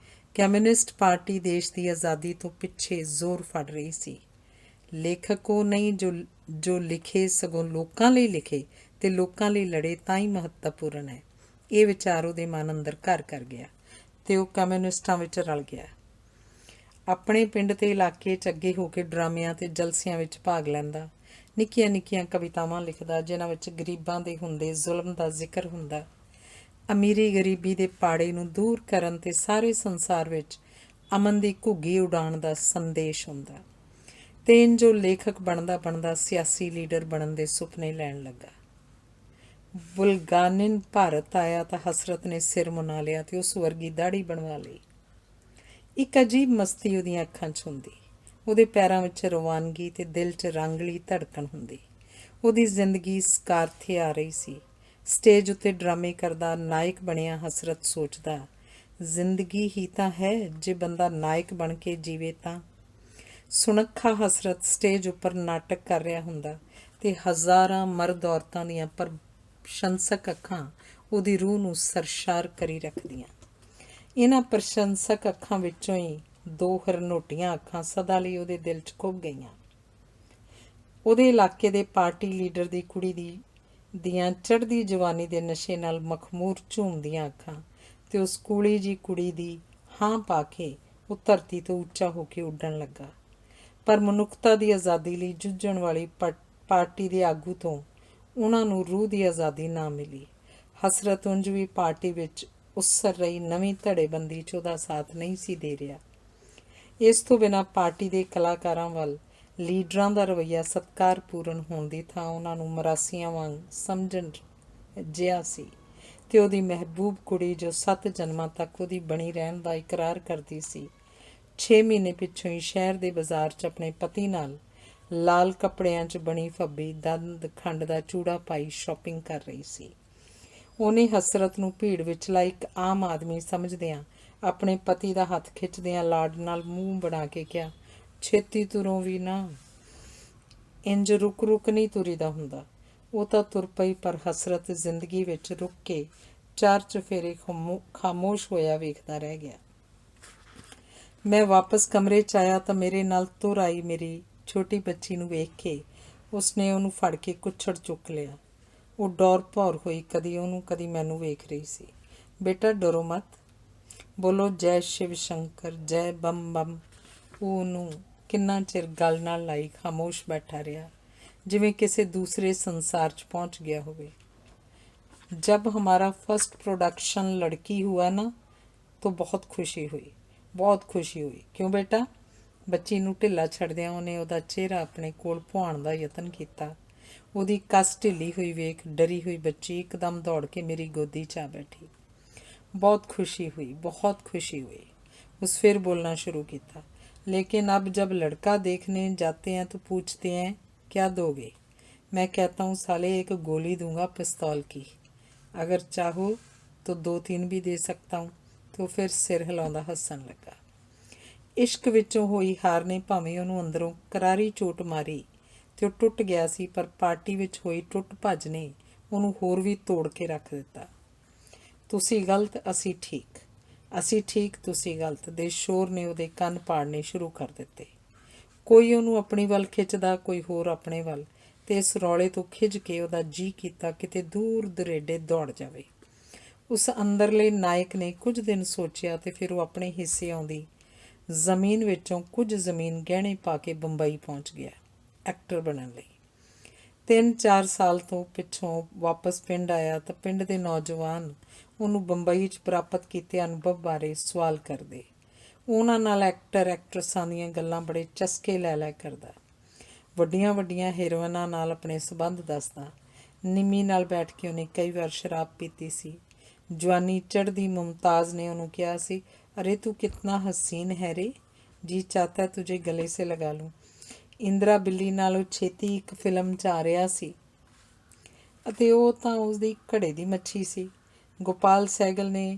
ਕਮਿਊਨਿਸਟ ਪਾਰਟੀ ਦੇਸ਼ ਦੀ ਆਜ਼ਾਦੀ ਤੋਂ ਪਿੱਛੇ ਜ਼ੋਰ ਫੜ ਰਹੀ ਸੀ। ਲੇਖਕ ਉਹ ਨਹੀਂ ਜੋ ਲਿਖੇ, ਸਗੋਂ ਲੋਕਾਂ ਲਈ ਲਿਖੇ ਤੇ ਲੋਕਾਂ ਲਈ ਲੜੇ ਤਾਂ ਹੀ ਮਹੱਤਵਪੂਰਨ ਹੈ। ਇਹ ਵਿਚਾਰ ਉਹਦੇ ਮਨ ਅੰਦਰ ਘਰ ਕਰ ਗਿਆ ਤੇ ਉਹ ਕਮਿਊਨਿਸਟਾਂ ਵਿੱਚ ਰਲ ਗਿਆ। ਆਪਣੇ ਪਿੰਡ ਤੇ ਇਲਾਕੇ 'ਚ ਅੱਗੇ ਹੋ ਕੇ ਡਰਾਮਿਆਂ ਤੇ ਜਲਸਿਆਂ ਵਿੱਚ ਭਾਗ ਲੈਂਦਾ। ਨਿੱਕੀਆਂ ਕਵਿਤਾਵਾਂ ਲਿਖਦਾ ਜਿਨ੍ਹਾਂ ਵਿੱਚ ਗਰੀਬਾਂ ਦੇ ਹੁੰਦੇ ਜ਼ੁਲਮ ਦਾ ਜ਼ਿਕਰ ਹੁੰਦਾ। ਅਮੀਰੀ ਗਰੀਬੀ ਦੇ ਪਾੜੇ ਨੂੰ ਦੂਰ ਕਰਨ ਤੇ ਸਾਰੇ ਸੰਸਾਰ ਵਿੱਚ ਅਮਨ ਦੀ ਘੁੱਗੀ ਉਡਾਉਣ ਦਾ ਸੰਦੇਸ਼ ਹੁੰਦਾ। ਤੇ ਇੰਜ ਉਹ ਲੇਖਕ ਬਣਦਾ ਸਿਆਸੀ ਲੀਡਰ ਬਣਨ ਦੇ ਸੁਪਨੇ ਲੈਣ ਲੱਗਾ। ਬੁਲਗਾਨਿਨ ਭਾਰਤ ਆਇਆ ਤਾਂ ਹਸਰਤ ਨੇ ਸਿਰ ਮੁੰਨਾ ਲਿਆ ਤੇ ਉਸ ਵਰਗੀ ਦਾੜੀ ਬਣਵਾ ਲਈ। ਇੱਕ ਅਜੀਬ ਮਸਤੀ ਉਹਦੀਆਂ ਅੱਖਾਂ 'ਚ ਹੁੰਦੀ। ਉਹਦੇ ਪੈਰਾਂ ਵਿੱਚ ਰਵਾਨਗੀ ਤੇ ਦਿਲ 'ਚ ਰੰਗਲੀ ਧੜਕਣ ਹੁੰਦੀ। ਉਹਦੀ ਜ਼ਿੰਦਗੀ ਸਕਾਰਥੇ ਆ ਰਹੀ ਸੀ। ਸਟੇਜ ਉੱਤੇ ਡਰਾਮੇ ਕਰਦਾ ਨਾਇਕ ਬਣਿਆ ਹਸਰਤ ਸੋਚਦਾ, ਜ਼ਿੰਦਗੀ ਹੀ ਤਾਂ ਹੈ ਜੇ ਬੰਦਾ ਨਾਇਕ ਬਣ ਕੇ ਜੀਵੇ ਤਾਂ। ਸੁਨੱਖਾ ਹਸਰਤ ਸਟੇਜ ਉੱਪਰ ਨਾਟਕ ਕਰ ਰਿਹਾ ਹੁੰਦਾ ਤੇ ਹਜ਼ਾਰਾਂ ਮਰਦ ਔਰਤਾਂ ਦੀਆਂ ਪ੍ਰਸ਼ੰਸਕ ਅੱਖਾਂ ਉਹਦੀ ਰੂਹ ਨੂੰ ਸਰਸ਼ਾਰ ਕਰੀ ਰੱਖਦੀਆਂ। ਇਹਨਾਂ ਪ੍ਰਸ਼ੰਸਕ ਅੱਖਾਂ ਵਿੱਚੋਂ ਹੀ ਦੋ ਹਰਨੋਟੀਆਂ ਅੱਖਾਂ ਸਦਾ ਲਈ ਉਹਦੇ ਦਿਲ 'ਚ ਖੁੱਭ ਗਈਆਂ। ਉਹਦੇ ਇਲਾਕੇ ਦੇ ਪਾਰਟੀ ਲੀਡਰ ਦੀ ਕੁੜੀ ਦੀਆਂ ਚੜ੍ਹਦੀ ਜਵਾਨੀ ਦੇ ਨਸ਼ੇ ਨਾਲ ਮਖਮੂਰ ਝੂਮਦੀਆਂ ਅੱਖਾਂ ਤੇ ਉਸ ਸਕੂਲੀ ਜੀ ਕੁੜੀ ਦੀ ਹਾਂ ਪਾ ਕੇ ਉਹ ਧਰਤੀ ਤੋਂ ਉੱਚਾ ਹੋ ਕੇ ਉੱਡਣ ਲੱਗਾ। ਪਰ ਮਨੁੱਖਤਾ ਦੀ ਆਜ਼ਾਦੀ ਲਈ ਜੂਝਣ ਵਾਲੀ ਪਾਰਟੀ ਦੇ ਆਗੂ ਤੋਂ ਉਹਨਾਂ ਨੂੰ ਰੂਹ ਦੀ ਆਜ਼ਾਦੀ ਨਾ ਮਿਲੀ। ਹਸਰਤ ਉਂਝ ਵੀ ਪਾਰਟੀ ਵਿੱਚ ਉਸਰ ਰਹੀ ਨਵੀਂ ਧੜੇਬੰਦੀ 'ਚ ਉਹਦਾ ਸਾਥ ਨਹੀਂ ਸੀ ਦੇ ਰਿਹਾ। ਇਸ ਤੋਂ ਬਿਨਾਂ ਪਾਰਟੀ ਦੇ ਕਲਾਕਾਰਾਂ ਵੱਲ ਲੀਡਰਾਂ ਦਾ ਰਵੱਈਆ ਸਤਿਕਾਰਪੂਰਨ ਹੋਣ ਦੀ ਥਾਂ ਉਹਨਾਂ ਨੂੰ ਮਰਾਸੀਆਂ ਵਾਂਗ ਸਮਝਣ ਜਿਹਾ ਸੀ ਤੇ ਉਹਦੀ ਮਹਿਬੂਬ ਕੁੜੀ ਜੋ 7 ਜਨਮਾਂ ਤੱਕ ਉਹਦੀ ਬਣੀ ਰਹਿਣ ਦਾ ਇਕਰਾਰ ਕਰਦੀ ਸੀ, 6 ਮਹੀਨੇ ਪਿੱਛੋਂ ਹੀ ਸ਼ਹਿਰ ਦੇ ਬਾਜ਼ਾਰ 'ਚ ਆਪਣੇ ਪਤੀ ਨਾਲ ਲਾਲ ਕੱਪੜਿਆਂ 'ਚ ਬਣੀ ਫੱਬੀ ਦੰਦ ਖੰਡ ਦਾ ਚੂੜਾ ਪਾਈ ਸ਼ਾਪਿੰਗ ਕਰ ਰਹੀ ਸੀ। ਉਹਨੇ ਹਸਰਤ ਨੂੰ ਭੀੜ ਵਿਚਲਾ ਇੱਕ ਆਮ ਆਦਮੀ ਸਮਝਦਿਆਂ ਆਪਣੇ ਪਤੀ ਦਾ ਹੱਥ ਖਿੱਚਦਿਆਂ ਲਾਡ ਨਾਲ ਮੂੰਹ ਬਣਾ ਕੇ ਕਿਹਾ, ਛੇਤੀ ਤੁਰੋਂ ਵੀ ਨਾ, ਇੰਜ ਰੁਕ ਨਹੀਂ ਤੁਰੀਦਾ ਹੁੰਦਾ। ਉਹ ਤਾਂ ਤੁਰ ਪਈ ਪਰ ਹਸਰਤ ਜ਼ਿੰਦਗੀ ਵਿੱਚ ਰੁਕ ਕੇ 4 ਚੁਫੇਰੇ ਖਾਮੋਸ਼ ਹੋਇਆ ਵੇਖਦਾ ਰਹਿ ਗਿਆ। ਮੈਂ ਵਾਪਸ ਕਮਰੇ 'ਚ ਆਇਆ ਤਾਂ ਮੇਰੇ ਨਾਲ ਤੁਰ ਆਈ ਮੇਰੀ ਛੋਟੀ ਬੱਚੀ ਨੂੰ ਵੇਖ ਕੇ ਉਸਨੇ ਉਹਨੂੰ ਫੜ ਕੇ ਕੁੱਛੜ ਚੁੱਕ ਲਿਆ। ਉਹ ਡੌਰ ਭੌਰ ਹੋਈ ਕਦੀ ਉਹਨੂੰ ਕਦੀ ਮੈਨੂੰ ਵੇਖ ਰਹੀ ਸੀ। ਬੇਟਾ ਡਰੋ ਮਤ, ਬੋਲੋ ਜੈ ਸ਼ਿਵ ਸ਼ੰਕਰ, ਜੈ ਬੰਮ ਬੰਮ। ਉਹ ਉਹਨੂੰ ਕਿੰਨਾ ਚਿਰ ਗੱਲ ਨਾਲ ਲਾਈ ਖਾਮੋਸ਼ ਬੈਠਾ ਰਿਹਾ ਜਿਵੇਂ ਕਿਸੇ ਦੂਸਰੇ ਸੰਸਾਰ 'ਚ ਪਹੁੰਚ ਗਿਆ ਹੋਵੇ। जब हमारा फर्स्ट प्रोडक्शन लड़की हुआ ना तो बहुत खुशी हुई। क्यों बेटा? ਬੱਚੀ ਨੂੰ ਢਿੱਲਾ ਛੱਡਦਿਆਂ ਉਹਨੇ ਉਹਦਾ ਚਿਹਰਾ ਆਪਣੇ ਕੋਲ ਪੁਆਉਣ ਦਾ ਯਤਨ ਕੀਤਾ। ਉਹਦੀ ਕੱਸ ਢਿੱਲੀ ਹੋਈ ਵੇਖ ਡਰੀ ਹੋਈ ਬੱਚੀ ਇੱਕਦਮ ਦੌੜ ਕੇ ਮੇਰੀ ਗੋਦੀ 'ਚ ਆ ਬੈਠੀ। बहुत खुशी हुई। उस फिर बोलना शुरू किया, लेकिन अब जब लड़का देखने जाते हैं तो पूछते हैं क्या दोगे? मैं कहता हूँ साले एक गोली दूंगा पिस्तौल की, अगर चाहो तो 2-3 भी दे सकता हूँ। तो फिर सिर हिलाਉਂਦਾ हसन लगा। इश्क विचों होई हार ने भावें ਉਹਨੂੰ ਅੰਦਰੋਂ ਕਰਾਰੀ ਚੋਟ ਮਾਰੀ ਤੇ ਉਹ ਟੁੱਟ ਗਿਆ ਸੀ, ਪਰ ਪਾਰਟੀ ਵਿੱਚ ਹੋਈ ਟੁੱਟ ਭੱਜ ਨੇ ਉਹਨੂੰ ਹੋਰ ਵੀ ਤੋੜ ਕੇ ਰੱਖ ਦਿੱਤਾ। ਤੁਸੀਂ ਗਲਤ, ਅਸੀਂ ਠੀਕ, ਤੁਸੀਂ ਗਲਤ ਦੇ ਸ਼ੋਰ ਨੇ ਉਹਦੇ ਕੰਨ ਪਾੜਨੇ ਸ਼ੁਰੂ ਕਰ ਦਿੱਤੇ। ਕੋਈ ਉਹਨੂੰ ਆਪਣੀ ਵੱਲ ਖਿੱਚਦਾ, ਕੋਈ ਹੋਰ ਆਪਣੇ ਵੱਲ, ਤੇ ਇਸ ਰੌਲੇ ਤੋਂ ਖਿੱਝ ਕੇ ਉਹਦਾ ਜੀਅ ਕੀਤਾ ਕਿਤੇ ਦੂਰ ਦੁਰੇਡੇ ਦੌੜ ਜਾਵੇ। ਉਸ ਅੰਦਰਲੇ ਨਾਇਕ ਨੇ ਕੁਝ ਦਿਨ ਸੋਚਿਆ ਤੇ ਫਿਰ ਉਹ ਆਪਣੇ ਹਿੱਸੇ ਆਉਂਦੀ ਜ਼ਮੀਨ ਵਿੱਚੋਂ ਕੁਝ ਜ਼ਮੀਨ ਗਹਿਣੇ ਪਾ ਕੇ ਬੰਬਈ ਪਹੁੰਚ ਗਿਆ ਐਕਟਰ ਬਣਨ ਲਈ। 3-4 ਸਾਲ ਤੋਂ ਪਿੱਛੋਂ ਵਾਪਸ ਪਿੰਡ ਆਇਆ ਤਾਂ ਪਿੰਡ ਦੇ ਨੌਜਵਾਨ ਉਹਨੂੰ ਬੰਬਈ 'ਚ ਪ੍ਰਾਪਤ ਕੀਤੇ ਅਨੁਭਵ ਬਾਰੇ ਸਵਾਲ ਕਰਦੇ। ਉਹਨਾਂ ਨਾਲ ਐਕਟਰਸਾਂ ਦੀਆਂ ਗੱਲਾਂ ਬੜੇ ਚਸਕੇ ਲੈ ਕਰਦਾ। ਵੱਡੀਆਂ ਹੀਰੋਇਨਾਂ ਨਾਲ ਆਪਣੇ ਸੰਬੰਧ ਦੱਸਦਾ। ਨਿੰਮੀ ਨਾਲ ਬੈਠ ਕੇ ਉਹਨੇ ਕਈ ਵਾਰ ਸ਼ਰਾਬ ਪੀਤੀ ਸੀ। ਜਵਾਨੀ ਚੜ੍ਹਦੀ ਮੁਮਤਾਜ਼ ਨੇ ਉਹਨੂੰ ਕਿਹਾ ਸੀ, ਅਰੇ ਤੂੰ ਕਿਤਨਾ ਹਸੀਨ ਹੈ ਰੇ, ਜੀ ਚਾਹਤਾ ਤੁਝੇ ਗਲੇ ਸੇ ਲਗਾ ਲੂੰ। ਇੰਦਰਾ ਬਿੱਲੀ ਨਾਲੋਂ ਛੇਤੀ ਇੱਕ ਫਿਲਮ 'ਚ ਆ ਰਿਹਾ ਸੀ ਅਤੇ ਉਹ ਤਾਂ ਉਸਦੀ ਘੜੇ ਦੀ ਮੱਛੀ ਸੀ। ਗੋਪਾਲ ਸਹਿਗਲ ਨੇ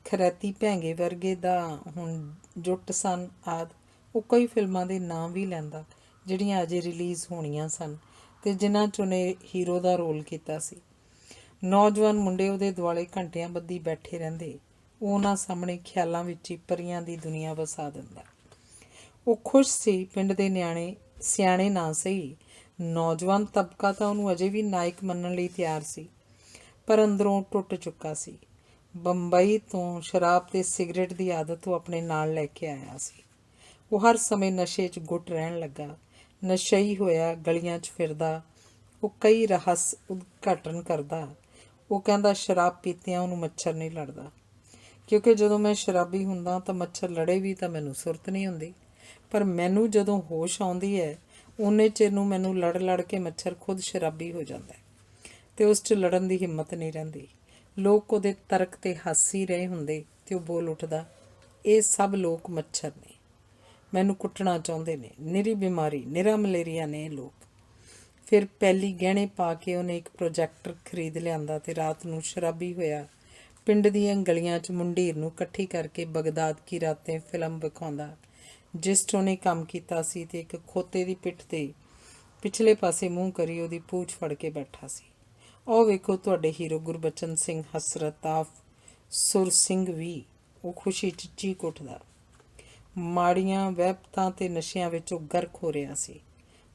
ਖਰੈਤੀ ਭੈਂਗੇ ਵਰਗੇ ਦਾ ਹੁਣ ਜੁੱਟ ਸਨ ਆਦਿ। ਉਹ ਕਈ ਫਿਲਮਾਂ ਦੇ ਨਾਂ ਵੀ ਲੈਂਦਾ ਜਿਹੜੀਆਂ ਅਜੇ ਰਿਲੀਜ਼ ਹੋਣੀਆਂ ਸਨ ਅਤੇ ਜਿਨ੍ਹਾਂ 'ਚ ਉਹਨੇ ਹੀਰੋ ਦਾ ਰੋਲ ਕੀਤਾ ਸੀ। ਨੌਜਵਾਨ ਮੁੰਡੇ ਉਹਦੇ ਦੁਆਲੇ ਘੰਟਿਆਂ ਬੱਧੀ ਬੈਠੇ ਰਹਿੰਦੇ। ਉਹ ਉਹਨਾਂ ਸਾਹਮਣੇ ਖਿਆਲਾਂ ਵਿੱਚ ਹੀ ਪਰੀਆਂ ਦੀ ਦੁਨੀਆ ਵਸਾ ਦਿੰਦਾ। ਉਹ ਖੁਸ਼ ਸੀ। ਪਿੰਡ ਦੇ ਨਿਆਣੇ ਸਿਆਣੇ ਨਾ ਸਹੀ, ਨੌਜਵਾਨ ਤਬਕਾ ਤਾਂ ਉਹਨੂੰ ਅਜੇ ਵੀ ਨਾਇਕ ਮੰਨਣ ਲਈ ਤਿਆਰ ਸੀ, ਪਰ ਅੰਦਰੋਂ ਟੁੱਟ ਚੁੱਕਾ ਸੀ। ਬੰਬਈ ਤੋਂ ਸ਼ਰਾਬ ਤੇ ਸਿਗਰਟ ਦੀ ਆਦਤ ਉਹ ਆਪਣੇ ਨਾਲ ਲੈ ਕੇ ਆਇਆ ਸੀ। ਉਹ ਹਰ ਸਮੇਂ ਨਸ਼ੇ 'ਚ ਗੁੱਟ ਰਹਿਣ ਲੱਗਾ। ਨਸ਼ਈ ਹੋਇਆ ਗਲੀਆਂ 'ਚ ਫਿਰਦਾ। ਉਹ ਕਈ ਰਹੱਸ ਉਦਘਾਟਨ ਕਰਦਾ। ਉਹ ਕਹਿੰਦਾ ਸ਼ਰਾਬ ਪੀਤਿਆਂ ਉਹਨੂੰ ਮੱਛਰ ਨਹੀਂ ਲੜਦਾ, ਕਿਉਂਕਿ ਜਦੋਂ ਮੈਂ ਸ਼ਰਾਬੀ ਹੁੰਦਾ ਤਾਂ ਮੱਛਰ ਲੜੇ ਵੀ ਤਾਂ ਮੈਨੂੰ ਸੁਰਤ ਨਹੀਂ ਹੁੰਦੀ, ਪਰ ਮੈਨੂੰ ਜਦੋਂ ਹੋਸ਼ ਆਉਂਦੀ ਹੈ ਓਨੇ ਚਿਰ ਨੂੰ ਮੈਨੂੰ ਲੜ ਲੜ ਕੇ ਮੱਛਰ ਖੁਦ ਸ਼ਰਾਬੀ ਹੋ ਜਾਂਦਾ ਅਤੇ ਉਸ 'ਚ ਲੜਨ ਦੀ ਹਿੰਮਤ ਨਹੀਂ ਰਹਿੰਦੀ। ਲੋਕ ਉਹਦੇ ਤਰਕ 'ਤੇ ਹੱਸ ਹੀ ਰਹੇ ਹੁੰਦੇ ਅਤੇ ਉਹ ਬੋਲ ਉੱਠਦਾ, ਇਹ ਸਭ ਲੋਕ ਮੱਛਰ ਨੇ, ਮੈਨੂੰ ਕੁੱਟਣਾ ਚਾਹੁੰਦੇ ਨੇ, ਨਿਰੀ ਬਿਮਾਰੀ, ਨਿਰਾ ਮਲੇਰੀਆ ਨੇ ਇਹ ਲੋਕ। ਫਿਰ ਪਹਿਲੀ ਗਹਿਣੇ ਪਾ ਕੇ ਉਹਨੇ ਇੱਕ ਪ੍ਰੋਜੈਕਟਰ ਖਰੀਦ ਲਿਆਂਦਾ ਅਤੇ ਰਾਤ ਨੂੰ ਸ਼ਰਾਬੀ ਹੋਇਆ ਪਿੰਡ ਦੀਆਂ ਗਲੀਆਂ 'ਚ ਮੁੰਡੀਰ ਨੂੰ ਇਕੱਠੀ ਕਰਕੇ ਬਗਦਾਦ ਕੀ ਰਾਤੇਂ ਫਿਲਮ ਵਿਖਾਉਂਦਾ, ਜਿਸ 'ਚ ਉਹਨੇ ਕੰਮ ਕੀਤਾ ਸੀ ਅਤੇ ਇੱਕ ਖੋਤੇ ਦੀ ਪਿੱਠ 'ਤੇ ਪਿਛਲੇ ਪਾਸੇ ਮੂੰਹ ਕਰੀ ਉਹਦੀ ਪੂਛ ਫੜ ਕੇ ਬੈਠਾ ਸੀ। ਉਹ ਵੇਖੋ ਤੁਹਾਡੇ hero Gurbachan Singh, Hasrat of ਸੁਰ ਸਿੰਘ ਵੀ। ਉਹ ਖੁਸ਼ੀ 'ਚ ਚੀਕ ਉੱਠਦਾ। ਮਾੜੀਆਂ ਵਹਿਬਤਾਂ ਅਤੇ ਨਸ਼ਿਆਂ ਵਿੱਚ ਉਹ ਗਰਕ ਹੋ ਰਿਹਾ ਸੀ।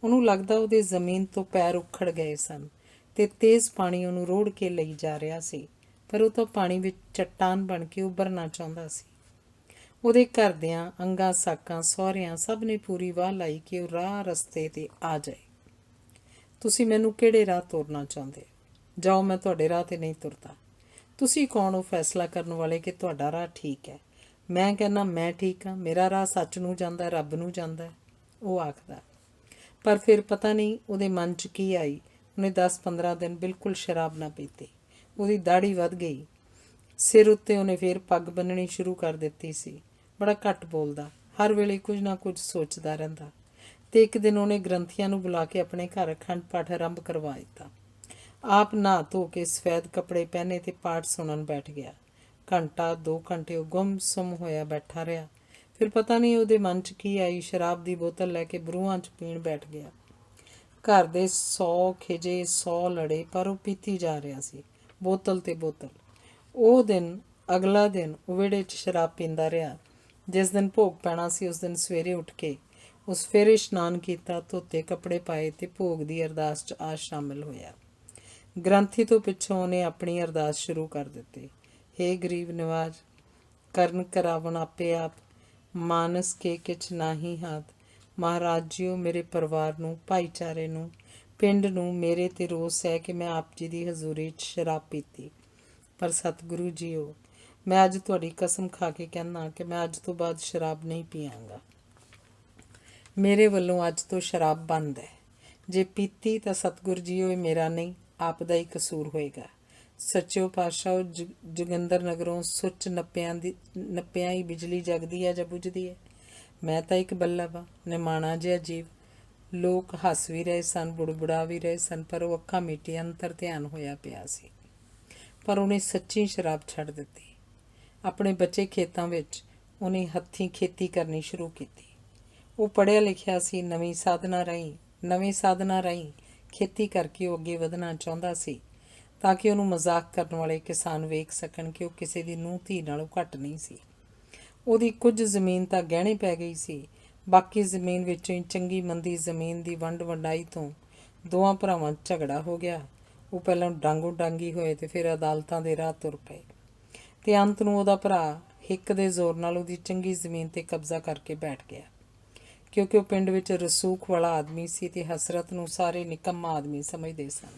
ਉਹਨੂੰ ਲੱਗਦਾ ਉਹਦੇ ਜ਼ਮੀਨ ਤੋਂ ਪੈਰ ਉਖੜ ਗਏ ਸਨ ਅਤੇ ਤੇਜ਼ ਪਾਣੀ ਉਹਨੂੰ ਰੋੜ ਕੇ ਲਈ ਜਾ ਰਿਹਾ ਸੀ, ਪਰ ਉਹ ਤਾਂ ਪਾਣੀ ਵਿੱਚ ਚੱਟਾਨ ਬਣ ਕੇ ਉੱਭਰਨਾ ਚਾਹੁੰਦਾ ਸੀ। ਉਹਦੇ ਘਰਦਿਆਂ, ਅੰਗਾਂ ਸਾਕਾਂ, ਸਹੁਰਿਆਂ ਸਭ ਨੇ ਪੂਰੀ ਵਾਹ ਲਾਈ ਕਿ ਉਹ ਰਾਹ ਰਸਤੇ 'ਤੇ ਆ ਜਾਏ। ਤੁਸੀਂ ਮੈਨੂੰ ਕਿਹੜੇ ਰਾਹ ਤੋਰਨਾ ਚਾਹੁੰਦੇ? ਜਾਓ, ਮੈਂ ਤੁਹਾਡੇ ਰਾਹ 'ਤੇ ਨਹੀਂ ਤੁਰਦਾ। ਤੁਸੀਂ ਕੌਣ ਹੋ ਫੈਸਲਾ ਕਰਨ ਵਾਲੇ ਕਿ ਤੁਹਾਡਾ ਰਾਹ ਠੀਕ ਹੈ? ਮੈਂ ਕਹਿੰਦਾ ਮੈਂ ਠੀਕ ਹਾਂ, ਮੇਰਾ ਰਾਹ ਸੱਚ ਨੂੰ ਜਾਂਦਾ, ਰੱਬ ਨੂੰ ਜਾਂਦਾ, ਉਹ ਆਖਦਾ। ਪਰ ਫਿਰ ਪਤਾ ਨਹੀਂ ਉਹਦੇ ਮਨ 'ਚ ਕੀ ਆਈ, ਉਹਨੇ 10-15 ਦਿਨ ਬਿਲਕੁਲ ਸ਼ਰਾਬ ਨਾ ਪੀਤੀ। ਉਹਦੀ ਦਾੜ੍ਹੀ ਵੱਧ ਗਈ। ਸਿਰ ਉੱਤੇ ਉਹਨੇ ਫਿਰ ਪੱਗ ਬੰਨ੍ਹਣੀ ਸ਼ੁਰੂ ਕਰ ਦਿੱਤੀ ਸੀ। ਬੜਾ ਘੱਟ ਬੋਲਦਾ, ਹਰ ਵੇਲੇ ਕੁਝ ਨਾ ਕੁਝ ਸੋਚਦਾ ਰਹਿੰਦਾ। ਅਤੇ ਇੱਕ ਦਿਨ ਉਹਨੇ ਗ੍ਰੰਥੀਆਂ ਨੂੰ ਬੁਲਾ ਕੇ ਆਪਣੇ ਘਰ ਅਖੰਡ ਪਾਠ ਆਰੰਭ ਕਰਵਾ ਦਿੱਤਾ। ਆਪ ਨਹਾ ਧੋ ਕੇ ਸਫੈਦ ਕੱਪੜੇ ਪਹਿਨੇ ਅਤੇ ਪਾਠ ਸੁਣਨ ਬੈਠ ਗਿਆ। ਘੰਟਾ 2 ਘੰਟੇ ਉਹ ਗੁੰਮ-ਸੁੰਮ ਹੋਇਆ ਬੈਠਾ ਰਿਹਾ। ਫਿਰ ਪਤਾ ਨਹੀਂ ਉਹਦੇ ਮਨ 'ਚ ਕੀ ਆਈ, ਸ਼ਰਾਬ ਦੀ ਬੋਤਲ ਲੈ ਕੇ ਬਰੂਹਾਂ 'ਚ ਪੀਣ ਬੈਠ ਗਿਆ। ਘਰ ਦੇ 100 ਖਿਜੇ, 100 ਲੜੇ, ਪਰ ਉਹ ਪੀਤੀ ਜਾ ਰਿਹਾ ਸੀ, ਬੋਤਲ 'ਤੇ ਬੋਤਲ। ਉਹ ਦਿਨ, ਅਗਲਾ ਦਿਨ ਉਹ ਵਿਹੜੇ 'ਚ ਸ਼ਰਾਬ ਪੀਂਦਾ ਰਿਹਾ। ਜਿਸ ਦਿਨ ਭੋਗ ਪੈਣਾ ਸੀ ਉਸ ਦਿਨ ਸਵੇਰੇ ਉੱਠ ਕੇ ਉਸ ਫਿਰ ਇਸ਼ਨਾਨ ਕੀਤਾ, ਧੋਤੇ ਕੱਪੜੇ ਪਾਏ ਅਤੇ ਭੋਗ ਦੀ ਅਰਦਾਸ 'ਚ ਆ ਸ਼ਾਮਿਲ ਹੋਇਆ। ਗ੍ਰੰਥੀ ਤੋਂ ਪਿੱਛੋਂ ਉਹਨੇ ਆਪਣੀ ਅਰਦਾਸ ਸ਼ੁਰੂ ਕਰ ਦਿੱਤੀ। ਹੇ ਗਰੀਬ ਨਿਵਾਜ, ਕਰਨ ਕਰਾਵਣ ਆਪੇ ਆਪ, ਮਾਨਸ ਕੇ ਕਿਛ ਨਾਹੀ ਹਾਥ। ਮਹਾਰਾਜ ਜੀਓ, ਮੇਰੇ ਪਰਿਵਾਰ ਨੂੰ, ਭਾਈਚਾਰੇ ਨੂੰ, ਪਿੰਡ ਨੂੰ ਮੇਰੇ 'ਤੇ ਰੋਸ ਹੈ ਕਿ ਮੈਂ ਆਪ ਜੀ ਦੀ ਹਜ਼ੂਰੀ 'ਚ ਸ਼ਰਾਬ ਪੀਤੀ, ਪਰ ਸਤਿਗੁਰੂ ਜੀਓ, ਮੈਂ ਅੱਜ ਤੁਹਾਡੀ ਕਸਮ ਖਾ ਕੇ ਕਹਿੰਦਾ ਕਿ ਮੈਂ ਅੱਜ ਤੋਂ ਬਾਅਦ ਸ਼ਰਾਬ ਨਹੀਂ ਪੀਵਾਂਗਾ। ਮੇਰੇ ਵੱਲੋਂ ਅੱਜ ਤੋਂ ਸ਼ਰਾਬ ਬੰਦ ਹੈ। ਜੇ ਪੀਤੀ ਤਾਂ ਸਤਿਗੁਰੂ ਜੀਓ ਇਹ ਮੇਰਾ ਨਹੀਂ, ਆਪ ਦਾ ਹੀ ਕਸੂਰ ਹੋਏਗਾ। ਸੱਚਿਓ ਪਾਤਸ਼ਾਹ, ਜੋਗਿੰਦਰ ਨਗਰੋਂ ਸੁੱਚ ਨੱਪਿਆਂ ਹੀ ਬਿਜਲੀ ਜਗਦੀ ਹੈ ਜਾਂ ਬੁਝਦੀ ਹੈ? ਮੈਂ ਤਾਂ ਇੱਕ ਬੱਲਬ ਹਾਂ, ਨਿਮਾਣਾ ਜਿਹਾ ਜੀਵ। ਲੋਕ ਹੱਸ ਵੀ ਰਹੇ ਸਨ, ਬੁੜਬੁੜਾ ਵੀ ਰਹੇ ਸਨ, ਪਰ ਉਹ ਅੱਖਾਂ ਮੀਟੀ ਅੰਤਰ ਧਿਆਨ ਹੋਇਆ ਪਿਆ ਸੀ। ਪਰ ਉਹਨੇ ਸੱਚੀ ਸ਼ਰਾਬ ਛੱਡ ਦਿੱਤੀ। ਆਪਣੇ ਬੱਚੇ ਖੇਤਾਂ ਵਿੱਚ ਉਹਨੇ ਹੱਥੀਂ ਖੇਤੀ ਕਰਨੀ ਸ਼ੁਰੂ ਕੀਤੀ। ਉਹ ਪੜ੍ਹਿਆ ਲਿਖਿਆ ਸੀ। ਨਵੇਂ ਸਾਧਨਾਂ ਰਾਹੀਂ ਖੇਤੀ ਕਰਕੇ ਉਹ ਅੱਗੇ ਵਧਣਾ ਚਾਹੁੰਦਾ ਸੀ, ਤਾਂ ਕਿ ਉਹਨੂੰ ਮਜ਼ਾਕ ਕਰਨ ਵਾਲੇ ਕਿਸਾਨ ਵੇਖ ਸਕਣ ਕਿ ਉਹ ਕਿਸੇ ਦੀ ਨੂੰਹ ਧੀ ਨਾਲੋਂ ਘੱਟ ਨਹੀਂ ਸੀ। ਉਹਦੀ ਕੁਝ ਜ਼ਮੀਨ ਤਾਂ ਗਹਿਣੇ ਪੈ ਗਈ ਸੀ। ਬਾਕੀ ਜ਼ਮੀਨ ਵਿੱਚੋਂ ਹੀ ਚੰਗੀ ਮੰਦੀ ਜ਼ਮੀਨ ਦੀ ਵੰਡ ਵੰਡਾਈ ਤੋਂ ਦੋਵਾਂ ਭਰਾਵਾਂ 'ਚ ਝਗੜਾ ਹੋ ਗਿਆ। ਉਹ ਪਹਿਲਾਂ ਡਾਂਗੋ ਡਾਂਗੀ ਹੋਏ ਅਤੇ ਫਿਰ ਅਦਾਲਤਾਂ ਦੇ ਰਾਹ ਤੁਰ ਪਏ ਅਤੇ ਅੰਤ ਨੂੰ ਉਹਦਾ ਭਰਾ ਹਿੱਕ ਦੇ ਜ਼ੋਰ ਨਾਲ ਉਹਦੀ ਚੰਗੀ ਜ਼ਮੀਨ 'ਤੇ ਕਬਜ਼ਾ ਕਰਕੇ ਬੈਠ ਗਿਆ। ਕਿਉਂਕਿ ਉਹ ਪਿੰਡ ਵਿੱਚ ਰਸੂਖ ਵਾਲਾ ਆਦਮੀ ਸੀ ਅਤੇ ਹਸਰਤ ਨੂੰ ਸਾਰੇ ਨਿਕੰਮਾ ਆਦਮੀ ਸਮਝਦੇ ਸਨ,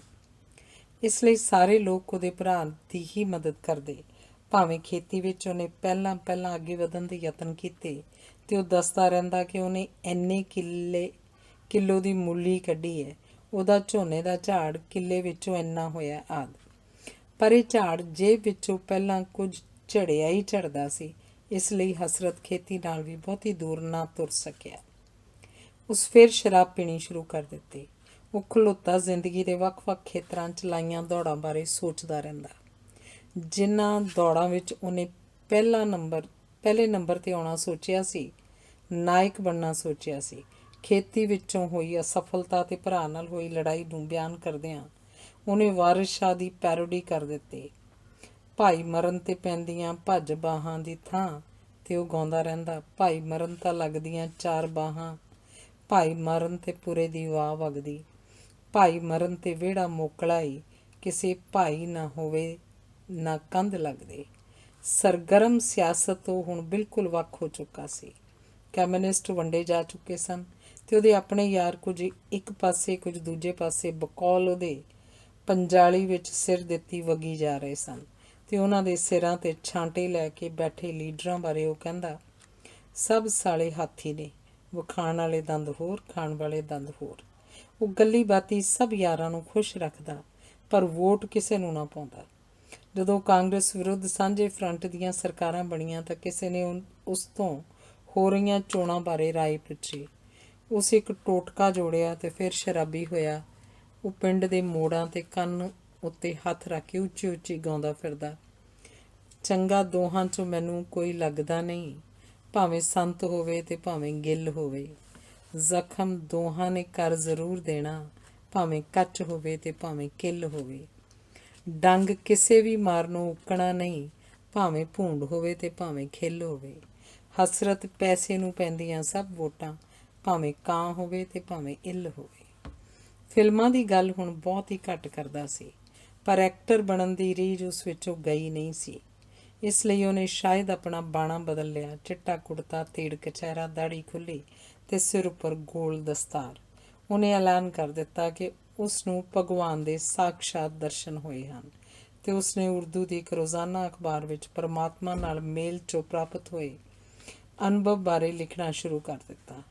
ਇਸ ਲਈ ਸਾਰੇ ਲੋਕ ਉਹਦੇ ਭਰਾ ਦੀ ਹੀ ਮਦਦ ਕਰਦੇ। ਭਾਵੇਂ ਖੇਤੀ ਵਿੱਚ ਉਹਨੇ ਪਹਿਲਾਂ ਅੱਗੇ ਵਧਣ ਦੇ ਯਤਨ ਕੀਤੇ ਅਤੇ ਉਹ ਦੱਸਦਾ ਰਹਿੰਦਾ ਕਿ ਉਹਨੇ ਇੰਨੇ ਕਿੱਲੋ ਦੀ ਮੂਲੀ ਕੱਢੀ ਹੈ, ਉਹਦਾ ਝੋਨੇ ਦਾ ਝਾੜ ਕਿੱਲੇ ਵਿੱਚੋਂ ਇੰਨਾ ਹੋਇਆ ਆਦਿ। ਪਰ ਇਹ ਝਾੜ ਜੇਬ ਵਿੱਚੋਂ ਪਹਿਲਾਂ ਕੁਝ ਝੜਿਆ ਹੀ ਝੜਦਾ ਸੀ, ਇਸ ਲਈ ਹਸਰਤ ਖੇਤੀ ਨਾਲ ਵੀ ਬਹੁਤੀ ਦੂਰ ਨਾ ਤੁਰ ਸਕਿਆ। ਉਸ ਫਿਰ ਸ਼ਰਾਬ ਪੀਣੀ ਸ਼ੁਰੂ ਕਰ ਦਿੱਤੀ। ਉਹ ਖਲੋਤਾ ਜ਼ਿੰਦਗੀ ਦੇ ਵੱਖ-ਵੱਖ ਖੇਤਰਾਂ 'ਚ ਲਾਈਆਂ ਦੌੜਾਂ ਬਾਰੇ ਸੋਚਦਾ ਰਹਿੰਦਾ, ਜਿਨ੍ਹਾਂ ਦੌੜਾਂ ਵਿੱਚ ਉਹਨੇ ਪਹਿਲੇ ਨੰਬਰ 'ਤੇ ਆਉਣਾ ਸੋਚਿਆ ਸੀ, ਨਾਇਕ ਬਣਨਾ ਸੋਚਿਆ ਸੀ। ਖੇਤੀ ਵਿੱਚੋਂ ਹੋਈ ਅਸਫਲਤਾ ਅਤੇ ਭਰਾ ਨਾਲ ਹੋਈ ਲੜਾਈ ਨੂੰ ਬਿਆਨ ਕਰਦਿਆਂ ਉਹਨੇ ਵਾਰਿਸ ਸ਼ਾਹ ਦੀ ਪੈਰੋਡੀ ਕਰ ਦਿੱਤੀ। ਭਾਈ ਮਰਨ 'ਤੇ ਪੈਂਦੀਆਂ ਭੱਜ ਬਾਹਾਂ ਦੀ ਥਾਂ 'ਤੇ ਉਹ ਗਾਉਂਦਾ ਰਹਿੰਦਾ, ਭਾਈ ਮਰਨ ਤਾਂ ਲੱਗਦੀਆਂ ਚਾਰ ਬਾਹਾਂ, ਭਾਈ ਮਰਨ 'ਤੇ ਪੂਰੇ ਦੀ ਵਾਹ ਵਗਦੀ, ਭਾਈ ਮਰਨ 'ਤੇ ਵਿਹੜਾ ਮੋਕਲਾ ਈ, ਕਿਸੇ ਭਾਈ ਨਾ ਹੋਵੇ ਨਾ ਕੰਧ ਲੱਗਦੇ। ਸਰਗਰਮ ਸਿਆਸਤ ਤੋਂ ਹੁਣ ਬਿਲਕੁਲ ਵੱਖ ਹੋ ਚੁੱਕਾ ਸੀ। ਕਮਿਊਨਿਸਟ ਵੰਡੇ ਜਾ ਚੁੱਕੇ ਸਨ ਅਤੇ ਉਹਦੇ ਆਪਣੇ ਯਾਰ ਕੁਝ ਇੱਕ ਪਾਸੇ ਕੁਝ ਦੂਜੇ ਪਾਸੇ ਬਕੌਲ ਉਹਦੇ ਪੰਜਾਲੀ ਵਿੱਚ ਸਿਰ ਦਿੱਤੀ ਵਗੀ ਜਾ ਰਹੇ ਸਨ ਅਤੇ ਉਹਨਾਂ ਦੇ ਸਿਰਾਂ 'ਤੇ ਛਾਂਟੇ ਲੈ ਕੇ ਬੈਠੇ ਲੀਡਰਾਂ ਬਾਰੇ ਉਹ ਕਹਿੰਦਾ, ਸਭ ਸਾਲੇ ਹਾਥੀ ਨੇ, ਵਿਖਾਣ ਵਾਲੇ ਦੰਦ ਹੋਰ, ਖਾਣ ਵਾਲੇ ਦੰਦ ਹੋਰ। ਉਹ ਗੱਲੀ ਬਾਤੀ ਸਭ ਯਾਰਾਂ ਨੂੰ ਖੁਸ਼ ਰੱਖਦਾ, ਪਰ ਵੋਟ ਕਿਸੇ ਨੂੰ ਨਾ ਪਾਉਂਦਾ। ਜਦੋਂ ਕਾਂਗਰਸ ਵਿਰੁੱਧ ਸਾਂਝੇ ਫਰੰਟ ਦੀਆਂ ਸਰਕਾਰਾਂ ਬਣੀਆਂ ਤਾਂ ਕਿਸੇ ਨੇ ਉਸ ਤੋਂ ਹੋ ਰਹੀਆਂ ਚੋਣਾਂ ਬਾਰੇ ਰਾਏ ਪੁੱਛੀ। ਉਸ ਇੱਕ ਟੋਟਕਾ ਜੋੜਿਆ ਅਤੇ ਫਿਰ ਸ਼ਰਾਬੀ ਹੋਇਆ। ਉਹ ਪਿੰਡ ਦੇ ਮੋੜਾਂ 'ਤੇ ਕੰਨ ਉੱਤੇ ਹੱਥ ਰੱਖ ਕੇ ਉੱਚੀ ਉੱਚੀ ਗਾਉਂਦਾ ਫਿਰਦਾ, ਚੰਗਾ ਦੋਹਾਂ 'ਚੋਂ ਮੈਨੂੰ ਕੋਈ ਲੱਗਦਾ ਨਹੀਂ, ਭਾਵੇਂ ਸੰਤ ਹੋਵੇ ਅਤੇ ਭਾਵੇਂ ਗਿੱਲ ਹੋਵੇ। ਜ਼ਖਮ ਦੋਹਾਂ ਨੇ ਕਰ ਜ਼ਰੂਰ ਦੇਣਾ, ਭਾਵੇਂ ਕੱਚ ਹੋਵੇ ਅਤੇ ਭਾਵੇਂ ਕਿੱਲ ਹੋਵੇ। ਡੰਗ ਕਿਸੇ ਵੀ ਮਾਰਨੋਂ ਉੱਕਣਾ ਨਹੀਂ, ਭਾਵੇਂ ਭੂੰਡ ਹੋਵੇ ਅਤੇ ਭਾਵੇਂ ਖਿੱਲ ਹੋਵੇ। ਹਸਰਤ ਪੈਸੇ ਨੂੰ ਪੈਂਦੀਆਂ ਸਭ ਵੋਟਾਂ, ਭਾਵੇਂ ਕਾਂ ਹੋਵੇ ਅਤੇ ਭਾਵੇਂ ਇੱਲ ਹੋਵੇ। ਫਿਲਮਾਂ ਦੀ ਗੱਲ ਹੁਣ ਬਹੁਤ ਹੀ ਘੱਟ ਕਰਦਾ ਸੀ, ਪਰ ਐਕਟਰ ਬਣਨ ਦੀ ਰੀਝ ਉਸ ਵਿੱਚੋਂ ਗਈ ਨਹੀਂ ਸੀ। ਇਸ ਲਈ ਉਹਨੇ ਸ਼ਾਇਦ ਆਪਣਾ ਬਾਣਾ ਬਦਲ ਲਿਆ, ਚਿੱਟਾ ਕੁੜਤਾ, ਤੀੜ ਕਚਹਿਰਾ, ਦਾੜੀ ਖੁੱਲ੍ਹੀ ਅਤੇ ਸਿਰ ਉੱਪਰ ਗੋਲ ਦਸਤਾਰ। ਉਹਨੇ ਐਲਾਨ ਕਰ ਦਿੱਤਾ ਕਿ ਉਸ ਨੂੰ ਭਗਵਾਨ ਦੇ ਸਾਕਸ਼ਾਤ ਦਰਸ਼ਨ ਹੋਏ ਹਨ ਅਤੇ ਉਸਨੇ ਉਰਦੂ ਦੀ ਇੱਕ ਰੋਜ਼ਾਨਾ ਅਖਬਾਰ ਵਿੱਚ ਪਰਮਾਤਮਾ ਨਾਲ ਮੇਲ 'ਚੋਂ ਪ੍ਰਾਪਤ ਹੋਏ ਅਨੁਭਵ ਬਾਰੇ ਲਿਖਣਾ ਸ਼ੁਰੂ ਕਰ ਦਿੱਤਾ।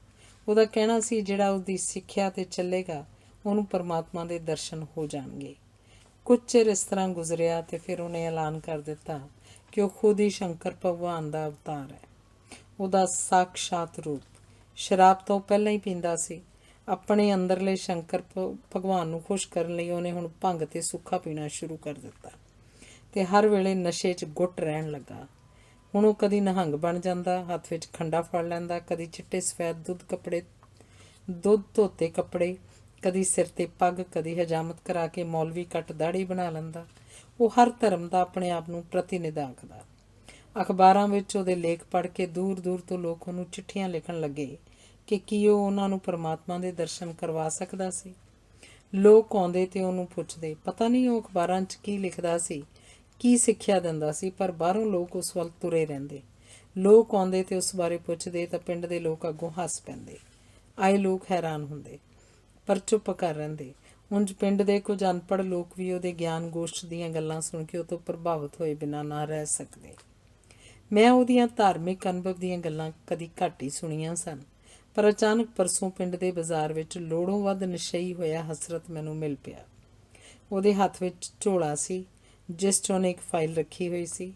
ਉਹਦਾ ਕਹਿਣਾ ਸੀ, ਜਿਹੜਾ ਉਹਦੀ ਸਿੱਖਿਆ 'ਤੇ ਚੱਲੇਗਾ ਉਹਨੂੰ ਪਰਮਾਤਮਾ ਦੇ ਦਰਸ਼ਨ ਹੋ ਜਾਣਗੇ। ਕੁਝ ਚਿਰ ਇਸ ਤਰ੍ਹਾਂ ਗੁਜ਼ਰਿਆ ਅਤੇ ਫਿਰ ਉਹਨੇ ਐਲਾਨ ਕਰ ਦਿੱਤਾ ਕਿ ਉਹ ਖੁਦ ਹੀ ਸ਼ੰਕਰ ਭਗਵਾਨ ਦਾ ਅਵਤਾਰ ਹੈ, ਉਹਦਾ ਸਾਕਸ਼ਾਤ ਰੂਪ। ਸ਼ਰਾਬ ਤਾਂ ਉਹ ਪਹਿਲਾਂ ਹੀ ਪੀਂਦਾ ਸੀ। ਆਪਣੇ ਅੰਦਰਲੇ ਸ਼ੰਕਰ ਭਗਵਾਨ ਨੂੰ ਖੁਸ਼ ਕਰਨ ਲਈ ਉਹਨੇ ਹੁਣ ਭੰਗ ਅਤੇ ਸੁੱਖਾ ਪੀਣਾ ਸ਼ੁਰੂ ਕਰ ਦਿੱਤਾ ਅਤੇ ਹਰ ਵੇਲੇ ਨਸ਼ੇ 'ਚ ਗੁੱਟ ਰਹਿਣ ਲੱਗਾ। ਹੁਣ ਉਹ ਕਦੀ ਨਿਹੰਗ ਬਣ ਜਾਂਦਾ, ਹੱਥ ਵਿੱਚ ਖੰਡਾ ਫੜ ਲੈਂਦਾ, ਕਦੀ ਚਿੱਟੇ ਸਫੈਦ ਦੁੱਧ ਧੋਤੇ ਕੱਪੜੇ, ਕਦੀ ਸਿਰ 'ਤੇ ਪੱਗ, ਕਦੀ ਹਜਾਮਤ ਕਰਾ ਕੇ ਮੌਲਵੀ ਕੱਟ ਦਾੜੀ ਬਣਾ ਲੈਂਦਾ। ਉਹ ਹਰ ਧਰਮ ਦਾ ਆਪਣੇ ਆਪ ਨੂੰ ਪ੍ਰਤੀਨਿਧ ਆਖਦਾ। ਅਖਬਾਰਾਂ ਵਿੱਚ ਉਹਦੇ ਲੇਖ ਪੜ੍ਹ ਕੇ ਦੂਰ ਦੂਰ ਤੋਂ ਲੋਕ ਉਹਨੂੰ ਚਿੱਠੀਆਂ ਲਿਖਣ ਲੱਗੇ ਕਿ ਕੀ ਉਹ ਉਹਨਾਂ ਨੂੰ ਪਰਮਾਤਮਾ ਦੇ ਦਰਸ਼ਨ ਕਰਵਾ ਸਕਦਾ ਸੀ। ਲੋਕ ਆਉਂਦੇ ਅਤੇ ਉਹਨੂੰ ਪੁੱਛਦੇ, ਪਤਾ ਨਹੀਂ ਉਹ ਅਖਬਾਰਾਂ 'ਚ ਕੀ ਲਿਖਦਾ ਸੀ, ਕੀ ਸਿੱਖਿਆ ਦਿੰਦਾ ਸੀ, ਪਰ ਬਾਹਰੋਂ ਲੋਕ ਉਸ ਵੱਲ ਤੁਰੇ ਰਹਿੰਦੇ। ਲੋਕ ਆਉਂਦੇ ਅਤੇ ਉਸ ਬਾਰੇ ਪੁੱਛਦੇ ਤਾਂ ਪਿੰਡ ਦੇ ਲੋਕ ਅੱਗੋਂ ਹੱਸ ਪੈਂਦੇ। ਆਏ ਲੋਕ ਹੈਰਾਨ ਹੁੰਦੇ ਪਰ ਚੁੱਪ ਕਰ ਰਹਿੰਦੇ। ਉਂਝ ਪਿੰਡ ਦੇ ਕੁਝ ਅਨਪੜ੍ਹ ਲੋਕ ਵੀ ਉਹਦੇ ਗਿਆਨ ਗੋਸ਼ਟ ਦੀਆਂ ਗੱਲਾਂ ਸੁਣ ਕੇ ਉਹ ਤੋਂ ਪ੍ਰਭਾਵਿਤ ਹੋਏ ਬਿਨਾਂ ਨਾ ਰਹਿ ਸਕਦੇ। ਮੈਂ ਉਹਦੀਆਂ ਧਾਰਮਿਕ ਅਨੁਭਵ ਦੀਆਂ ਗੱਲਾਂ ਕਦੀ ਘੱਟ ਹੀ ਸੁਣੀਆਂ ਸਨ, ਪਰ ਅਚਾਨਕ ਪਰਸੋਂ ਪਿੰਡ ਦੇ ਬਾਜ਼ਾਰ ਵਿੱਚ ਲੋੜੋਂ ਵੱਧ ਨਸ਼ਈ ਹੋਇਆ ਹਸਰਤ ਮੈਨੂੰ ਮਿਲ ਪਿਆ। ਉਹਦੇ ਹੱਥ ਵਿੱਚ ਝੋਲਾ ਸੀ ਜਿਸ 'ਚ ਉਹਨੇ ਇੱਕ ਫਾਈਲ ਰੱਖੀ ਹੋਈ ਸੀ।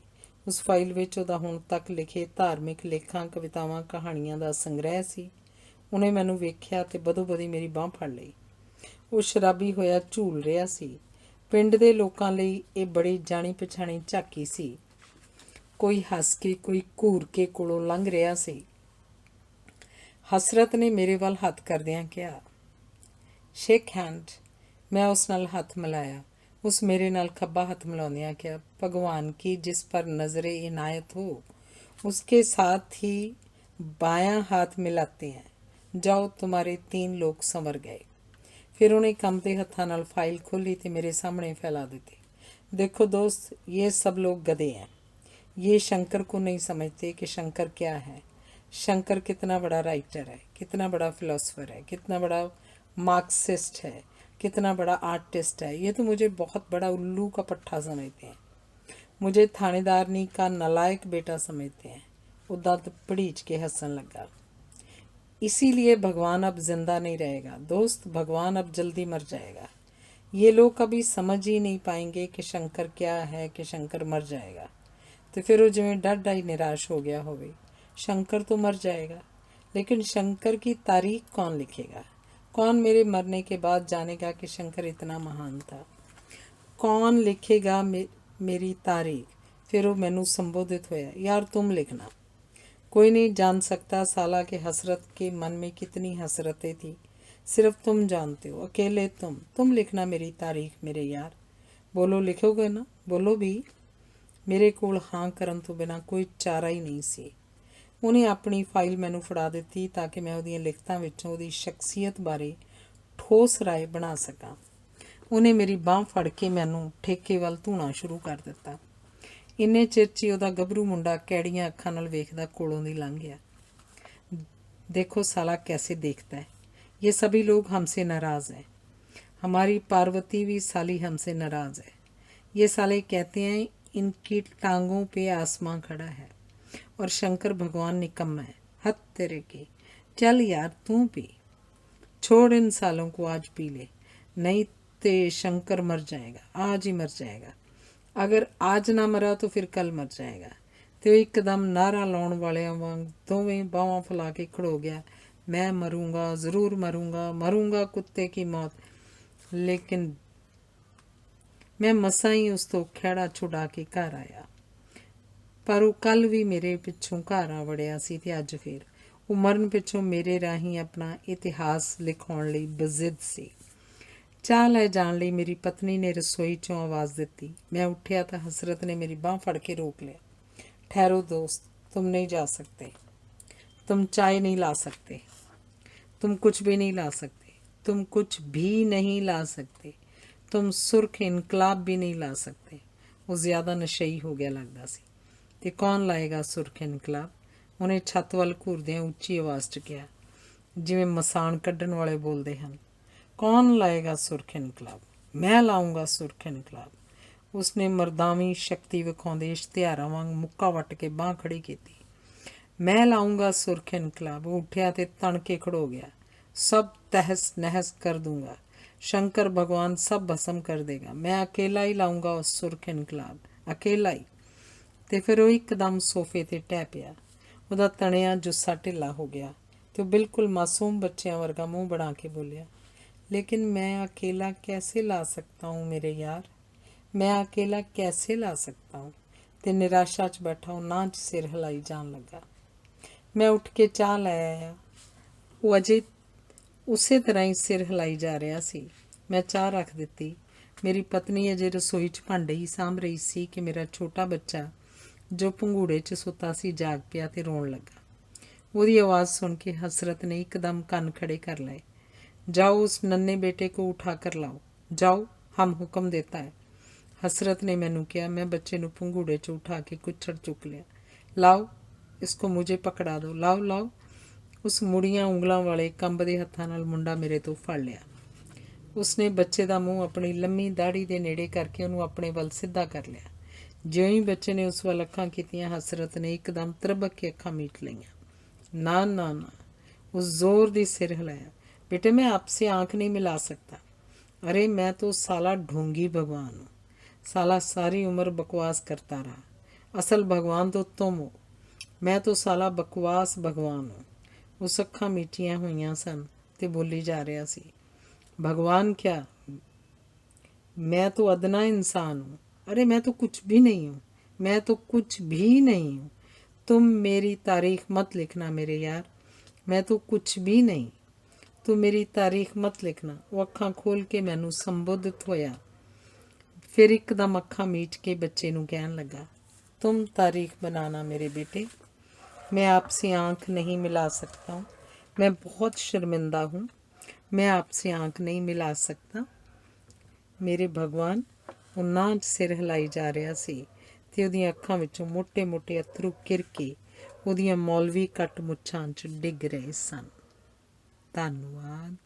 ਉਸ ਫਾਈਲ ਵਿੱਚ ਉਹਦਾ ਹੁਣ ਤੱਕ ਲਿਖੇ ਧਾਰਮਿਕ ਲੇਖਾਂ, ਕਵਿਤਾਵਾਂ, ਕਹਾਣੀਆਂ ਦਾ ਸੰਗ੍ਰਹਿ ਸੀ। ਉਹਨੇ ਮੈਨੂੰ ਵੇਖਿਆ ਅਤੇ ਬਦੋ-ਬਦੀ ਮੇਰੀ ਬਾਂਹ ਫੜ ਲਈ। ਉਹ ਸ਼ਰਾਬੀ ਹੋਇਆ ਝੂਲ ਰਿਹਾ ਸੀ। ਪਿੰਡ ਦੇ ਲੋਕਾਂ ਲਈ ਇਹ ਬੜੀ ਜਾਣੀ ਪਛਾਣੀ ਝਾਕੀ ਸੀ। ਕੋਈ ਹੱਸ ਕੇ, ਕੋਈ ਘੂਰ ਕੇ ਕੋਲੋਂ ਲੰਘ ਰਿਹਾ ਸੀ। ਹਸਰਤ ਨੇ ਮੇਰੇ ਵੱਲ ਹੱਥ ਕਰਦਿਆਂ ਕਿਹਾ, ਸ਼ੇਕ ਹੈਂਡ। ਮੈਂ ਉਸ ਨਾਲ ਹੱਥ ਮਿਲਾਇਆ। ਉਸ ਮੇਰੇ ਨਾਲ ਖੱਬਾ ਹੱਥ ਮਿਲਾਉਂਦਿਆਂ ਕਿਹਾ, ਭਗਵਾਨ ਕੀ ਜਿਸ ਪਰ ਨਜ਼ਰੇ ਇਨਾयत ਹੋ उसके साथ ही बायां हाथ मिलाते हैं जाओ तुम्हारे 3 लोग संवर गए। फिर उन्हें कंबते हत्थां नाल फाइल खोली तो मेरे सामने फैला देती। देखो दोस्त, ये सब लोग गधे हैं। ये शंकर को नहीं समझते कि शंकर क्या है। शंकर कितना बड़ा राइटर है, कितना बड़ा फिलोसफर है, कितना बड़ा मार्क्सिस्ट है, कितना बड़ा आर्टिस्ट है। ये तो मुझे बहुत बड़ा उल्लू का पट्ठा समझते हैं, मुझे थानेदारनी का नालायक बेटा समझते हैं। वो दंत पड़ीच के हंसन लगा। इसीलिए भगवान अब जिंदा नहीं रहेगा दोस्त, भगवान अब जल्दी मर जाएगा। ये लोग कभी समझ ही नहीं पाएंगे कि शंकर क्या है, कि शंकर मर जाएगा। तो फिर वो जिवें डर ही निराश हो गया होवे। शंकर तो मर जाएगा, लेकिन शंकर की तारीख कौन लिखेगा? कौन मेरे मरने के बाद जानेगा कि शंकर इतना महान था? कौन लिखेगा मेरी तारीख? फिर वो मैनू संबोधित होया, यार तुम लिखना। कोई नहीं जान सकता साला के हसरत के मन में कितनी हसरतें थी, सिर्फ तुम जानते हो, अकेले तुम लिखना मेरी तारीख मेरे यार। बोलो लिखोगे ना? बोलो भी। मेरे कोल हाँ करन तो बिना कोई चारा ही नहीं सी। ਉਹਨੇ ਆਪਣੀ ਫਾਈਲ ਮੈਨੂੰ ਫੜਾ ਦਿੱਤੀ ਤਾਂ ਕਿ ਮੈਂ ਉਹਦੀਆਂ ਲਿਖਤਾਂ ਵਿੱਚੋਂ ਉਹਦੀ ਸ਼ਖਸੀਅਤ ਬਾਰੇ ਠੋਸ ਰਾਏ ਬਣਾ ਸਕਾਂ। ਉਹਨੇ ਮੇਰੀ ਬਾਂਹ ਫੜ ਕੇ ਮੈਨੂੰ ਠੇਕੇ ਵੱਲ ਧੂਣਾ ਸ਼ੁਰੂ ਕਰ ਦਿੱਤਾ। ਇੰਨੇ ਚਿਰ 'ਚ ਹੀ ਉਹਦਾ ਗੱਭਰੂ ਮੁੰਡਾ ਕੈੜੀਆਂ ਅੱਖਾਂ ਨਾਲ ਵੇਖਦਾ ਕੋਲੋਂ ਦੀ ਲੰਘ ਗਿਆ। देखो साला कैसे देखता है, ये सभी लोग हमसे नाराज़ हैं। हमारी पार्वती भी साली हमसे नाराज़ है। ये साले कहते हैं इनकी टांगों पे आसमां खड़ा है और शंकर भगवान निकम्मा है। हद तेरे की। चल यार तू पी, छोड़ इन सालों को, आज पी ले, नहीं तो शंकर मर जाएगा, आज ही मर जाएगा। अगर आज ना मरा तो फिर कल मर जाएगा। तो एकदम नारा लाउण वालियां वांग दोवें बाहों फैला के खड़ो गया, मैं मरूंगा, ज़रूर मरूंगा, मरूंगा कुत्ते की मौत। लेकिन मैं मसा ही उस तो खैड़ा छुड़ा के घर आया। पर वो कल भी मेरे पिछों घर आ वड़िया सी ते अज फिर वो मरण पिछों मेरे राही अपना इतिहास लिखाउण लई बजिद सी। चाह लै जाण लई मेरी पत्नी ने रसोई चों आवाज़ दिती। मैं उठिया तो हसरत ने मेरी बांह फड़ के रोक लिया। ठहरो दोस्त, तुम नहीं जा सकते, तुम चाय नहीं ला सकते, तुम कुछ भी नहीं ला सकते, तुम कुछ भी नहीं ला सकते, तुम सुर्ख इनकलाब भी नहीं ला सकते। वो ज़्यादा नशई हो गया लगता सी। ते कौन लाएगा सुर्ख इनकलाब? उन्हें छत ਵੱਲ ਘੂਰਦਿਆਂ ਉੱਚੀ ਆਵਾਜ਼ 'ਚ ਕਿਹਾ, ਜਿਵੇਂ ਮਸਾਣ ਕੱਢਣ ਵਾਲੇ ਬੋਲਦੇ ਹਨ। कौन लाएगा सुर्ख इनकलाब? मैं लाऊंगा सुर्ख इनकलाब। उसने मरदावी शक्ति विखाउंदे इश्तिहारां वांग मुक्का वट के बांह खड़ी की। मैं लाऊंगा सुर्ख इनकलाब। वो उठिया ते तन के खड़ो गया। सब तहस नहस कर दूंगा, शंकर भगवान सब भस्म कर देगा, मैं अकेला ही लाऊंगा उस सुर्ख इनकलाब, अकेला ही। ਤੇ ਫਿਰ ਉਹ ਇੱਕਦਮ ਸੋਫੇ 'ਤੇ ਟਹਿ ਪਿਆ। ਉਹਦਾ ਤਣਿਆ ਜੁੱਸਾ ਢਿੱਲਾ ਹੋ ਗਿਆ ਤੇ ਉਹ ਬਿਲਕੁਲ ਮਾਸੂਮ ਬੱਚਿਆਂ ਵਰਗਾ ਮੂੰਹ ਬਣਾ ਕੇ ਬੋਲਿਆ, लेकिन मैं अकेला कैसे ला सकता हूँ मेरे यार, मैं अकेला कैसे ला सकता हूँ। ਤੇ ਨਿਰਾਸ਼ਾ 'ਚ ਬੈਠਾ ਉਹ ਨਾ 'ਚ ਸਿਰ ਹਿਲਾਈ ਜਾਣ ਲੱਗਾ। ਮੈਂ ਉੱਠ ਕੇ ਚਾਹ ਲੈ ਆਇਆ। ਉਹ ਅਜੇ ਉਸੇ ਤਰ੍ਹਾਂ ਹੀ ਸਿਰ ਹਿਲਾਈ ਜਾ ਰਿਹਾ ਸੀ। ਮੈਂ ਚਾਹ ਰੱਖ ਦਿੱਤੀ। ਮੇਰੀ ਪਤਨੀ ਅਜੇ ਰਸੋਈ 'ਚ ਭਾਂਡੇ ਹੀ ਸਾਂਭ ਰਹੀ ਸੀ ਕਿ ਮੇਰਾ ਛੋਟਾ ਬੱਚਾ ਜੋ ਪੰਘੂੜੇ 'ਚ ਸੁੱਤਾ ਸੀ ਜਾਗ ਪਿਆ ਤੇ ਰੋਣ ਲੱਗਾ। ਉਹਦੀ ਆਵਾਜ਼ ਸੁਣ ਕੇ ਹਸਰਤ ਨੇ ਇੱਕਦਮ ਕੰਨ ਖੜੇ ਕਰ ਲਏ। जाओ उस नन्हे बेटे को उठा कर लाओ, जाओ, हम हुक्म देता है। हसरत ने मैनू किया। मैं बच्चे नू पंघूड़े च उठा के कुछड़ चुक लिया। लाओ इसको, मुझे पकड़ा दो, लाओ लाओ। उस मुड़ियां उंगलों वाले कंबदे हत्थां नाल मुंडा मेरे तो फड़ लिया। उसने बच्चे का मूँह अपनी लम्मी दाढ़ी के नेड़े करके उन्होंने अपने वल सीधा कर लिया। ज्यों ही बच्चे ने उस वाल अखां कीतियां, हसरत ने एकदम तरबक के अखां मीट लईयां। ना ना ना, उस जोर दी सिर हिलाया। बेटे मैं आपसे आंख नहीं मिला सकता। अरे मैं तो साला ढोंगी भगवान हूँ। साला सारी उम्र बकवास करता रहा, असल भगवान तो तुम हो। मैं तो साला बकवास भगवान हूँ। उस अखां मीटियां हुई सन ते बोली जा रहा सी, भगवान क्या, मैं तो अदना इंसान हूँ। अरे मैं तो कुछ भी नहीं हूँ, मैं तो कुछ भी नहीं हूँ। तुम मेरी तारीख मत लिखना मेरे यार, मैं तो कुछ भी नहीं। तू मेरी तारीख मत लिखना। वो अखां खोल के मैनू संबोधित होया। फिर एकदम अखां मीट के बच्चे नू कहन लगा, तुम तारीख बनाना मेरे बेटे, मैं आपसे आंख नहीं मिला सकता हूँ, मैं बहुत शर्मिंदा हूँ, मैं आपसे आंख नहीं मिला सकता मेरे भगवान। ਉਹ ਨਾ ਸਿਰ ਹਿਲਾਈ ਜਾ ਰਿਹਾ ਸੀ ਤੇ ਉਹਦੀਆਂ ਅੱਖਾਂ ਵਿੱਚੋਂ ਮੋਟੇ-ਮੋਟੇ ਅਥਰੂ ਕਿਰ ਕੇ ਉਹਦੀਆਂ ਮੌਲਵੀ ਕੱਟ ਮੁੱਛਾਂ 'ਚ ਡਿੱਗ ਰਹੇ ਸਨ। ਧੰਨਵਾਦ।